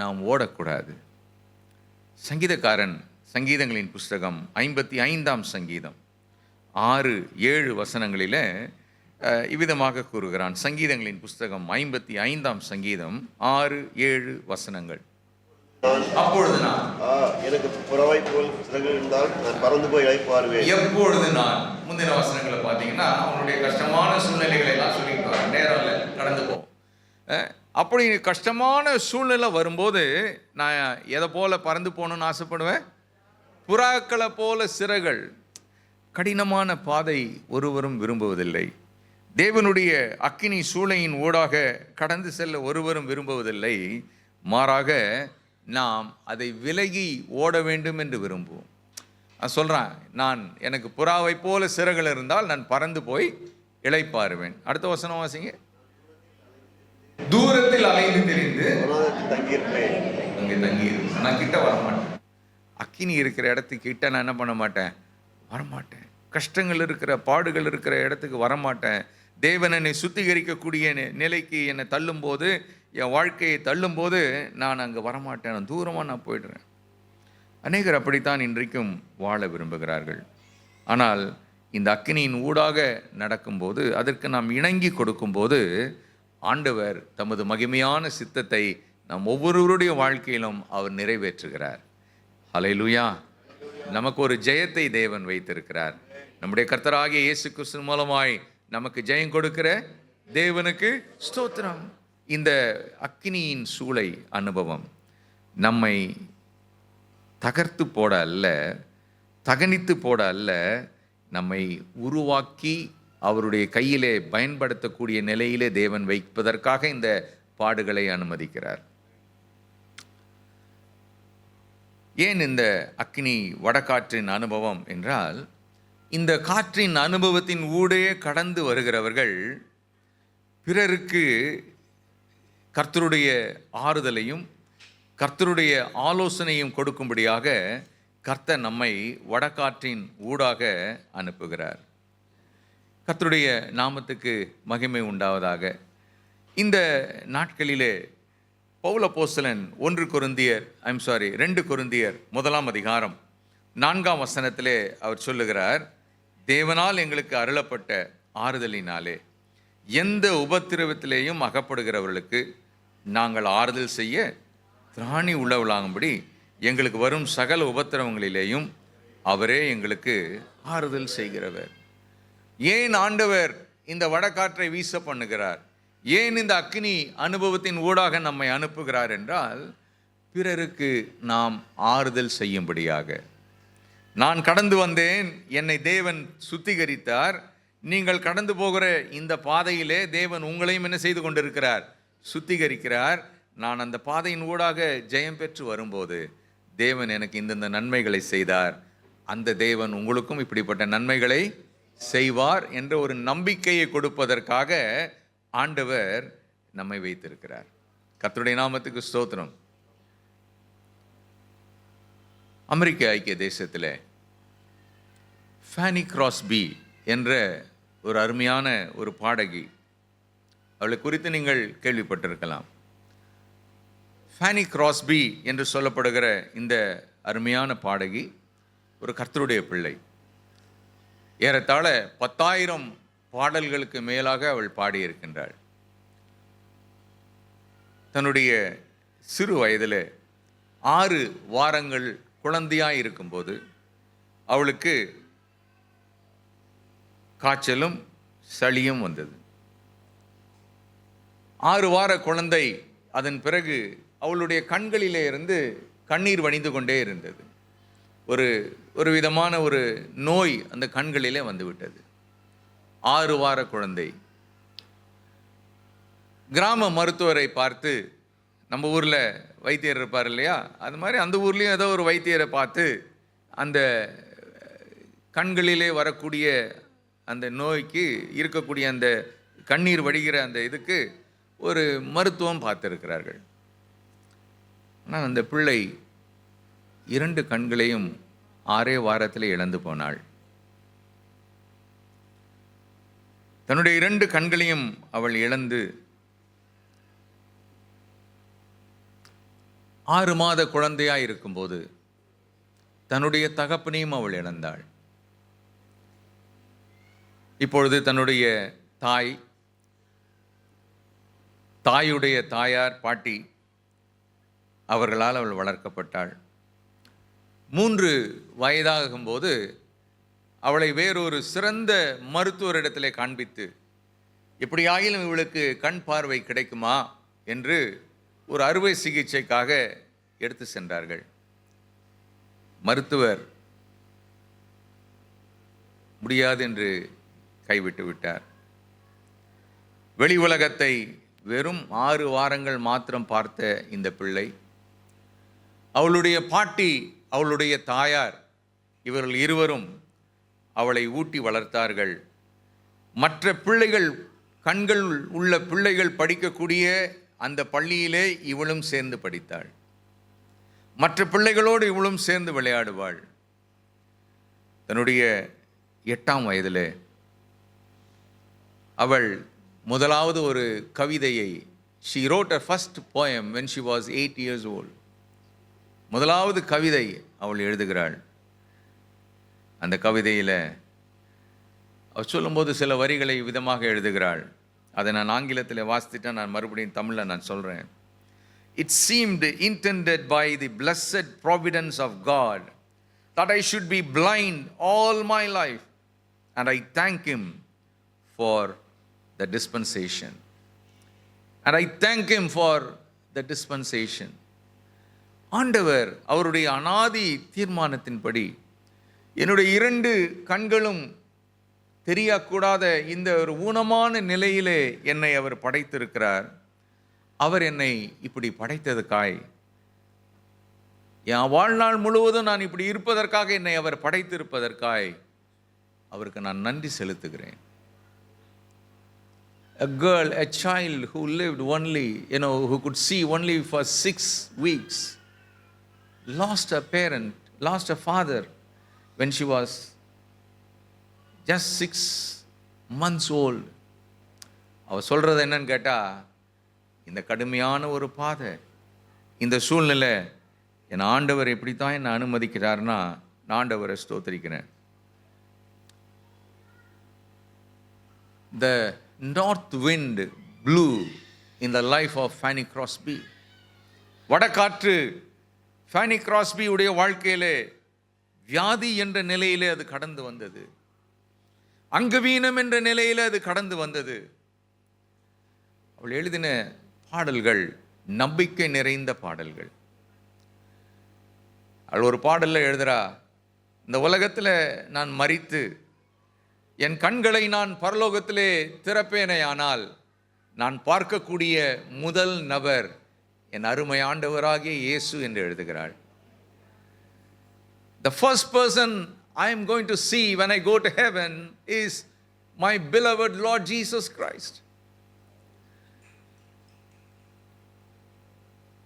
நாம் ஓடக்கூடாது. சங்கீதக்காரன் சங்கீதங்களின் புஸ்தகம் 55ஆம் சங்கீதம் 6-7 வசனங்களில் இவ்விதமாக கூறுகிறான். சங்கீதங்களின் புஸ்தகம் 55ஆம் சங்கீதம் 6-7 வசனங்கள். அப்பொழுது நான் எனக்கு புறவை போல் சிறகு இருந்தால் நான் பறந்து போய் இளைப்பாறுவேன். எப்பொழுது நான், முந்தின வசனங்களை பார்த்தீங்கன்னா அவனுடைய கஷ்டமான சூழ்நிலைகளை எல்லாம் சொல்லிட்டு வர நேரம் இல்லை, கடந்து போவோம். அப்படி கஷ்டமான சூழ்நிலை வரும்போது நான் எதை போல பறந்து போகணும்னு ஆசைப்படுவேன்? புறாக்களை போல சிறகுகள். கடினமான பாதை ஒருவரும் விரும்புவதில்லை. தேவனுடைய அக்கினி சூளையின் ஊடாக கடந்து செல்ல ஒருவரும் விரும்புவதில்லை. மாறாக நாம் அதை விலகி ஓட வேண்டும் என்று விரும்புவோம். நான் சொல்கிறேன், எனக்கு புறாவை போல சிறகுகள் இருந்தால் நான் பறந்து போய் இளைப்பாறுவேன். அடுத்த வசனம் வாசிங்க. தூரத்தில் அலைந்து தெரிந்து அங்கே தங்கியிருப்பேன். நான் கிட்ட வரமாட்டேன். அக்கினி இருக்கிற இடத்துக்கு கிட்ட நான் என்ன பண்ண மாட்டேன்? வரமாட்டேன். கஷ்டங்கள் இருக்கிற, பாடுகள் இருக்கிற இடத்துக்கு வரமாட்டேன். தேவன் என்னை சுத்திகரிக்கக்கூடிய நிலைக்கு என்னை தள்ளும்போது, என் வாழ்க்கையை தள்ளும்போது நான் அங்கே வரமாட்டேன். நான் தூரமாக நான் போயிடுறேன். அநேகர் அப்படித்தான் இன்றைக்கும் வாழ விரும்புகிறார்கள். ஆனால் இந்த அக்கினியின் ஊடாக நடக்கும்போது, அதற்கு நாம் இணங்கி கொடுக்கும்போது, ஆண்டவர் தமது மகிமையான சித்தத்தை நம் ஒவ்வொருவருடைய வாழ்க்கையிலும் அவர் நிறைவேற்றுகிறார். ஹல்லேலூயா. நமக்கு ஒரு ஜெயத்தை தேவன் வைத்திருக்கிறார். நம்முடைய கர்த்தராகிய இயேசு கிறிஸ்து மூலமாய் நமக்கு ஜெயம் கொடுக்கிற தேவனுக்கு ஸ்தோத்திரம். இந்த அக்கினியின் சூளை அனுபவம் நம்மை தகர்த்து போட அல்ல, தகனித்து போட அல்ல, நம்மை உருவாக்கி அவருடைய கையிலே பயன்படுத்தக்கூடிய நிலையிலே தேவன் வைப்பதற்காக இந்த பாடுகளை அனுமதிக்கிறார். ஏன் இந்த அக்கினி வடகாற்றின் அனுபவம் என்றால், இந்த காற்றின் அனுபவத்தின் ஊடே கடந்து வருகிறவர்கள் பிறருக்கு கர்த்தருடைய ஆறுதலையும் கர்த்தருடைய ஆலோசனையும் கொடுக்கும்படியாக கர்த்தர் நம்மை வடகாற்றின் ஊடாக அனுப்புகிறார். கர்த்தருடைய நாமத்துக்கு மகிமை உண்டாவதாக. இந்த நாட்களிலே பவுல் அப்போஸ்தலன் 2 கொரிந்தியர் 1 அதிகாரம் 4 வசனத்திலே அவர் சொல்லுகிறார், தேவனால் எங்களுக்கு அருளப்பட்ட ஆறுதலினாலே எந்த உபத்திரவத்திலேயும் அகப்படுகிறவர்களுக்கு நாங்கள் ஆறுதல் செய்ய திராணி உள்ளவளாகும்படி எங்களுக்கு வரும் சகல உபத்திரவங்களிலேயும் அவரே எங்களுக்கு ஆறுதல் செய்கிறவர். ஏன் ஆண்டவர் இந்த வடகாற்றை வீச பண்ணுகிறார்? ஏன் இந்த அக்கினி அனுபவத்தின் ஊடாக நம்மை அனுப்புகிறார் என்றால், பிறருக்கு நாம் ஆறுதல் செய்யும்படியாக. நான் கடந்து வந்தேன், என்னை தேவன் சுத்திகரித்தார். நீங்கள் கடந்து போகிற இந்த பாதையிலே தேவன் உங்களையும் என்ன செய்து கொண்டிருக்கிறார்? சுத்திகரிக்கிறார். நான் அந்த பாதையின் ஊடாக ஜெயம் பெற்று வரும்போது தேவன் எனக்கு இந்தந்த நன்மைகளை செய்தார், அந்த தேவன் உங்களுக்கும் இப்படிப்பட்ட நன்மைகளை செய்வார் என்ற ஒரு நம்பிக்கையை கொடுப்பதற்காக ஆண்டவர் நம்மை வைத்திருக்கிறார். கர்த்தருடைய நாமத்துக்கு ஸ்தோத்திரம். அமெரிக்க ஐக்கிய தேசத்தில் ஃபேனி கிராஸ்பி என்ற ஒரு அருமையான ஒரு பாடகி, அவளை குறித்து நீங்கள் கேள்விப்பட்டிருக்கலாம். ஃபேனி கிராஸ்பி என்று சொல்லப்படுகிற இந்த அருமையான பாடகி ஒரு கர்த்தருடைய பிள்ளை. ஏறத்தாழ 10,000 பாடல்களுக்கு மேலாக அவள் பாடியிருக்கின்றாள். தன்னுடைய சிறு வயதில் 6 வாரங்கள் குழந்தையாக இருக்கும்போது அவளுக்கு காய்ச்சலும் சளியும் வந்தது. 6 வார குழந்தை, அதன் பிறகு அவளுடைய கண்களிலே இருந்து கண்ணீர் வடிந்து கொண்டே இருந்தது. ஒரு விதமான ஒரு நோய் அந்த கண்களிலே வந்துவிட்டது. 6 வார குழந்தை. கிராம மருத்துவரை பார்த்து, நம்ம ஊரில் வைத்தியர் இருப்பார் இல்லையா, அது மாதிரி அந்த ஊர்லேயும் ஏதோ ஒரு வைத்தியரை பார்த்து அந்த கண்களிலே வரக்கூடிய அந்த நோய்க்கு இருக்கக்கூடிய அந்த கண்ணீர் வடிகிற அந்த இதுக்கு ஒரு மருத்துவம் பார்த்துருக்கிறார்கள். ஆனால் அந்த பிள்ளை 2 கண்களையும் 6 வாரத்தில் இழந்து போனாள். தன்னுடைய 2 கண்களையும் அவள் இழந்து 6 மாத குழந்தையாய் இருக்கும்போது தன்னுடைய தகப்பனையும் அவள் இழந்தாள். இப்பொழுது தன்னுடைய தாயுடைய தாயார், பாட்டி, அவர்களால் அவள் வளர்க்கப்பட்டாள். 3 வயதாகும்போது அவளை வேறொரு சிறந்த மருத்துவரிடத்திலே காண்பித்து, எப்படியாகிலும் இவளுக்கு கண் பார்வை கிடைக்குமா என்று ஒரு அறுவை சிகிச்சைக்காக எடுத்து சென்றார்கள். மருத்துவர் முடியாது என்று கைவிட்டு விட்டார். வெளி உலகத்தை வெறும் 6 வாரங்கள் மாத்திரம் பார்த்த இந்த பிள்ளை, அவளுடைய பாட்டி, அவளுடைய தாயார், இவர்கள் இருவரும் அவளை ஊட்டி வளர்த்தார்கள். மற்ற பிள்ளைகள், கண்கள் உள்ள பிள்ளைகள் படிக்கக்கூடிய அந்த பள்ளியிலே இவளும் சேர்ந்து படித்தாள். மற்ற பிள்ளைகளோடு இவளும் சேர்ந்து விளையாடுவாள். தன்னுடைய 8ஆம் வயதில் அவள் முதலாவது ஒரு கவிதையை, she wrote her first poem when she was 8 years old. முதலாவது கவிதை அவள் எழுதுகிறாள். அந்த கவிதையில் அவள் சொல்லும்போது சில வரிகளை விதமாக எழுதுகிறாள். அதை நான் ஆங்கிலத்தில் வாசித்துட்டா, நான் மறுபடியும் தமிழில் நான் சொல்கிறேன். It seemed intended by the blessed providence of God that I should be blind all my life, and I thank Him for the dispensation. And I thank Him for the dispensation. ஆண்டவர் அவருடைய அனாதி தீர்மானத்தின்படி என்னுடைய 2 கண்களும் தெரியக்கூடாத இந்த ஒரு ஊனமான நிலையிலே என்னை அவர் படைத்திருக்கிறார். அவர் என்னை இப்படி படைத்ததுக்காய், என் வாழ்நாள் முழுவதும் நான் இப்படி இருப்பதற்காக என்னை அவர் படைத்திருப்பதற்காய் அவருக்கு நான் நன்றி செலுத்துகிறேன். A girl, a child who lived only, who could see only for 6 weeks, lost her parent lost a father when she was just 6 months old. அவ சொல்கிறது என்னன்னு கேட்டால், இந்த கடுமையான ஒரு பாதை, இந்த சூழ்நிலை என் ஆண்டவர் எப்படி தான் என்னை அனுமதிக்கிறார்னா நான் ஆண்டவரை ஸ்தோத்திரிக்கிறேன். The north wind blew in the life of Fanny Crosby. வடகாற்று ஃபேனி கிராஸ்பி உடைய வாழ்க்கையிலே வியாதி என்ற நிலையிலே அது கடந்து வந்தது. அங்கவீனம் என்ற நிலையிலே அது கடந்து வந்தது. அவள் எழுதின பாடல்கள் நம்பிக்கை நிறைந்த பாடல்கள். அவள் ஒரு பாடலில் எழுதுறா, இந்த உலகத்தில் நான் மரித்து என் கண்களை நான் பரலோகத்திலே திறப்பேனே, ஆனால் நான் பார்க்கக்கூடிய முதல் நபர் என் அருமை ஆண்டவராகிய இயேசு என்று எழுதுகிறாள். The first person I am going to see when I go to heaven is my beloved Lord Jesus Christ.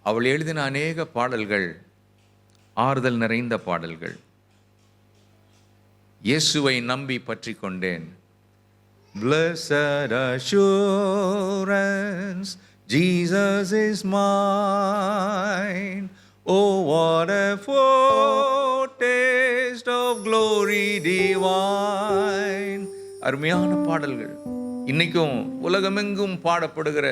அவள் எழுதின அநேக பாடல்கள் ஆறுதல் நிறைந்த பாடல்கள். இயேசுவை நம்பி பற்றி கொண்டேன். Blessed assurance, Jesus is mine. Oh, what a foretaste of glory divine. அருமையான பாடல்கள். இன்னைக்கும் உலகமெங்கும் பாடப்படுகிற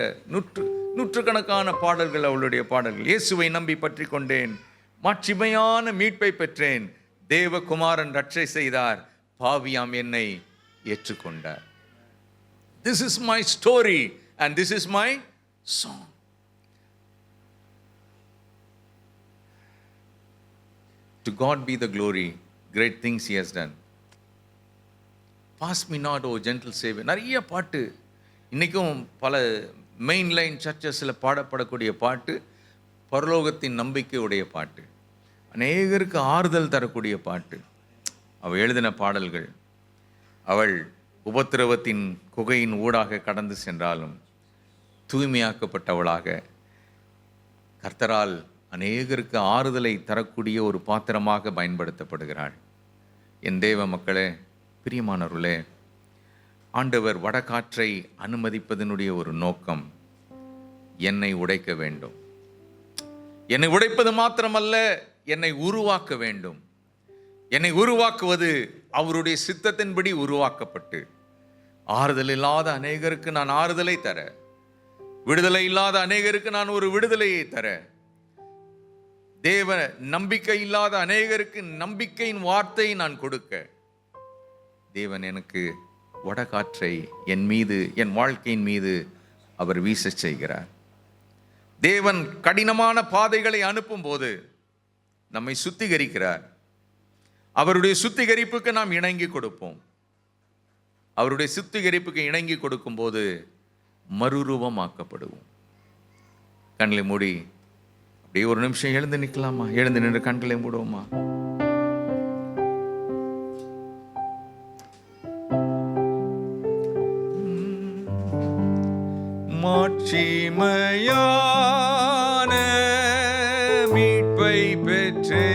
நூற்றுக்கணக்கான பாடல்கள் அவளுடைய பாடல்கள். இயேசுவை நம்பி பற்றி கொண்டேன், மாட்சிமையான மீட்பை பெற்றேன், தேவகுமாரன் ரட்சை செய்தார், பாவியாம் என்னை ஏற்றுக்கொண்டார். This is my story and this is my song. To God be the glory, great things he has done. Pass me not, O gentle Savior. நிறைய பாட்டு இன்றைக்கும் பல மெயின் லைன் சர்ச்சஸில் பாடப்படக்கூடிய பாட்டு பரலோகத்தின் நம்பிக்கையுடைய பாட்டு, அநேகருக்கு ஆறுதல் தரக்கூடிய பாட்டு. அவள் எழுதின பாடல்கள். அவள் உபத்திரவத்தின் குகையின் ஊடாக கடந்து சென்றாலும் தூய்மையாக்கப்பட்டவளாக கர்த்தரால் அநேகருக்கு ஆறுதலை தரக்கூடிய ஒரு பாத்திரமாக பயன்படுத்தப்படுகிறாள். என் தேவ மக்களே, பிரியமானவர்களே, ஆண்டவர் வடகாற்றை அனுமதிப்பதனுடைய ஒரு நோக்கம் என்னை உடைக்க வேண்டும். என்னை உடைப்பது மாத்திரமல்ல, என்னை உருவாக்க வேண்டும். என்னை உருவாக்குவது அவருடைய சித்தத்தின்படி உருவாக்கப்பட்டு, ஆறுதல் இல்லாத அநேகருக்கு நான் ஆறுதலை தர, விடுதலை இல்லாத அநேகருக்கு நான் ஒரு விடுதலையை தர, தேவ நம்பிக்கை இல்லாத அநேகருக்கு நம்பிக்கையின் வார்த்தையை நான் கொடுக்க, தேவன் எனக்கு வடகாற்றை என் மீது, என் வாழ்க்கையின் மீது அவர் வீச செய்கிறார். தேவன் கடினமான பாதைகளை அனுப்பும் போது நம்மை சுத்திகரிக்கிறார். அவருடைய சுத்திகரிப்புக்கு நாம் இணங்கி கொடுப்போம். அவருடைய சுத்திகரிப்புக்கு இணங்கி கொடுக்கும் போது மறுரூபமாக்கப்படுவோம். கண்களை மூடி அப்படியே ஒரு நிமிஷம் எழுந்து நிற்கலாமா? எழுந்து நின்று கண்களை மூடுவோமா? மாட்சிமையான மீட்பை பெற்றேன்,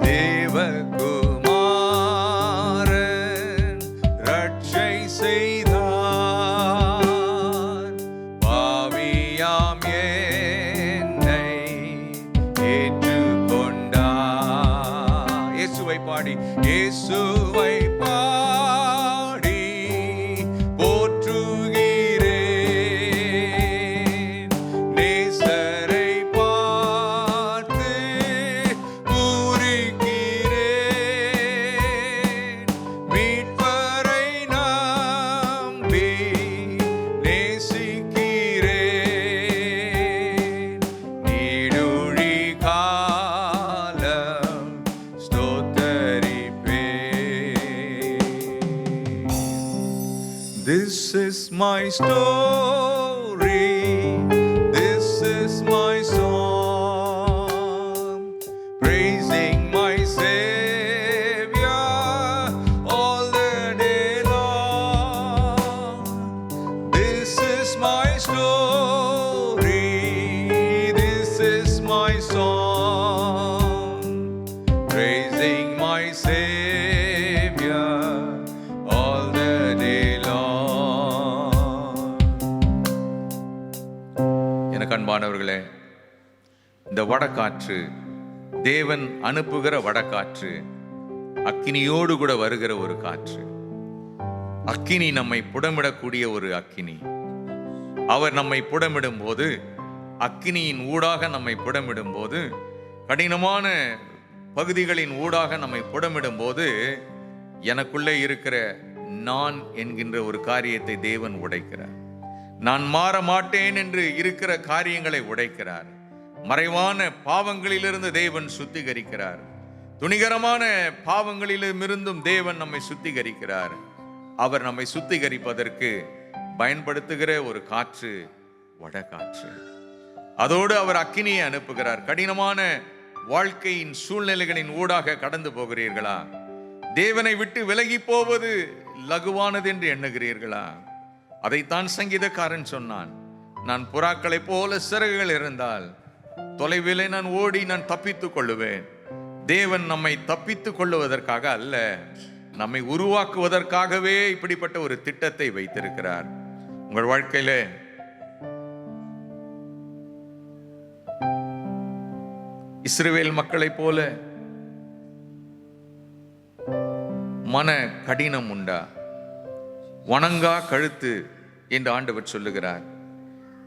தேவகுமாரன் ரட்சை செய்தார், பாவியாம் என்னை ஏற்றுக்கொண்டார். இயேசுவை பாடி, இயேசுவை This is my story, this is my song, praising my Savior all the day long. This is my story, this is my song. எனக்கு அன்பானவர்களே, இந்த வடகாற்று, தேவன் அனுப்புகிற வடகாற்று அக்கினியோடு கூட வருகிற ஒரு காற்று. அக்கினி நம்மை புடமிடக்கூடிய ஒரு அக்கினி. அவர் நம்மை புடமிடும் போது, அக்கினியின் ஊடாக நம்மை புடமிடும் போது, கடினமான பகுதிகளின் ஊடாக நம்மை புடமிடும் போது, எனக்குள்ளே இருக்கிற நான் என்கின்ற ஒரு காரியத்தை தேவன் உடைக்கிறார். நான் மாற மாட்டேன் என்று இருக்கிற காரியங்களை உடைக்கிறார். மறைவான பாவங்களிலிருந்து தேவன் சுத்திகரிக்கிறார். துணிகரமான பாவங்களிலிருந்தும் தேவன் நம்மை சுத்திகரிக்கிறார். அவர் நம்மை சுத்திகரிப்பதற்கு பயன்படுத்துகிற ஒரு காற்று வடகாற்று. அதோடு அவர் அக்கினியை அனுப்புகிறார். கடினமான வாழ்க்கையின் சூழ்நிலைகளின் ஊடாக கடந்து போகிறீர்களா? தேவனை விட்டு விலகி போவது லகுவானது என்று எண்ணுகிறீர்களா? அதைத்தான் சங்கீதக்காரன் சொன்னான். நான் புறாக்களை போல சிறகுகள் இருந்தால் தொலைவிலே நான் ஓடி நான் தப்பித்துக் கொள்ளுவேன். தேவன் நம்மை தப்பித்துக் கொள்ளுவதற்காக அல்ல, நம்மை உருவாக்குவதற்காகவே இப்படிப்பட்ட ஒரு திட்டத்தை வைத்திருக்கிறார். உங்கள் வாழ்க்கையில இஸ்ரவேல் மக்களைப் போல மன கடினம் உண்டா? வணங்கா கழுத்து என்று ஆண்டவர் சொல்லுகிறார்.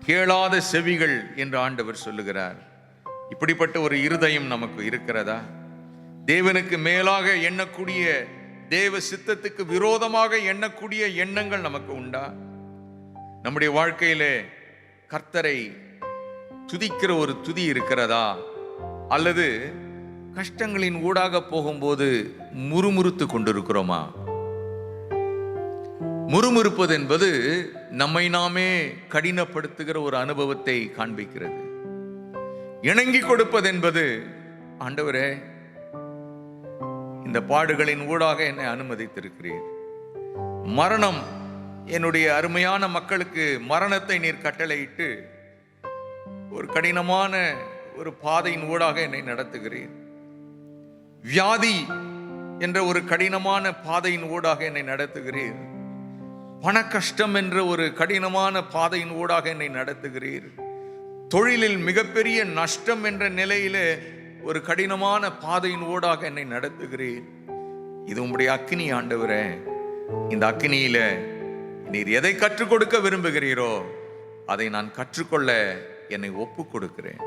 கேளாத செவிகள் என்று ஆண்டவர் சொல்லுகிறார். இப்படிப்பட்ட ஒரு இருதயம் நமக்கு இருக்கிறதா? தேவனுக்கு மேலாக எண்ணக்கூடிய, தேவ சித்தத்துக்கு விரோதமாக எண்ணக்கூடிய எண்ணங்கள் நமக்கு உண்டா? நம்முடைய வாழ்க்கையிலே கர்த்தரை துதிக்கிற ஒரு துதி இருக்கிறதா? அல்லது கஷ்டங்களின் ஊடாக போகும்போது முறுமுறுத்து கொண்டிருக்கிறோமா? முறுமுறுப்பது என்பது நம்மை நாமே கடினப்படுத்துகிற ஒரு அனுபவத்தை காண்பிக்கிறது. இணங்கி கொடுப்பது என்பது, ஆண்டவரே, இந்த பாடுகளின் ஊடாக என்னை அனுமதித்திருக்கிறீர். மரணம், என்னுடைய அருமையான மக்களுக்கு மரணத்தை நீர் கட்டளையிட்டு ஒரு கடினமான ஒரு பாதையின் ஊடாக என்னை நடத்துகிறீர். வியாதி என்ற ஒரு கடினமான பாதையின் ஊடாக என்னை நடத்துகிறீர். பண கஷ்டம் என்ற ஒரு கடினமான பாதையின் ஊடாக என்னை நடத்துகிறீர். தொழிலில் மிகப்பெரிய நஷ்டம் என்ற நிலையிலே ஒரு கடினமான பாதையின் ஊடாக என்னை நடத்துகிறீர். இது உம்முடைய அக்கினி ஆண்டவரே. இந்த அக்கினியில நீர் எதை கற்றுக் கொடுக்க விரும்புகிறீரோ அதை நான் கற்றுக்கொள்ள என்னை ஒப்புக் கொடுக்கிறேன்.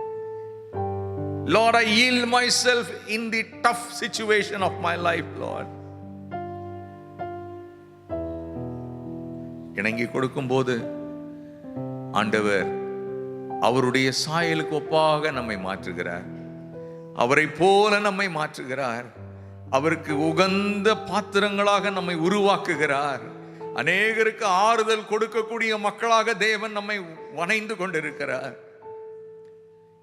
Lord, I yield myself in the tough situation of my life, Lord. இணங்கி கொடுக்கும் போது ஆண்டவர் அவருடைய சாயலுக்கு ஒப்பாக நம்மை மாற்றுகிறார். அவரை போல நம்மை மாற்றுகிறார். அவருக்கு உகந்த பாத்திரங்களாக நம்மை உருவாக்குகிறார். அநேகருக்கு ஆறுதல் கொடுக்கக்கூடிய மக்களாக தேவன் நம்மை வணைந்து கொண்டிருக்கிறார்.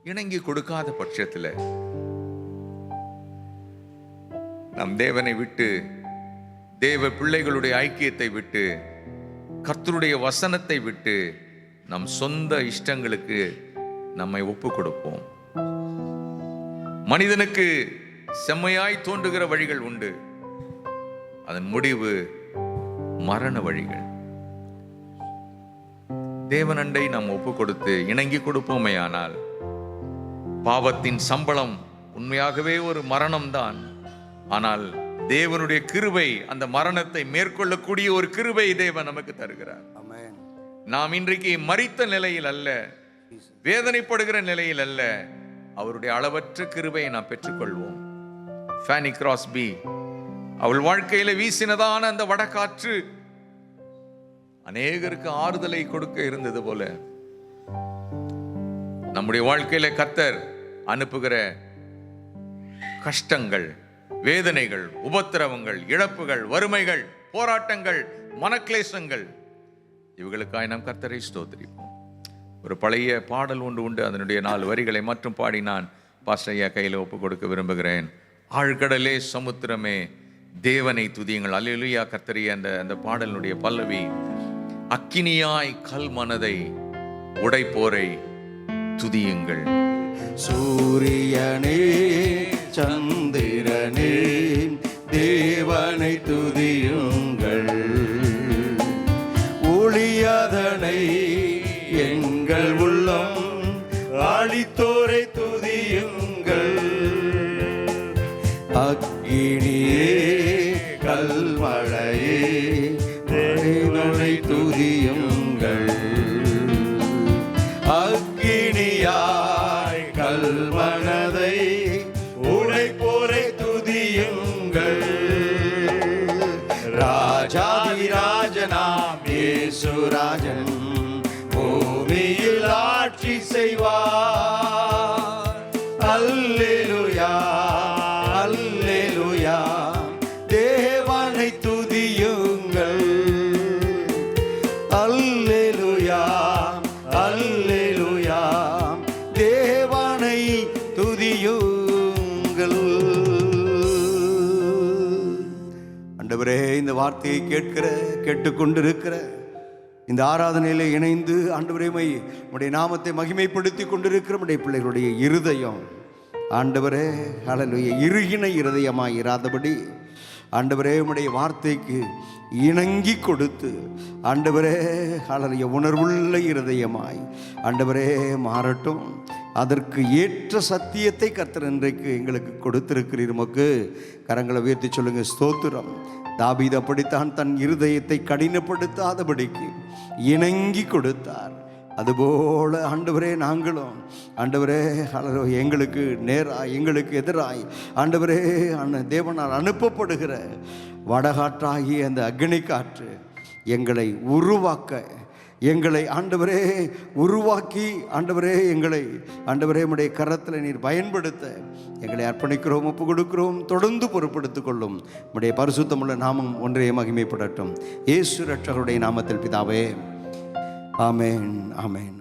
இணங்கி கொடுக்காத பட்சத்தில் நம் தேவனை விட்டு, தேவ பிள்ளைகளுடைய ஐக்கியத்தை விட்டு, கர்த்தருடைய வசனத்தை விட்டு நம் சொந்த இஷ்டங்களுக்கு நம்மை ஒப்பு கொடுப்போம். மனிதனுக்கு செம்மையாய் தோன்றுகிற வழிகள் உண்டு, அதன் முடிவு மரண வழிகள். தேவனண்டை நாம் ஒப்பு கொடுத்து இணங்கி கொடுப்போமேயானால், பாவத்தின் சம்பளம் உண்மையாகவே ஒரு மரணம்தான். ஆனால் தேவனுடைய கிருபை அந்த மரணத்தை மேற்கொள்ளக்கூடிய ஒரு கிருபை தேவன் நமக்கு தருகிறார். நாம் இன்றைக்கு மரித்த நிலையில் அல்ல, வேதனைப்படுகிற நிலையில் அல்ல, அவருடைய அளவற்ற கிருபையை நாம் பெற்றுக்கொள்வோம். ஃபேனி கிராஸ்பி அவள் வாழ்க்கையில வீசினதான அந்த வடகாற்று அநேகருக்கு ஆறுதலை கொடுக்க இருந்தது போல, நம்முடைய வாழ்க்கையில கர்த்தர் அனுப்புகிற கஷ்டங்கள், வேதனைகள், உபத்திரவங்கள், இழப்புகள், வறுமைகள், போராட்டங்கள், மனக்லேசங்கள், இவர்களுக்காய் நாம் கர்த்தரை ஸ்தோத்திரிப்போம். ஒரு பழைய பாடல் ஒன்று உண்டு, அதனுடைய 4 வரிகளை மற்றும் பாடி நான் பாஸ்டர் ஐயா கையில் ஒப்பு கொடுக்க விரும்புகிறேன். ஆழ்கடலே சமுத்திரமே தேவனை துதியுங்கள். அல்லேலூயா. கர்த்தரிய அந்த பாடலினுடைய பல்லவி, அக்கினியாய் கல் மனதை உடைப்போரை துதியுங்கள். சூரியனே சந்திரனே தேவனை துதியுங்கள். ஒளியதனை எங்கள் உள்ளம் அழித்தோரை துதியுங்கள். அக்கினியே கல்மழையே தேவனை துதியுங்கள். அக்கினியாய் கல்மனதை உடைப்போரை துதியுங்கள். ராஜாதிராஜனாம் இயேசுராஜன் பூமியில் ஆட்சி செய்வார். அல்லேலூயா அல்லேலூயா தேவனை துதியுங்கள். அல்லேலூயா அல்லேலூயா தேவனை துதியுங்கள். ஆண்டவரே, இந்த வார்த்தையை கேட்டுக்கொண்டிருக்கிற இந்த ஆராதனையிலே இணைந்து ஆண்டவரே உம்முடைய நாமத்தை மகிமைப்படுத்தி கொண்டிருக்கிற உம்முடைய பிள்ளைகளுடைய இருதயம் ஆண்டவரே ஹல்லேலூயா இறுகின இருதயமாய் இராதபடி ஆண்டவரே உம்முடைய வார்த்தைக்கு இணங்கி கொடுத்து ஆண்டவரே ஹல்லேலூயா உணர்வுள்ள இருதயமாய் ஆண்டவரே மாறட்டும். அதற்கு ஏற்ற சத்தியத்தை கர்த்தர் இன்றைக்கு எங்களுக்கு கொடுத்திருக்கிறீர். உமக்கு கரங்களை உயர்த்தி சொல்லுங்க, ஸ்தோத்திரம். தாவீது அப்படித்தான் தன் இருதயத்தை கடினப்படுத்தாதபடிக்கு இணங்கி கொடுத்தார். அதுபோல ஆண்டவரே நாங்களும் ஆண்டவரே எங்களுக்கு நேராய் எங்களுக்கு எதிராய் ஆண்டவரே தேவனால் அனுப்பப்படுகிற வடகாற்றாகிய அந்த அக்னி காற்று எங்களை உருவாக்க, எங்களை ஆண்டவரே உருவாக்கி ஆண்டவரே எங்களை ஆண்டவரே உம்முடைய கரத்தில் நீர் பயன்படுத்த எங்களை அர்ப்பணிக்கிறோம், ஒப்பு கொடுக்கிறோம். தொடர்ந்து பொறுப்படுத்திக் கொள்ளும். உம்முடைய பரிசுத்தமுள்ள நாமம் ஒன்றே மகிமைப்படட்டும். இயேசு ரட்சகருடைய நாமத்தில் பிதாவே, ஆமென் ஆமென்.